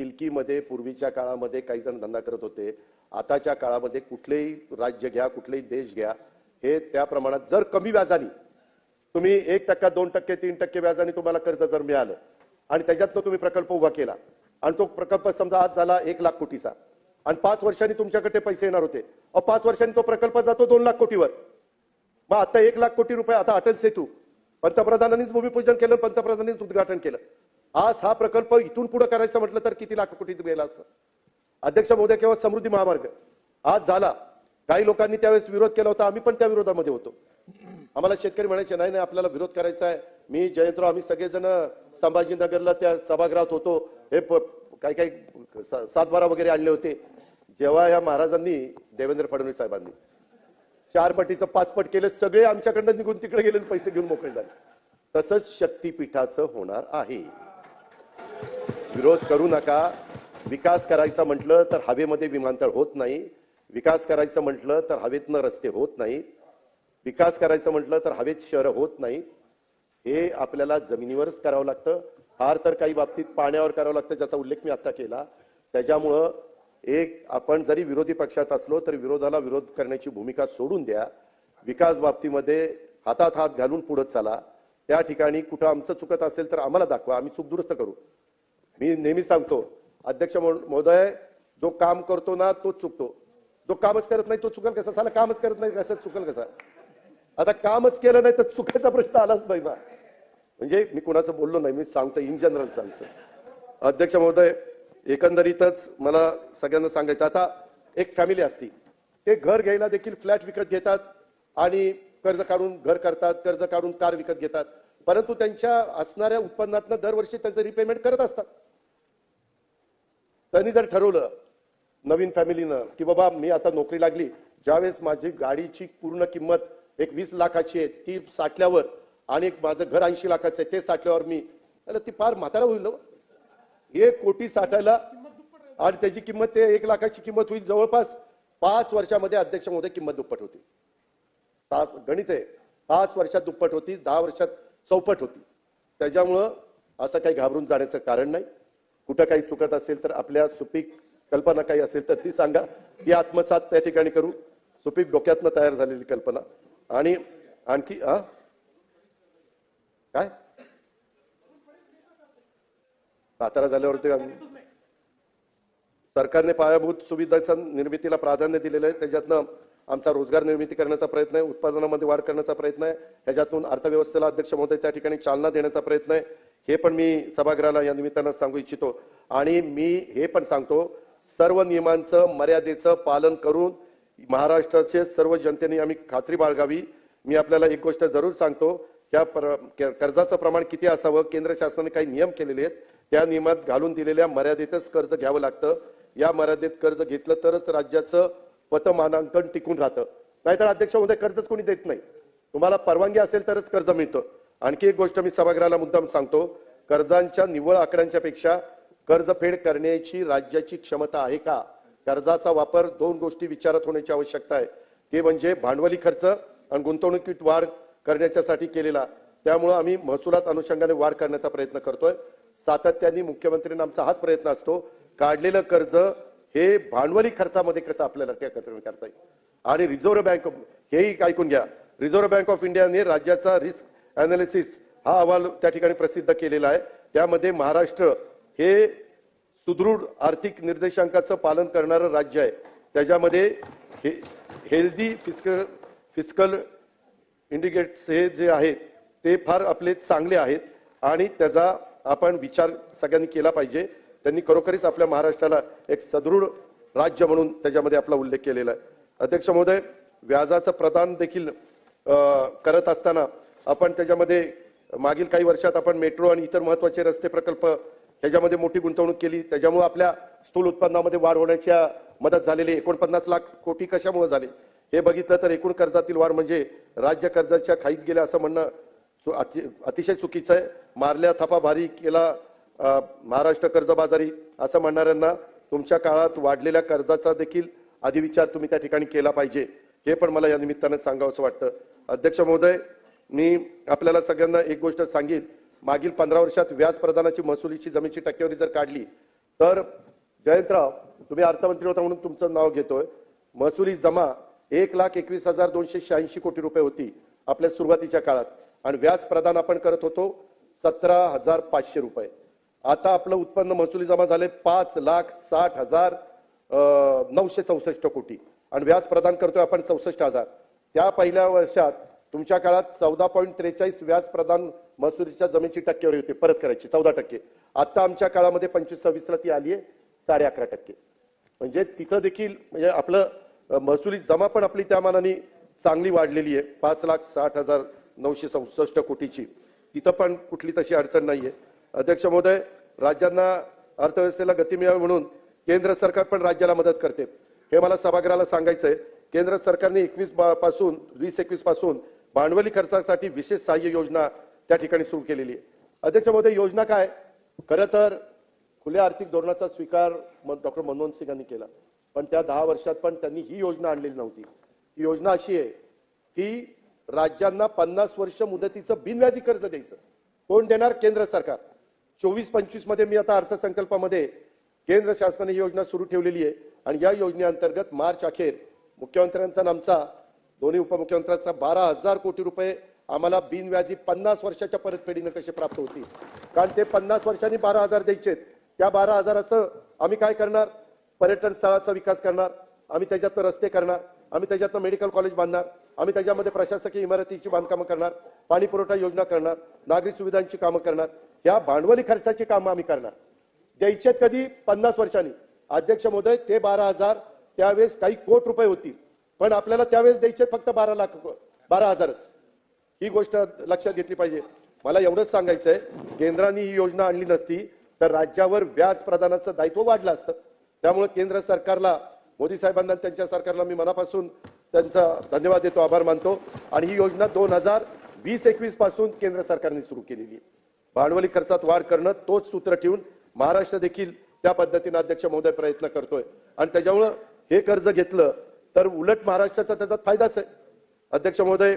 शिल्कीमध्ये पूर्वीच्या काळामध्ये काही जण धंदा करत होते. आताच्या काळामध्ये कुठलेही राज्य घ्या, कुठलेही देश घ्या, हे त्या प्रमाणात जर कमी व्याजाने तुम्ही 1%, 2%, 3% व्याजाने तुम्हाला कर्ज जर मिळालं आणि त्याच्यातनं तुम्ही प्रकल्प उभा केला आणि तो प्रकल्प समजा आज झाला 1 लाख कोटीचा आणि 5 वर्षांनी तुमच्याकडे पैसे येणार होते. 5 वर्षांनी तो प्रकल्प जातो 2 लाख कोटीवर. मग आता 1 लाख कोटी रुपये, आता अटल सेतू पंतप्रधानांनीच भूमिपूजन केलं, पंतप्रधानांनीच उद्घाटन केलं. आज हा प्रकल्प इथून पुढे करायचं म्हटलं तर किती लाख कोटी गेला असतं. अध्यक्ष महोदय, केवळ समृद्धी महामार्ग आज झाला. काही लोकांनी त्यावेळेस विरोध केला होता, आम्ही पण त्या विरोधामध्ये होतो. आम्हाला शेतकरी म्हणायचे नाही आपल्याला विरोध करायचा आहे. मी जयंतराव आम्ही सगळेजण संभाजीनगरला त्या सभागृहात होतो. हे काही 7-12 वगैरे आणले होते. जेव्हा या महाराजांनी, देवेंद्र फडणवीस साहेबांनी 4 पटीचं 5 पट केलं, सगळे आमच्याकडनं निघून तिकडे गेले, पैसे घेऊन मोकळे झाले. तसंच शक्तीपीठाचं होणार आहे. विरोध करू नका. विकास करायचा म्हटलं तर हवेमध्ये विमानतळ होत नाही. विकास करायचं म्हटलं तर हवेतनं रस्ते होत नाहीत. विकास करायचं म्हटलं तर हवेत शहरं होत नाहीत. हे आपल्याला जमिनीवरच करावं लागतं, फार तर काही बाबतीत पाण्यावर करावं लागतं, ज्याचा उल्लेख मी आता केला. त्याच्यामुळं आपण जरी विरोधी पक्षात असलो तरी विरोधाला विरोध करण्याची भूमिका सोडून द्या. विकास बाबतीमध्ये हातात हात घालून पुढे चला. त्या ठिकाणी कुठं आमचं चुकत असेल तर आम्हाला दाखवा, आम्ही चूक दुरुस्त करू. मी नेहमी सांगतो, अध्यक्ष महोदय, जो काम करतो ना तो चुकतो, जो कामच करत नाही तो चुकल कसा? साला कामच करत नाही कसं चुकल कसा? आता कामच केलं नाही तर चुकायचा प्रश्न आलाच नाही ना. म्हणजे मी कुणाचं बोललो नाही, मी सांगतो, इन जनरल सांगतो. अध्यक्ष महोदय, एकंदरीतच मला सगळ्यांना सांगायचं, आता एक फॅमिली असती, ते घर घ्यायला देखील फ्लॅट विकत घेतात आणि कर्ज काढून घर करतात, कर्ज काढून कार विकत घेतात, परंतु त्यांच्या असणाऱ्या उत्पन्नातनं दरवर्षी त्यांचं रिपेमेंट करत असतात. त्यांनी जर ठरवलं नवीन फॅमिलीनं की बाबा मी आता नोकरी लागली, ज्यावेळेस माझी गाडीची पूर्ण किंमत एक 20 लाखाची आहे ती साठल्यावर आणि एक माझं घर 80 लाखाचं आहे ते साठल्यावर मी ती फार म्हातारा होईल. 1 कोटी साठायला आणि त्याची किंमत ते 1 लाखाची किंमत होईल जवळपास 5 वर्षामध्ये. अध्यक्ष महोदय, किंमत दुप्पट होती. गणित आहे, 5 वर्षात दुप्पट होती, 10 वर्षात चौपट होती. त्याच्यामुळं असं काही घाबरून जाण्याचं कारण नाही. कुठं काही चुकत असेल तर आपल्या सुपीक कल्पना काही असेल तर ती सांगा, ती आत्मसात त्या ठिकाणी करू. सुपीक डोक्यातनं तयार झालेली कल्पना. आणि आणखी काय सातारा झाल्यावरती सरकारने पायाभूत सुविधांच्या निर्मितीला प्राधान्य दिलेलं आहे. त्याच्यातनं आमचा रोजगार निर्मिती करण्याचा प्रयत्न आहे, उत्पादनामध्ये वाढ करण्याचा प्रयत्न आहे, ह्याच्यातून अर्थव्यवस्थेला अध्यक्ष महोदय त्या ठिकाणी चालना देण्याचा प्रयत्न आहे. हे पण मी सभागृहाला या निमित्तानं सांगू इच्छितो. आणि मी हे पण सांगतो, सर्व नियमांचं मर्यादेचं पालन करून महाराष्ट्राचे सर्व जनतेने आम्ही खात्री बाळगावी. मी आपल्याला एक गोष्ट जरूर सांगतो, त्या कर्जाचं प्रमाण किती असावं, केंद्र शासनाने काही नियम केलेले आहेत, त्या नियमात घालून दिलेल्या मर्यादेतच कर्ज घ्यावं लागतं. या मर्यादेत कर्ज घेतलं तरच राज्याचं पतमानांकन टिकून राहतं. नाहीतर अध्यक्ष महोदय कर्जच कोणी देत नाही. तुम्हाला परवानगी असेल तरच कर्ज मिळतं. आणखी एक गोष्ट मी सभागृहाला मुद्दाम सांगतो, कर्जांच्या निव्वळ आकड्यांच्या पेक्षा कर्जफेड करण्याची राज्याची क्षमता आहे का? कर्जाचा वापर 2 गोष्टी विचारात होण्याची आवश्यकता आहे. ते म्हणजे भांडवली खर्च आणि गुंतवणुकीत वाढ करण्यासाठी केलेला. त्यामुळे आम्ही महसुलात अनुषंगाने वाढ करण्याचा प्रयत्न करतोय. सातत्याने मुख्यमंत्र्यांना आमचा हाच प्रयत्न असतो, काढलेलं कर्ज हे भांडवली खर्चामध्ये कसं आपल्याला करता येईल. आणि रिझर्व्ह बँक, हेही ऐकून घ्या, रिझर्व्ह बँक ऑफ इंडियाने राज्याचा रिस्क अनालिसिस हा अहवाल त्या ठिकाणी प्रसिद्ध केलेला आहे. त्यामध्ये महाराष्ट्र हे सुदृढ आर्थिक निर्देशांकाचं पालन करणारं राज्य आहे. त्याच्यामध्ये हेल्दी फिस्कल इंडिकेटर्स हे जे आहेत ते फार आपले चांगले आहेत आणि त्याचा आपण विचार सगळ्यांनी केला पाहिजे. त्यांनी खरोखरीच आपल्या महाराष्ट्राला एक सदृढ राज्य म्हणून त्याच्यामध्ये आपला उल्लेख केलेला आहे. अध्यक्ष महोदय, व्याजाचं प्रदान देखील करत असताना आपण त्याच्यामध्ये मागील काही वर्षात आपण मेट्रो आणि इतर महत्वाचे रस्ते प्रकल्प ह्याच्यामध्ये मोठी गुंतवणूक केली. त्याच्यामुळे आपल्या स्थूल उत्पन्नामध्ये वाढ होण्याच्या मदत झालेली. 49 लाख कोटी कशामुळे झाले हे बघितलं तर एकूण कर्जातील वाढ म्हणजे राज्य कर्जाच्या खाईत गेल्या असं म्हणणं अतिशय चुकीचं आहे. मारल्या थापा भारी केला महाराष्ट्र कर्जबाजारी असं म्हणणाऱ्यांना तुमच्या काळात वाढलेल्या कर्जाचा देखील अधिविचार तुम्ही त्या ठिकाणी केला पाहिजे. हे पण मला या निमित्तानं सांगावंसं वाटतं. अध्यक्ष महोदय, मी आपल्याला सगळ्यांना एक गोष्ट सांगेन, मागील 15 वर्षात व्याज प्रदानाची महसुलीची जमीनची टक्केवारी जर काढली तर जयंतराव, तुम्ही अर्थमंत्री होता म्हणून तुमचं नाव घेतोय, महसुली जमा 1,21,286 कोटी रुपये होती आपल्या सुरुवातीच्या काळात आणि व्याज प्रदान आपण करत होतो 17,500 रुपये. आता आपलं उत्पन्न महसुली जमा झाले 5,60,964 कोटी आणि व्याज प्रदान करतोय आपण 64,000. त्या पहिल्या वर्षात तुमच्या काळात 14.43 व्याज प्रदान महसुलीच्या जमीनची टक्केवारी होती परत करायची 14%. आता आमच्या काळामध्ये 25-26 ती आली आहे 11.5%. म्हणजे तिथं देखील म्हणजे आपलं महसुली जमा पण आपली त्या मानाने चांगली वाढलेली आहे 5,60,964 कोटीची. तिथं पण कुठली तशी अडचण नाहीये. अध्यक्ष महोदय, राज्यांना अर्थव्यवस्थेला गती मिळावी म्हणून केंद्र सरकार पण राज्याला मदत करते. हे मला सभागृहाला सांगायचंय. केंद्र सरकारने 2021 पासून भांडवली खर्चासाठी विशेष सहाय्य योजना त्या ठिकाणी सुरू केलेली आहे. अध्यक्ष महोदय, योजना काय? खरं तर खुल्या आर्थिक धोरणाचा स्वीकार डॉक्टर मनमोहन सिंग यांनी केला, पण त्या 10 वर्षात पण त्यांनी ही योजना आणलेली नव्हती. ही योजना अशी आहे की राज्यांना 50 वर्ष मुदतीचं बिनव्याजी कर्ज द्यायचं. कोण देणार? केंद्र सरकार. 24-25 मध्ये मी आता अर्थसंकल्पामध्ये केंद्र शासनाने ही योजना सुरू ठेवलेली आहे आणि या योजनेअंतर्गत मार्च अखेर मुख्यमंत्र्यांचा आणि आमचा दोन्ही उपमुख्यमंत्र्यांचा 12,000 कोटी रुपये आम्हाला बिनव्याजी 50 वर्षाच्या परतफेडीनं कसे प्राप्त होतील. कारण ते 50 वर्षांनी 12,000 द्यायचे. त्या 12,000चं आम्ही काय करणार? पर्यटन स्थळाचा विकास करणार, आम्ही त्याच्यातनं रस्ते करणार, आम्ही त्याच्यातनं मेडिकल कॉलेज बांधणार, आम्ही त्याच्यामध्ये प्रशासकीय इमारतीची बांधकामं करणार, पाणी पुरवठा योजना करणार, नागरी सुविधांची कामं करणार. या भांडवली खर्चाची कामं आम्ही करणार. द्यायचे कधी? 50 वर्षांनी. अध्यक्ष महोदय, ते 12,000 त्यावेळेस काही कोटी रुपये होतील, पण आपल्याला त्यावेळेस द्यायचे फक्त 12,000च. ही गोष्ट लक्षात घेतली पाहिजे. मला एवढंच सांगायचंय, केंद्राने ही योजना आणली नसती तर राज्यावर व्याज प्रदानाचं दायित्व वाढलं असतं. त्यामुळे केंद्र सरकारला, मोदी साहेबांना त्यांच्या सरकारला मी मनापासून त्यांचा धन्यवाद देतो, आभार मानतो. आणि ही योजना 2020-21 पासून केंद्र सरकारने सुरू केलेली आहे. भांडवली खर्चात वाढ करणं, तोच सूत्र ठेवून महाराष्ट्र देखील त्या पद्धतीने अध्यक्ष महोदय प्रयत्न करतोय. आणि त्याच्यामुळं हे कर्ज घेतलं तर उलट महाराष्ट्राचा त्याचा फायदाच आहे. अध्यक्ष महोदय,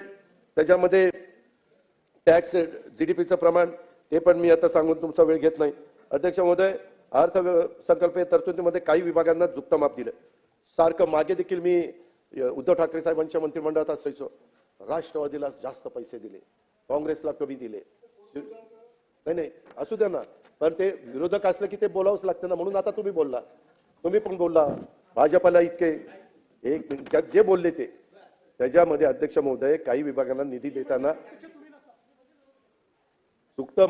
त्याच्यामध्ये टॅक्स जीडीपीचं प्रमाण ते पण मी आता सांगून तुमचा वेळ घेत नाही. अध्यक्ष महोदय, अर्थसंकल्पीय तरतुदीमध्ये काही विभागांना झुकतं माप दिलं. सारखं मागे देखील मी उद्धव ठाकरे साहेबांच्या मंत्रिमंडळात असायचो. राष्ट्रवादीला जास्त पैसे दिले, काँग्रेसला कमी दिले. नाही असू द्या ना, पण ते विरोधक असलं की ते बोलावंच लागतं ना. म्हणून आता तुम्ही बोलला, तुम्ही पण बोलला. भाजपला इतके एक मिनिटात जे बोलले ते त्याच्यामध्ये अध्यक्ष महोदय काही विभागांना निधी देताना झुकतं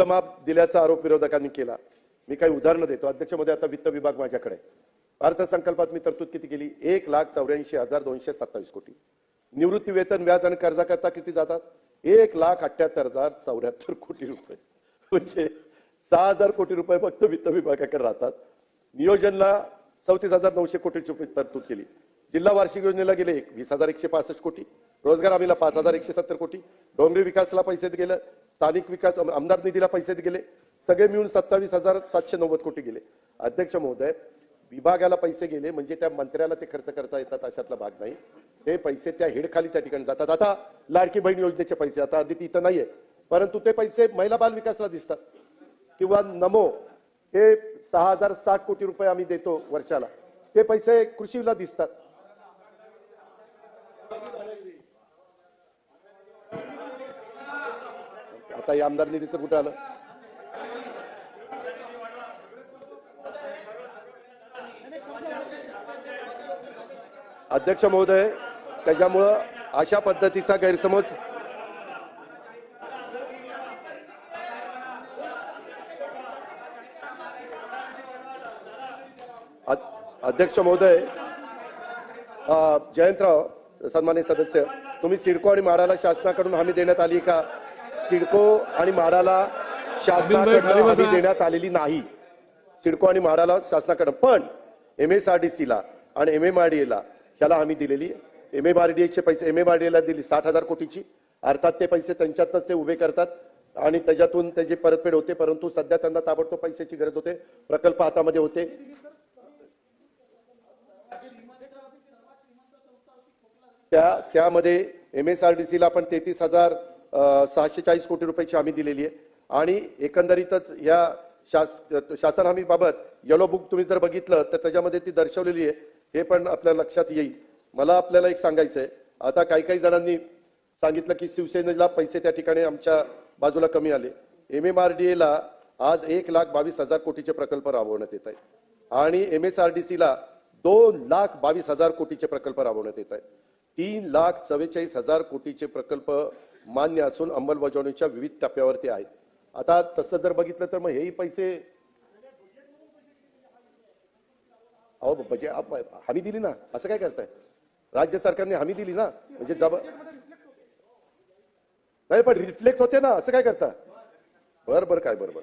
माप दिल्याचा आरोप विरोधकांनी केला. मी काही उदाहरणं देतो. अध्यक्ष महोदय, आता वित्त विभाग माझ्याकडे. अर्थसंकल्पात मी तरतूद किती केली? 1,84,227 कोटी. निवृत्ती वेतन, व्याज आणि कर्जाकरता किती जातात? 1,78,074 कोटी रुपये. म्हणजे 6,000 कोटी रुपये फक्त वित्त विभागाकडे राहतात. नियोजनला 34,900 कोटी रुपये तरतूद केली. जिल्हा वार्षिक योजनेला गेले 20,165 कोटी. रोजगार हमीला 5,170 कोटी. डोंगरी विकासला पैसे गेले, स्थानिक विकास आमदार निधीला पैसे गेले. सगळे मिळून 27,790 कोटी गेले. अध्यक्ष महोदय, विभागाला पैसे गेले म्हणजे त्या मंत्र्याला ते खर्च करता येतात अशातला भाग नाही. ते पैसे त्या हेडखाली त्या ठिकाणी जातात. आता लाडकी बहीण योजनेचे पैसे, आता अदिती इथं नाहीये, परंतु ते पैसे महिला बाल विकासला दिसतात. किंवा नमो, हे 6,060 कोटी रुपये आम्ही देतो वर्षाला, ते पैसे कृषीला दिसतात. आता या आमदार निधीचं कुठं आलं? अध्यक्ष महोदय, त्याच्यामुळं अशा पद्धतीचा गैरसमज अध्यक्ष महोदय, जयंतराव, सन्माननीय सदस्य, तुम्ही सिडको आणि म्हाडाला शासनाकडून हमी देण्यात आली का? सिडको आणि म्हाडाला शासनाकडून हमी देण्यात आलेली नाही. सिडको आणि म्हाडाला शासनाकडून, पण MSRDCला आणि MMRDAला ह्याला हमी दिलेली. MMRDAचे पैसे MMRDAला दिली 60,000 कोटीची. अर्थात ते पैसे त्यांच्यातच ते उभे करतात आणि त्याच्यातून त्याची परतफेड होते. परंतु सध्या त्यांना ताबडतोब पैशाची गरज होते. प्रकल्प हातामध्ये होते. त्यामध्ये MSRDCला आपण 33,640 कोटी रुपयाची हमी दिलेली आहे. आणि एकंदरीतच या शासन हमी बाबत येलो बुक तुम्ही जर बघितलं तर त्याच्यामध्ये ती दर्शवलेली आहे. हे पण आपल्या लक्षात येईल. मला आपल्याला एक सांगायचंय, आता काही जणांनी सांगितलं की शिवसेनेला पैसे त्या ठिकाणी आमच्या बाजूला कमी आले. MMRDAला आज 1,22,000 कोटीचे प्रकल्प राबवण्यात येत आहेत आणि MSRDCला 2,22,000 कोटीचे प्रकल्प राबवण्यात येत आहेत. 3,44,000 कोटीचे प्रकल्प मान्य असून अंमलबजावणीच्या विविध टप्प्यावरती आहेत. आता तसं जर बघितलं तर मग हेही पैसे हमी दिली ना, असं काय करताय? राज्य सरकारने हमी दिली ना, म्हणजे नाही पण रिफ्लेक्ट होते ना, असं काय करता? बरोबर काय बरोबर.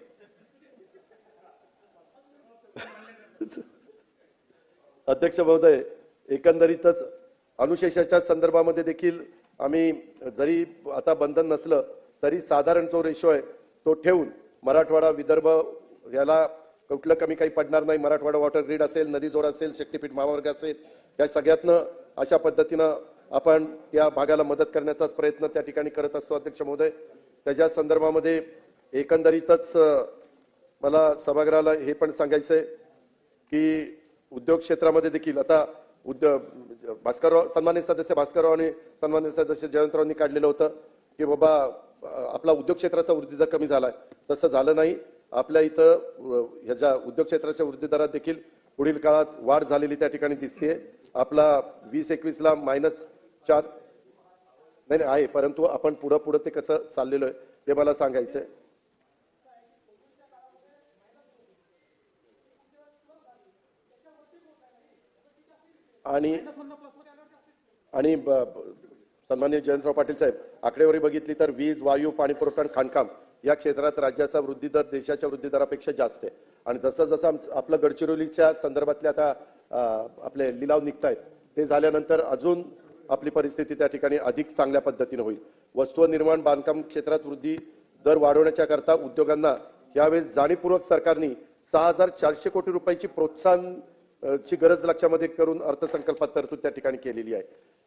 अध्यक्ष महोदय, एकंदरीतच अनुशेषाच्या संदर्भामध्ये देखील आम्ही जरी आता बंधन नसलं तरी साधारण जो रेशो आहे तो ठेवून मराठवाडा विदर्भ याला कुठलं कमी काही पडणार नाही. मराठवाडा वॉटर ग्रीड असेल, नदी जोड असेल, शक्तीपीठ महामार्ग असेल, या सगळ्यातनं अशा पद्धतीनं आपण या भागाला मदत करण्याचा प्रयत्न त्या ठिकाणी करत असतो अध्यक्ष महोदय. त्याच्या संदर्भामध्ये एकंदरीतच मला सभागृहाला हे पण सांगायचंय की उद्योग क्षेत्रामध्ये देखील आता भास्करराव, सन्माननीय सदस्य भास्करराव आणि सन्माननीय सदस्य जयंतरावांनी काढलेलं होतं की बाबा आपला उद्योग क्षेत्राचा वृद्धी दर कमी झालाय. तसं झालं नाही. आपल्या इथं ह्याच्या उद्योग क्षेत्राच्या वृद्धी दरात देखील पुढील काळात वाढ झालेली त्या ठिकाणी दिसते. आपला 20-21ला -4 नाही आहे, परंतु आपण पुढे ते कसं चाललेलं आहे ते मला सांगायचंय. आणि सन्माननीय जयंतराव पाटील साहेब, आकडेवारी बघितली तर वीज, वायू, पाणी पुरवठा आणि खाणकाम या क्षेत्रात राज्याचा वृद्धी दर देशाच्या वृद्धी दरापेक्षा जास्त आहे. आणि जसं जसं आपलं गडचिरोलीच्या संदर्भातले आता आपले लिलाव निघतायत ते झाल्यानंतर अजून आपली परिस्थिती त्या ठिकाणी अधिक चांगल्या पद्धतीने होईल. वस्तू निर्माण बांधकाम क्षेत्रात वृद्धी दर वाढवण्याच्या करता उद्योगांना यावेळेस जाणीवपूर्वक सरकारने 6,400 कोटी रुपयाची प्रोत्साहन ची गरज लक्षामध्ये करून अर्थसंकल्पात तरतूद त्या ठिकाणी केलेली आहे.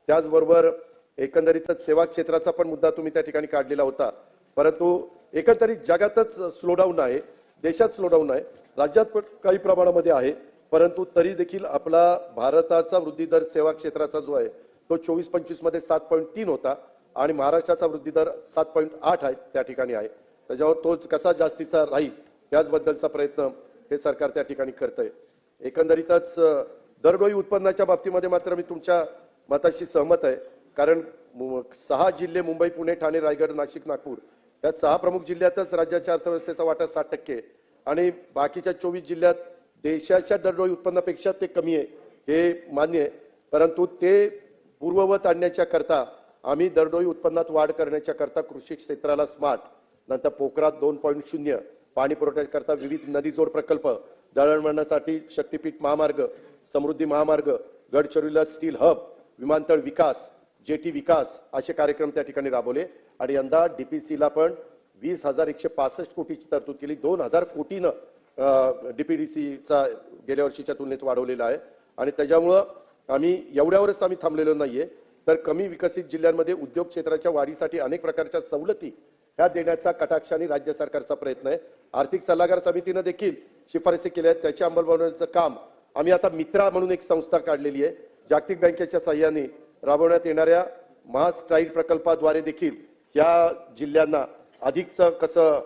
त्याचबरोबर एकंदरीतच सेवा क्षेत्राचा पण मुद्दा तुम्ही त्या ठिकाणी काढलेला होता. परंतु एकंदरीत जगातच स्लोडाऊन आहे, देशात स्लोडाऊन आहे, राज्यात पण काही प्रमाणामध्ये आहे. परंतु तरी देखील आपला भारताचा वृद्धी दर सेवा क्षेत्राचा जो आहे तो 24-25 मध्ये 7.3 होता आणि महाराष्ट्राचा वृद्धी दर 7.8 आहे त्या ठिकाणी आहे. त्याच्यावर तो कसा जास्तीचा राहील त्याचबद्दलचा प्रयत्न हे सरकार त्या ठिकाणी करतंय. एकंदरीतच दरडोई उत्पन्नाच्या बाबतीमध्ये मात्र मी तुमच्या मताशी सहमत आहे. कारण 6 जिल्हे मुंबई, पुणे, ठाणे, रायगड, नाशिक, नागपूर या 6 प्रमुख जिल्ह्यातच राज्याच्या अर्थव्यवस्थेचा वाटा 60% आणि बाकीच्या 24 जिल्ह्यात देशाच्या दरडोई उत्पन्नापेक्षा ते कमी आहे हे मान्य आहे. परंतु ते पूर्ववत आणण्याच्या करता आम्ही दरडोई उत्पन्नात वाढ करण्याच्या करता कृषी क्षेत्राला स्मार्ट, नंतर पोखरात 2.0, पाणी पुरवठ्याकरता विविध नदी जोड प्रकल्प, दळणवळणासाठी शक्तीपीठ महामार्ग, समृद्धी महामार्ग, गडचिरोलीला स्टील हब, विमानतळ विकास, जेटी विकास असे कार्यक्रम त्या ठिकाणी राबवले. आणि यंदा डीपीसीला पण 20,165 कोटीची तरतूद केली. 2,000 कोटीनं डीपीडीसीचा गेल्या वर्षीच्या तुलनेत वाढवलेला आहे. आणि त्याच्यामुळं आम्ही एवढ्यावरच आम्ही थांबलेलो नाहीये, तर कमी विकसित जिल्ह्यांमध्ये उद्योग क्षेत्राच्या वाढीसाठी अनेक प्रकारच्या सवलती ह्या देण्याचा कटाक्षाने राज्य सरकारचा प्रयत्न आहे. आर्थिक सल्लागार समितीने देखील शिफारसी केल्या आहेत. त्याची अंमलबजावणीचं काम आम्ही आता मित्रा म्हणून एक संस्था काढलेली आहे. जागतिक बँकेच्या सहाय्याने राबवण्यात येणाऱ्या महास्ट्राईड प्रकल्पाद्वारे देखील या जिल्ह्यांना अधिकचं कसं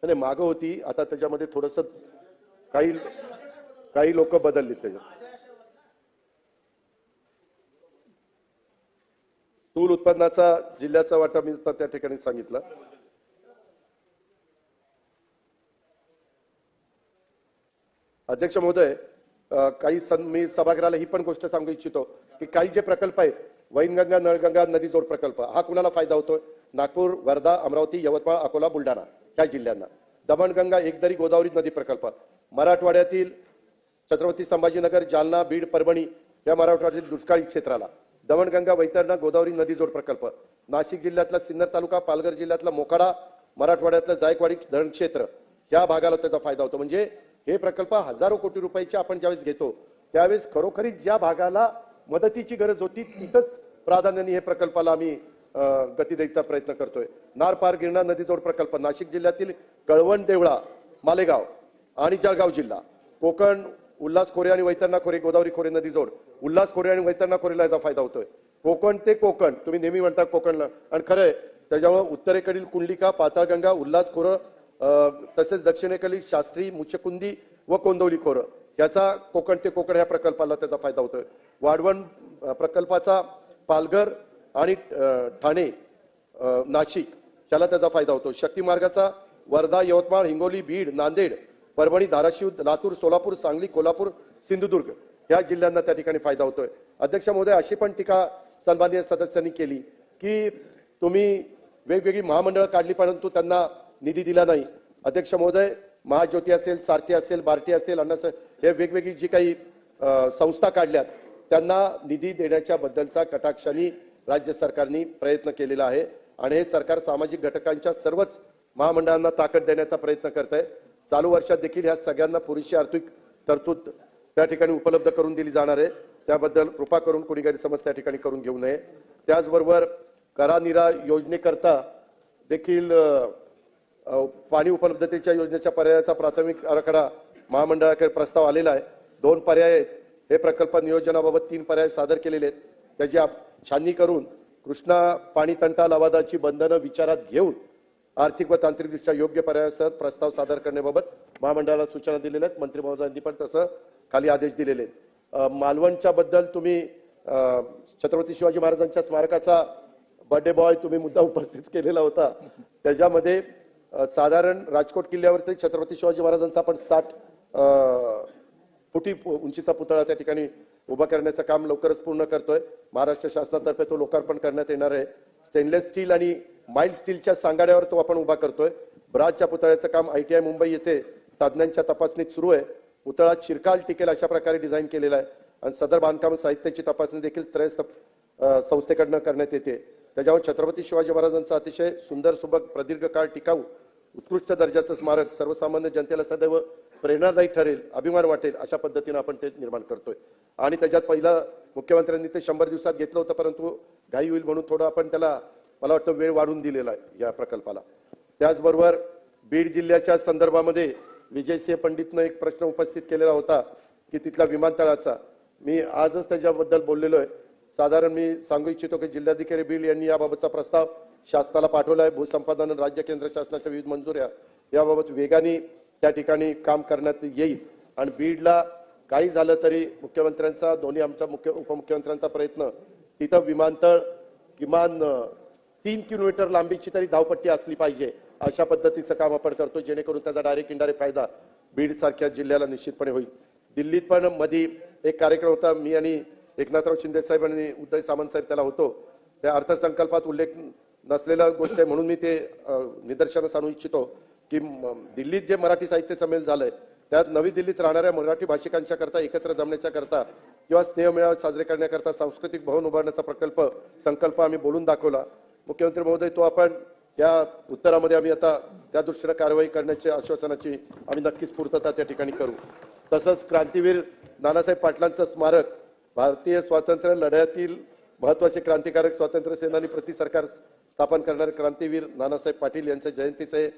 मागं होती, आता त्याच्यामध्ये थोडंसं काही लोक बदलले. त्याच्यात स्थूल उत्पन्नाचा जिल्ह्याचा वाटा मी त्या ठिकाणी सांगितलं. अध्यक्ष महोदय, मी सभागृहाला ही पण गोष्ट सांगू इच्छितो की काही जे प्रकल्प आहेत, वैनगंगा, नळगंगा नदी जोड प्रकल्प, हा कुणाला फायदा होतोय? नागपूर, वर्धा, अमरावती, यवतमाळ, अकोला, बुलढाणा या जिल्ह्यांना. दमणगंगा, एकदरी, गोदावरी नदी प्रकल्प मराठवाड्यातील छत्रपती संभाजीनगर, जालना, बीड, परभणी या मराठवाड्यातील दुष्काळी क्षेत्राला. दमणगंगा, वैतरणा, गोदावरी नदी जोड प्रकल्प नाशिक जिल्ह्यातला सिन्नर तालुका, पालघर जिल्ह्यातला मोखाडा, मराठवाड्यातलं जायकवाडी धरण क्षेत्र या भागाला त्याचा फायदा होतो. म्हणजे हे प्रकल्प हजारो कोटी रुपयाचे आपण ज्यावेळेस घेतो त्यावेळेस खरोखरीच ज्या भागाला मदतीची गरज होती तिथंच प्राधान्याने हे प्रकल्पाला आम्ही गती द्यायचा प्रयत्न करतोय. नार पार गिरणा नदी जोड प्रकल्प नाशिक जिल्ह्यातील कळवण, देवळा, मालेगाव आणि जळगाव जिल्हा. कोकण, उल्हास खोरे आणि वैतरणा खोरे, गोदावरी खोरे नदी जोड, उल्हास खोरे आणि वैतरणा खोरेला याचा फायदा होतोय. कोकण ते कोकण, तुम्ही नेहमी म्हणता कोकणला, आणि खरंय त्याच्यामुळे उत्तरेकडील कुंडलिका, पाताळगंगा, उल्हास खोरं तसेच दक्षिणेकडील शास्त्री, मुचकुंदी व कोंदवली खोरं याचा कोकण ते कोकण ह्या प्रकल्पाला त्याचा फायदा होतोय. वाढवण प्रकल्पाचा पालघर आणि ठाणे, नाशिक याला त्याचा फायदा होतो. शक्ती मार्गाचा वर्धा, यवतमाळ, हिंगोली, बीड, नांदेड, परभणी, धाराशिव, लातूर, सोलापूर, सांगली, कोल्हापूर, सिंधुदुर्ग या जिल्ह्यांना त्या ठिकाणी फायदा होतोय. अध्यक्ष महोदय, अशी पण टीका सन्माननीय सदस्यांनी केली की तुम्ही वेगवेगळी महामंडळं काढली परंतु त्यांना निधी दिला नाही. अध्यक्ष महोदय, महाज्योती असेल, सारथी असेल, बार्टी असेल, हे वेगवेगळी जी काही संस्था काढल्यात त्यांना निधी देण्याच्या बद्दलचा कटाक्षाने राज्य सरकारने प्रयत्न केलेला आहे. आणि हे सरकार सामाजिक घटकांच्या सर्वच महामंडळांना ताकद देण्याचा प्रयत्न करत आहे. चालू वर्षात देखील ह्या सगळ्यांना पुरेशी आर्थिक तरतूद त्या ठिकाणी उपलब्ध करून दिली जाणार आहे. त्याबद्दल कृपा करून कोणी गैरसमज त्या ठिकाणी करून घेऊ नये. त्याचबरोबर करा निरा योजनेकरता देखील पाणी उपलब्धतेच्या योजनेच्या पर्यायाचा प्राथमिक आराखडा महामंडळाकडे प्रस्ताव आलेला आहे. 2 पर्याय आहेत. हे प्रकल्प नियोजनाबाबत 3 पर्याय सादर केलेले आहेत. त्याची छाननी करून कृष्णा पाणी तंटा लवादाची बंधनं विचारात घेऊन आर्थिक व तांत्रिकदृष्ट्या योग्य पर्यायासह प्रस्ताव सादर करण्याबाबत महामंडळाला सूचना दिलेल्या आहेत. मंत्री महोदयांनी पण तसं खाली आदेश दिलेले आहेत. मालवणच्या बद्दल तुम्ही छत्रपती शिवाजी महाराजांच्या स्मारकाचा बर्थडे बॉय तुम्ही मुद्दा उपस्थित केलेला होता. त्याच्यामध्ये साधारण राजकोट किल्ल्यावरती छत्रपती शिवाजी महाराजांचा आपण 60 फुटी उंचीचा पुतळा त्या ठिकाणी उभा करण्याचं काम लवकरच पूर्ण करतोय. महाराष्ट्र शासनातर्फे तो लोकार्पण करण्यात येणार आहे. स्टेनलेस स्टील आणि माइल्ड स्टीलच्या सांगाड्यावर तो आपण उभा करतोय. ब्राजच्या पुतळ्याचं काम ITI मुंबई येथे तज्ञांच्या तपासणीत सुरू आहे. पुतळा चिरकाल टिकेल अशा प्रकारे डिझाईन केलेला आहे आणि सदर बांधकाम साहित्याची तपासणी देखील त्रयस्थ संस्थेकडनं करण्यात येते. त्याच्यावर छत्रपती शिवाजी महाराजांचा अतिशय सुंदर सुबक प्रदीर्घ काळ टिकाऊ उत्कृष्ट दर्जाचं स्मारक सर्वसामान्य जनतेला सदैव प्रेरणादायी ठरेल, अभिमान वाटेल अशा पद्धतीने आपण ते निर्माण करतोय. आणि त्याच्यात पहिला मुख्यमंत्र्यांनी ते 100 दिवसात घेतलं होतं, परंतु घाई होईल म्हणून थोडं आपण त्याला मला वाटतं वेळ वाढवून दिलेला आहे या प्रकल्पाला. त्याचबरोबर बीड जिल्ह्याच्या संदर्भामध्ये विजयसिंह पंडितनं एक प्रश्न उपस्थित केलेला होता की तिथल्या विमानतळाचा. मी आजच त्याच्याबद्दल बोललेलो आहे. साधारण मी सांगू इच्छितो की जिल्हाधिकारी बीड यांनी याबाबतचा प्रस्ताव शासनाला पाठवला आहे. भूसंपादन राज्य केंद्र शासनाच्या विविध मंजुऱ्या याबाबत वेगाने त्या ठिकाणी काम करण्यात येईल. आणि बीडला काही झालं तरी मुख्यमंत्र्यांचा दोन्ही आमचा उपमुख्यमंत्र्यांचा प्रयत्न तिथं विमानतळ किमान 3 किलोमीटर लांबीची तरी धावपट्टी असली पाहिजे अशा पद्धतीचं काम आपण करतो, जेणेकरून त्याचा डायरेक्ट इनडायरेक्ट फायदा बीड सारख्या जिल्ह्याला निश्चितपणे होईल. दिल्लीत पण मध्ये एक कार्यक्रम होता. मी आणि एकनाथराव शिंदे साहेब आणि उदय सामंत साहेब त्याला होतो. त्या अर्थसंकल्पात उल्लेख नसलेला गोष्ट आहे म्हणून मी ते निदर्शनास आणू इच्छितो की दिल्लीत जे मराठी साहित्य संमेलन झालंय त्यात नवी दिल्लीत राहणाऱ्या मराठी भाषिकांच्या करता एकत्र जमण्याच्या करता किंवा स्नेहमेळावे साजरे करण्याकरता सांस्कृतिक भवन उभारण्याचा संकल्प आम्ही बोलून दाखवला. मुख्यमंत्री महोदय तो आपण या उत्तरामध्ये आम्ही आता त्या दृष्टीने कारवाई करण्याच्या आश्वासनाची आम्ही नक्कीच पूर्तता त्या ठिकाणी करू. तसंच क्रांतीवीर नानासाहेब पाटलांचं स्मारक भारतीय स्वातंत्र्य लढ्यातील महत्वाचे क्रांतिकारक स्वातंत्र्य सेनानी प्रति सरकार स्थापन करणारे क्रांतीवीर नानासाहेब पाटील यांच्या जयंतीचे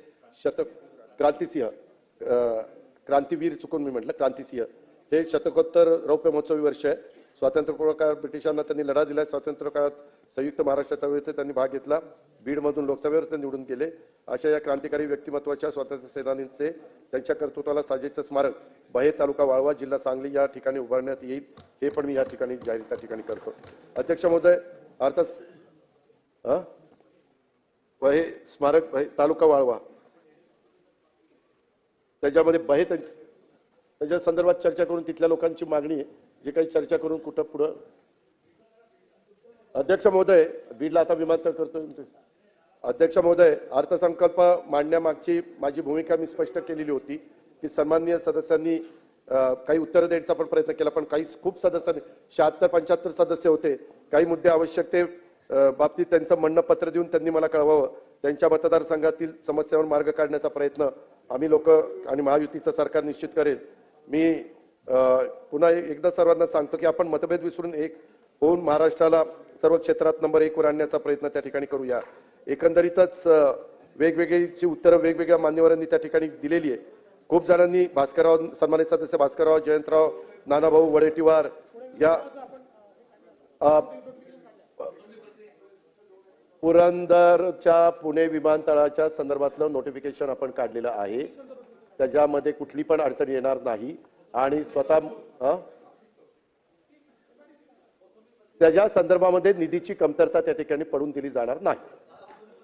क्रांतीवीर चुकून मी म्हटलं क्रांतिसिंह हे शतकोत्तर रौप्य महोत्सवी वर्ष आहे. स्वातंत्र्यपूर्व काळात ब्रिटिशांना त्यांनी लढा दिला. स्वातंत्र्य काळात संयुक्त महाराष्ट्र चळवळीत त्यांनी भाग घेतला. बीडमधून लोकसभेवर ते निवडून गेले. अशा या क्रांतिकारी व्यक्तिमत्वाच्या स्वातंत्र्य सेनानींचे त्यांच्या कर्तृत्वाला साजेचं स्मारक बहे तालुका वाळवा जिल्हा सांगली या ठिकाणी उभारण्यात येईल. हे पण मी या ठिकाणी जाहीर त्या ठिकाणी करतो. अध्यक्ष महोदय बहे स्मारक बहे तालुका वाळवा त्याच्यामध्ये बहे त्याच्या संदर्भात चर्चा करून तिथल्या लोकांची मागणी आहे जे काही चर्चा करून कुठं पुढं. अध्यक्ष महोदय बीडला आता विमानतळ करतो. अध्यक्ष महोदय अर्थसंकल्प मांडण्यामागची माझी भूमिका मी स्पष्ट केलेली होती की सन्माननीय सदस्यांनी काही उत्तर देण्याचा पण प्रयत्न केला, पण काही खूप सदस्यांनी 76-75 सदस्य होते. काही मुद्दे आवश्यकते बाबतीत त्यांचं म्हणणं पत्र देऊन त्यांनी मला कळवावं. त्यांच्या मतदारसंघातील समस्यांवर मार्ग काढण्याचा प्रयत्न आम्ही लोक आणि महायुतीचं सरकार निश्चित करेल. मी पुन्हा एकदा सर्वांना सांगतो की आपण मतभेद विसरून एक होऊन महाराष्ट्राला सर्व क्षेत्रात नंबर 1 वर आणण्याचा प्रयत्न त्या ठिकाणी करूया. एकंदरीतच वेगवेगळीची उत्तरं वेगवेगळ्या मान्यवरांनी त्या ठिकाणी दिलेली आहे. खूप जणांनी भास्करराव सन्मानित सदस्य भास्करराव जयंतराव नानाभाऊ वडेट्टीवार या पुरंदरच्या पुणे विमानतळाच्या संदर्भातलं नोटिफिकेशन आपण काढलेलं आहे. त्याच्यामध्ये कुठली पण अडचण येणार नाही आणि स्वतः त्याच्या संदर्भामध्ये निधीची कमतरता त्या ठिकाणी पडून दिली जाणार नाही.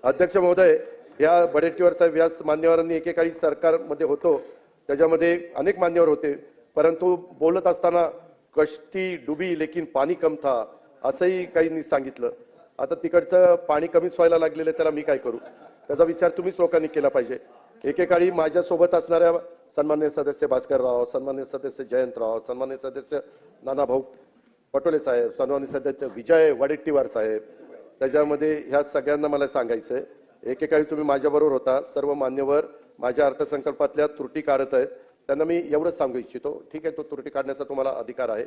अध्यक्ष महोदय या वडेट्टीवार साहेब या मान्यवरांनी एकेकाळी सरकारमध्ये होतो त्याच्यामध्ये अनेक मान्यवर होते, परंतु बोलत असताना कष्टी डुबी लेकिन पाणी कम था असंही काहींनी सांगितलं. आता तिकडचं पाणी कमीच व्हायला लागलेलं त्याला मी काय करू, त्याचा विचार तुम्हीच लोकांनी केला पाहिजे. एकेकाळी माझ्यासोबत असणाऱ्या सन्मान्य सदस्य भास्करराव, सन्मान्य सदस्य जयंतराव, सन्मान्य सदस्य नानाभाऊ पटोले साहेब, सन्मान्य सदस्य विजय वडेट्टीवार साहेब, त्याच्यामध्ये ह्या सगळ्यांना मला सांगायचंय एकेकाळी तुम्ही माझ्याबरोबर होता. सर्व मान्यवर माझ्या अर्थसंकल्पातल्या त्रुटी काढत आहेत. त्यांना मी एवढंच सांगू इच्छितो, ठीक आहे तो त्रुटी काढण्याचा तुम्हाला अधिकार आहे.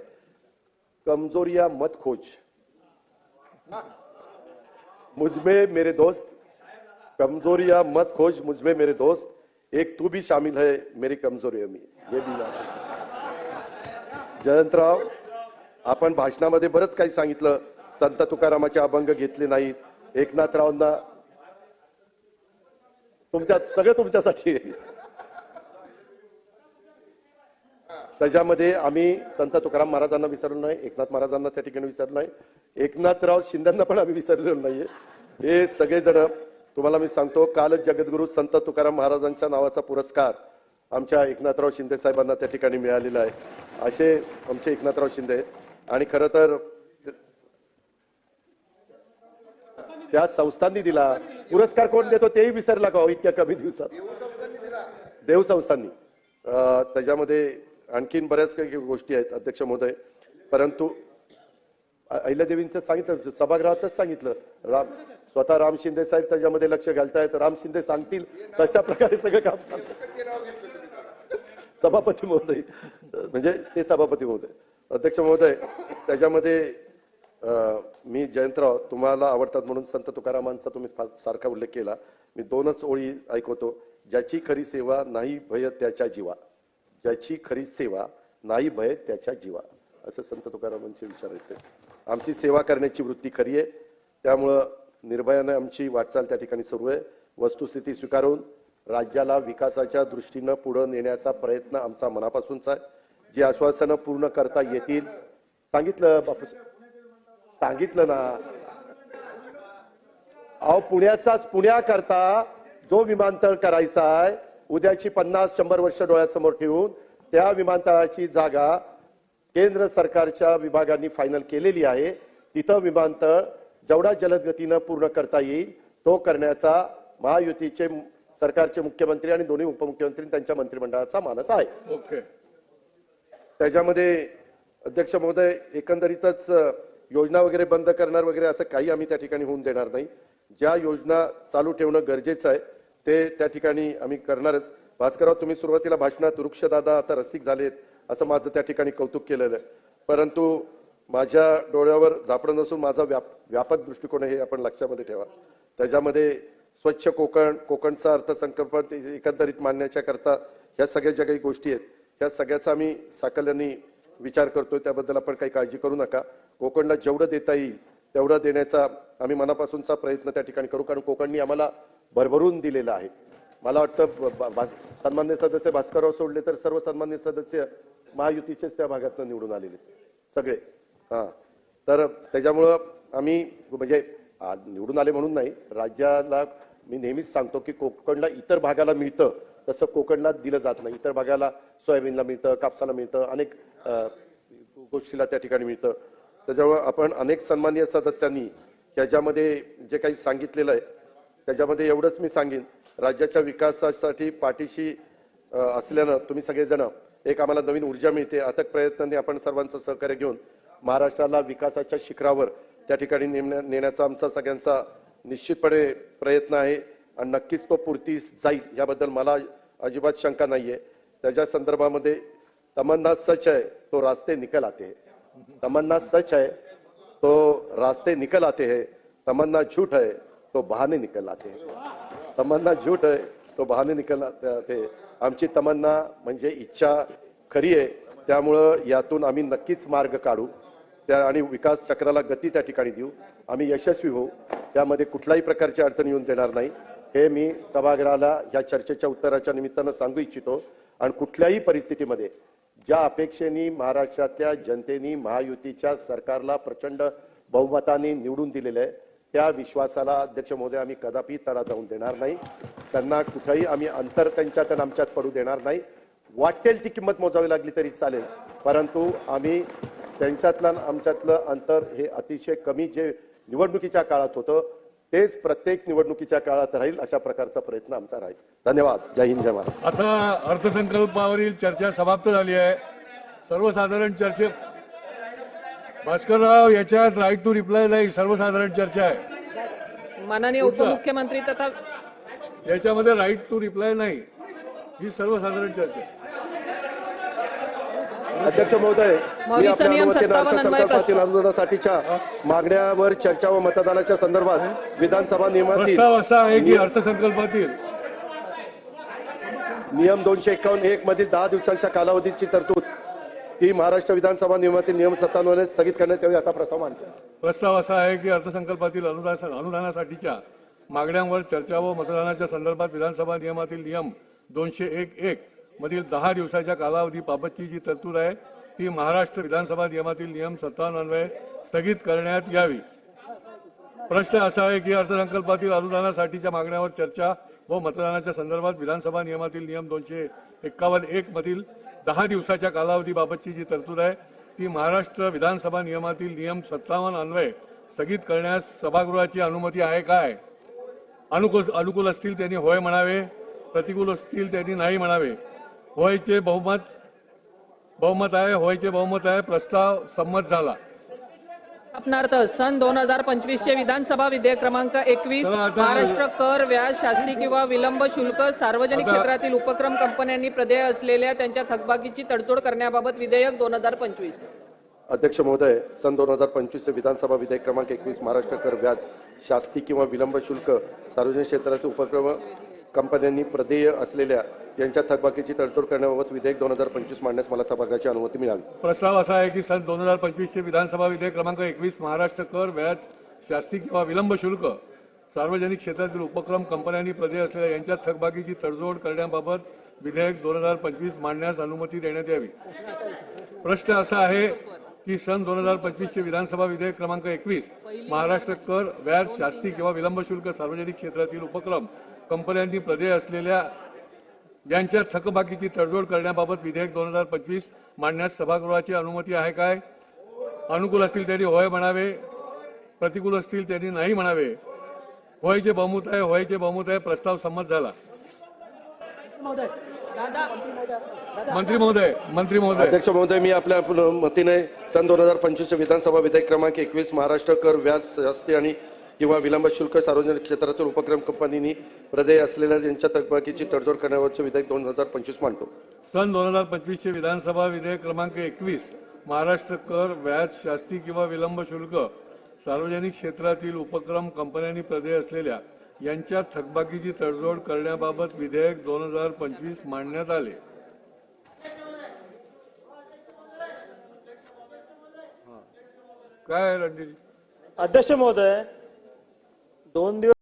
कमजोरियां मत खोज, मुझमें मेरे दोस्त, कमजोरियां मत खोज मुझमें मेरे दोस्त, एक तू भी शामिल है मेरी कमजोरियों में, ये भी याद आहे. जयंतराव, आपण भाषणामध्ये बरंच काही सांगितलं. संत तुकारामाचे अभंग घेतले नाहीत. एकनाथरावांना सगळं तुमच्यासाठी आहे. त्याच्यामध्ये आम्ही संत तुकाराम महाराजांना विसरलो नाही, एकनाथ महाराजांना त्या ठिकाणी विसरलो नाही, एकनाथराव शिंदेंना पण आम्ही विसरलेलो नाहीये. हे सगळेजण तुम्हाला मी सांगतो, कालच जगद्गुरु संत तुकाराम महाराजांच्या नावाचा पुरस्कार आमच्या एकनाथराव शिंदे साहेबांना त्या ठिकाणी मिळालेला आहे. असे आमचे एकनाथराव शिंदे. आणि खरं तर त्या संस्थांनी दिला पुरस्कार. कोण देतो तेही विसरला का इतक्या कमी दिवसात? देव संस्थांनी. त्याच्यामध्ये आणखीन बऱ्याच काही गोष्टी आहेत अध्यक्ष महोदय, परंतु अहिल्यादेवींचं सांगितलं, सभागृहातच सांगितलं. स्वतः राम शिंदे साहेब त्याच्यामध्ये लक्ष घालतायत. राम शिंदे सांगतील तशा प्रकारे सगळं काम चालतं. सभापती महोदय म्हणजे ते सभापती महोदय. अध्यक्ष महोदय, त्याच्यामध्ये मी जयंतराव तुम्हाला आवडतात म्हणून संत तुकारामांचा तुम्ही सारखा उल्लेख केला. मी दोनच ओळी ऐकवतो. ज्याची खरी सेवा नाही भय त्याच्या जीवा, ज्याची खरी सेवा नाही भय त्याच्या जीवा, असं संत तुकारामांचे विचार आहेत. आमची सेवा करण्याची वृत्ती खरी आहे, त्यामुळं निर्भयाने आमची वाटचाल त्या ठिकाणी सुरू आहे. वस्तुस्थिती स्वीकारून राज्याला विकासाच्या दृष्टीनं पुढे नेण्याचा प्रयत्न आमचा मनापासूनचा आहे. जी आश्वासनं पूर्ण करता येतील, सांगितलं बापू, सांगितलं ना. अहो, पुण्याकरता जो विमानतळ करायचा आहे, उद्याची 50-100 वर्ष डोळ्यासमोर ठेवून त्या विमानतळाची जागा केंद्र सरकारच्या विभागांनी फायनल केलेली आहे. तिथं विमानतळ जेवढा जलद गतीनं पूर्ण करता येईल तो करण्याचा महायुतीचे सरकारचे मुख्यमंत्री आणि दोन्ही उपमुख्यमंत्री त्यांच्या मंत्रिमंडळाचा मानस आहे. ओके. त्याच्यामध्ये अध्यक्ष महोदय, एकंदरीतच योजना वगैरे बंद करणार वगैरे असं काही आम्ही त्या ठिकाणी होऊन देणार नाही. ज्या योजना चालू ठेवणं गरजेचं आहे ते त्या ठिकाणी आम्ही करणारच. भास्करराव, तुम्ही सुरुवातीला भाषणात वृक्षदादा आता रसिक झालेत असं माझं त्या ठिकाणी कौतुक केलेलं आहे, परंतु माझ्या डोळ्यावर झापडं नसून माझा व्यापक दृष्टिकोन हे आपण लक्षामध्ये ठेवा. त्याच्यामध्ये स्वच्छ कोकण, कोकणचा अर्थसंकल्प एकंदरीत मांडण्याच्या करता ह्या सगळ्या ज्या काही गोष्टी आहेत ह्या सगळ्याचा आम्ही साकल्याने विचार करतोय. त्याबद्दल आपण काही काळजी करू नका. कोकणला जेवढं देता येईल तेवढं देण्याचा आम्ही मनापासूनचा प्रयत्न त्या ठिकाणी करू, कारण कोकणनी आम्हाला भरभरून दिलेलं आहे. मला वाटतं सन्मान्य सदस्य भास्करराव सोडले तर सर्व सन्मान्य सदस्य महायुतीचेच त्या भागातून निवडून आलेले सगळे. तर त्याच्यामुळं आम्ही म्हणजे निवडून आले म्हणून नाही, राज्याला मी नेहमीच सांगतो की कोकणला इतर भागाला मिळतं तसं कोकणला दिलं जात नाही. इतर भागाला सोयाबीनला मिळतं, कापसाला मिळतं, अनेक गोष्टीला त्या ठिकाणी मिळतं. त्याच्यामुळे आपण अनेक सन्माननीय सदस्यांनी ह्याच्यामध्ये जे काही सांगितलेलं आहे त्याच्यामध्ये एवढंच मी सांगेन, राज्याच्या विकासासाठी पाठीशी असल्यानं तुम्ही सगळेजण एक आम्हाला नवीन ऊर्जा मिळते. अथक प्रयत्नांनी आपण सर्वांचं सहकार्य घेऊन महाराष्ट्राला विकासाच्या शिखरावर त्या ठिकाणी नेण्याचा आमचा सगळ्यांचा निश्चितपणे प्रयत्न आहे आणि नक्कीच तो पूर्तीस जाईल याबद्दल मला अजिबात शंका नाहीये. त्याच्या संदर्भामध्ये तमन्ना सच है तो रास्ते निकल आते हैं, तमन्ना सच है तो रास्ते निकल आते हैं, तमन्ना झूठ है तो बहाने निकल आते हैं, तमन्ना झूठ है तो बहाने निकल आते. आमची तमन्ना म्हणजे इच्छा खरी आहे, त्यामुळं यातून आम्ही नक्कीच मार्ग काढू त्या आणि विकास चक्राला गती त्या ठिकाणी देऊ. आम्ही यशस्वी होऊ, त्यामध्ये कुठल्याही प्रकारची अडचण येऊन देणार नाही हे मी सभागृहाला या चर्चेच्या उत्तराच्या निमित्तानं सांगू इच्छितो. आणि कुठल्याही परिस्थितीमध्ये ज्या अपेक्षेने महाराष्ट्रातल्या जनतेने महायुतीच्या सरकारला प्रचंड बहुमताने निवडून दिलेले आहे त्या विश्वासाला अध्यक्ष महोदय आम्ही कदापि तडा जाऊन देणार नाही. त्यांना कुठेही आम्ही अंतर त्यांच्यात आणि आमच्यात पडू देणार नाही. वाटेल ती किंमत मोजावी लागली तरी चालेल, परंतु आम्ही त्यांच्यातलं आणि आमच्यातलं अंतर हे अतिशय कमी जे निवडणुकीच्या काळात होतं तेच प्रत्येक निवडणुकीच्या काळात राहील अशा प्रकारचा प्रयत्न आमचा राहील. धन्यवाद. जय हिंद, जय महाराष्ट्र. आता अर्थसंकल्पावरील चर्चा समाप्त झाली आहे. सर्वसाधारण चर्चे भास्करराव, याच्यात राईट टू रिप्लाय नाही, सर्वसाधारण चर्चा आहे. माननीय उपमुख्यमंत्री तथा याच्यामध्ये राईट टू रिप्लाय नाही, ही सर्वसाधारण चर्चा आहे. अध्यक्ष महोदय, मी आपल्या नियम अनुमतीने 57 अन्वये अर्थसंकल्पातील अनुदानासाठीच्या मागण्यावर चर्चा व मतदानाच्या संदर्भात विधानसभा नियमातील प्रस्ताव असा आहे की अर्थसंकल्पातील नियम 251 मधील 10 दिवसांच्या कालावधीची तरतूद ही महाराष्ट्र विधानसभा नियमातील नियम 57 स्थगित करण्यात यावी असा प्रस्ताव मांडतो. प्रस्ताव असा आहे की अर्थसंकल्पातील अनुदानासाठीच्या मागण्यांवर चर्चा व मतदानाच्या संदर्भात विधानसभा नियमातील नियम 201 मधील 10 दिवसाच्या कालावधीबाबतची जी तरतूद आहे ती महाराष्ट्र विधानसभा नियमातील नियम 57 अन्वये स्थगित करण्यात यावी. प्रश्न असा आहे की अर्थसंकल्पातील अनुदानासाठीच्या मागण्यावर चर्चा व मतदानाच्या संदर्भात विधानसभा नियमातील नियम 251 मधील 10 दिवसाच्या कालावधीबाबतची जी तरतूद आहे ती महाराष्ट्र विधानसभा नियमातील नियम 57 अन्वये स्थगित करण्यास सभागृहाची अनुमती आहे काय? अनुकूल असतील त्यांनी होय म्हणावे, प्रतिकूल असतील त्यांनी नाही म्हणावे. होयचे बहुमत आहे, होयचे बहुमत आहे. प्रस्ताव संमत झाला. स्थापनार्थ सन 2025 चे विधानसभा विधेयक क्रमांक 21 चला आता- महाराष्ट्र कर व्याज शास्ती किंवा विलंब शुल्क सार्वजनिक आता- क्षेत्रातील उपक्रम कंपन्यांनी प्रदेय असलेल्या त्यांच्या थकबाकीची तडजोड करण्याबाबत विधेयक 2025. अध्यक्ष महोदय, सन 2025 विधानसभा विधेयक क्रमांक 21 महाराष्ट्र कर व्याज शास्ती किंवा विलंब शुल्क सार्वजनिक क्षेत्रातील उपक्रम कंपन्यांनी प्रदेय असलेल्या यांच्या थकबाकीची तडजोड करण्याबाबत विधेयक 2025 मांडण्यास मला सभागृहाची अनुमती मिळावी. प्रस्ताव असा आहे की सन 2025 चे विधानसभा विधेयक क्रमांक 21 महाराष्ट्र कर व्याज शास्ती किंवा विलंब शुल्क सार्वजनिक क्षेत्रातील उपक्रम कंपन्यांनी प्रदेय असलेल्या यांच्या थकबाकीची तडजोड करण्याबाबत विधेयक 2025 मांडण्यास अनुमती देण्यात यावी. प्रश्न असा आहे की सन 2025 चे विधानसभा विधेयक क्रमांक 21 महाराष्ट्र कर व्याज शास्ती किंवा विलंब शुल्क सार्वजनिक क्षेत्रातील उपक्रम कंपन्यांनी प्रदेय असलेल्या यांच्या थकबाकीची तडजोड करण्याबाबत विधेयक 2025 मांडण्यास सभागृहाची अनुमती आहे काय? अनुकूल असतील त्यांनी होय म्हणावे, प्रतिकूल असतील त्यांनी नाही म्हणावे. होयचे बहुमत आहे, होयचे बहुमत आहे. प्रस्ताव संमत झाला. मंत्री महोदय अध्यक्ष महोदय, मी आपल्या मतीने सन 2025 विधानसभा विधेयक क्रमांक 21 महाराष्ट्र कर व्याज शास्ती आणि किंवा विलंब शुल्क सार्वजनिक क्षेत्रातील उपक्रम कंपनीनी प्रदेय असलेल्या यांच्या थकबाकीची तडजोड करण्यावरचे विधेयक 2025 मांडतो. सन 2025 चे विधानसभा विधेयक क्रमांक 21 महाराष्ट्र कर व्याज शास्ती किंवा विलंब शुल्क सार्वजनिक क्षेत्रातील उपक्रम कंपन्यांनी प्रदेय असलेल्या यांच्या थकबाकीची तडजोड करण्याबाबत विधेयक 2025 मांडण्यात आले. काय रणजित? अध्यक्ष महोदय, 2 दिवस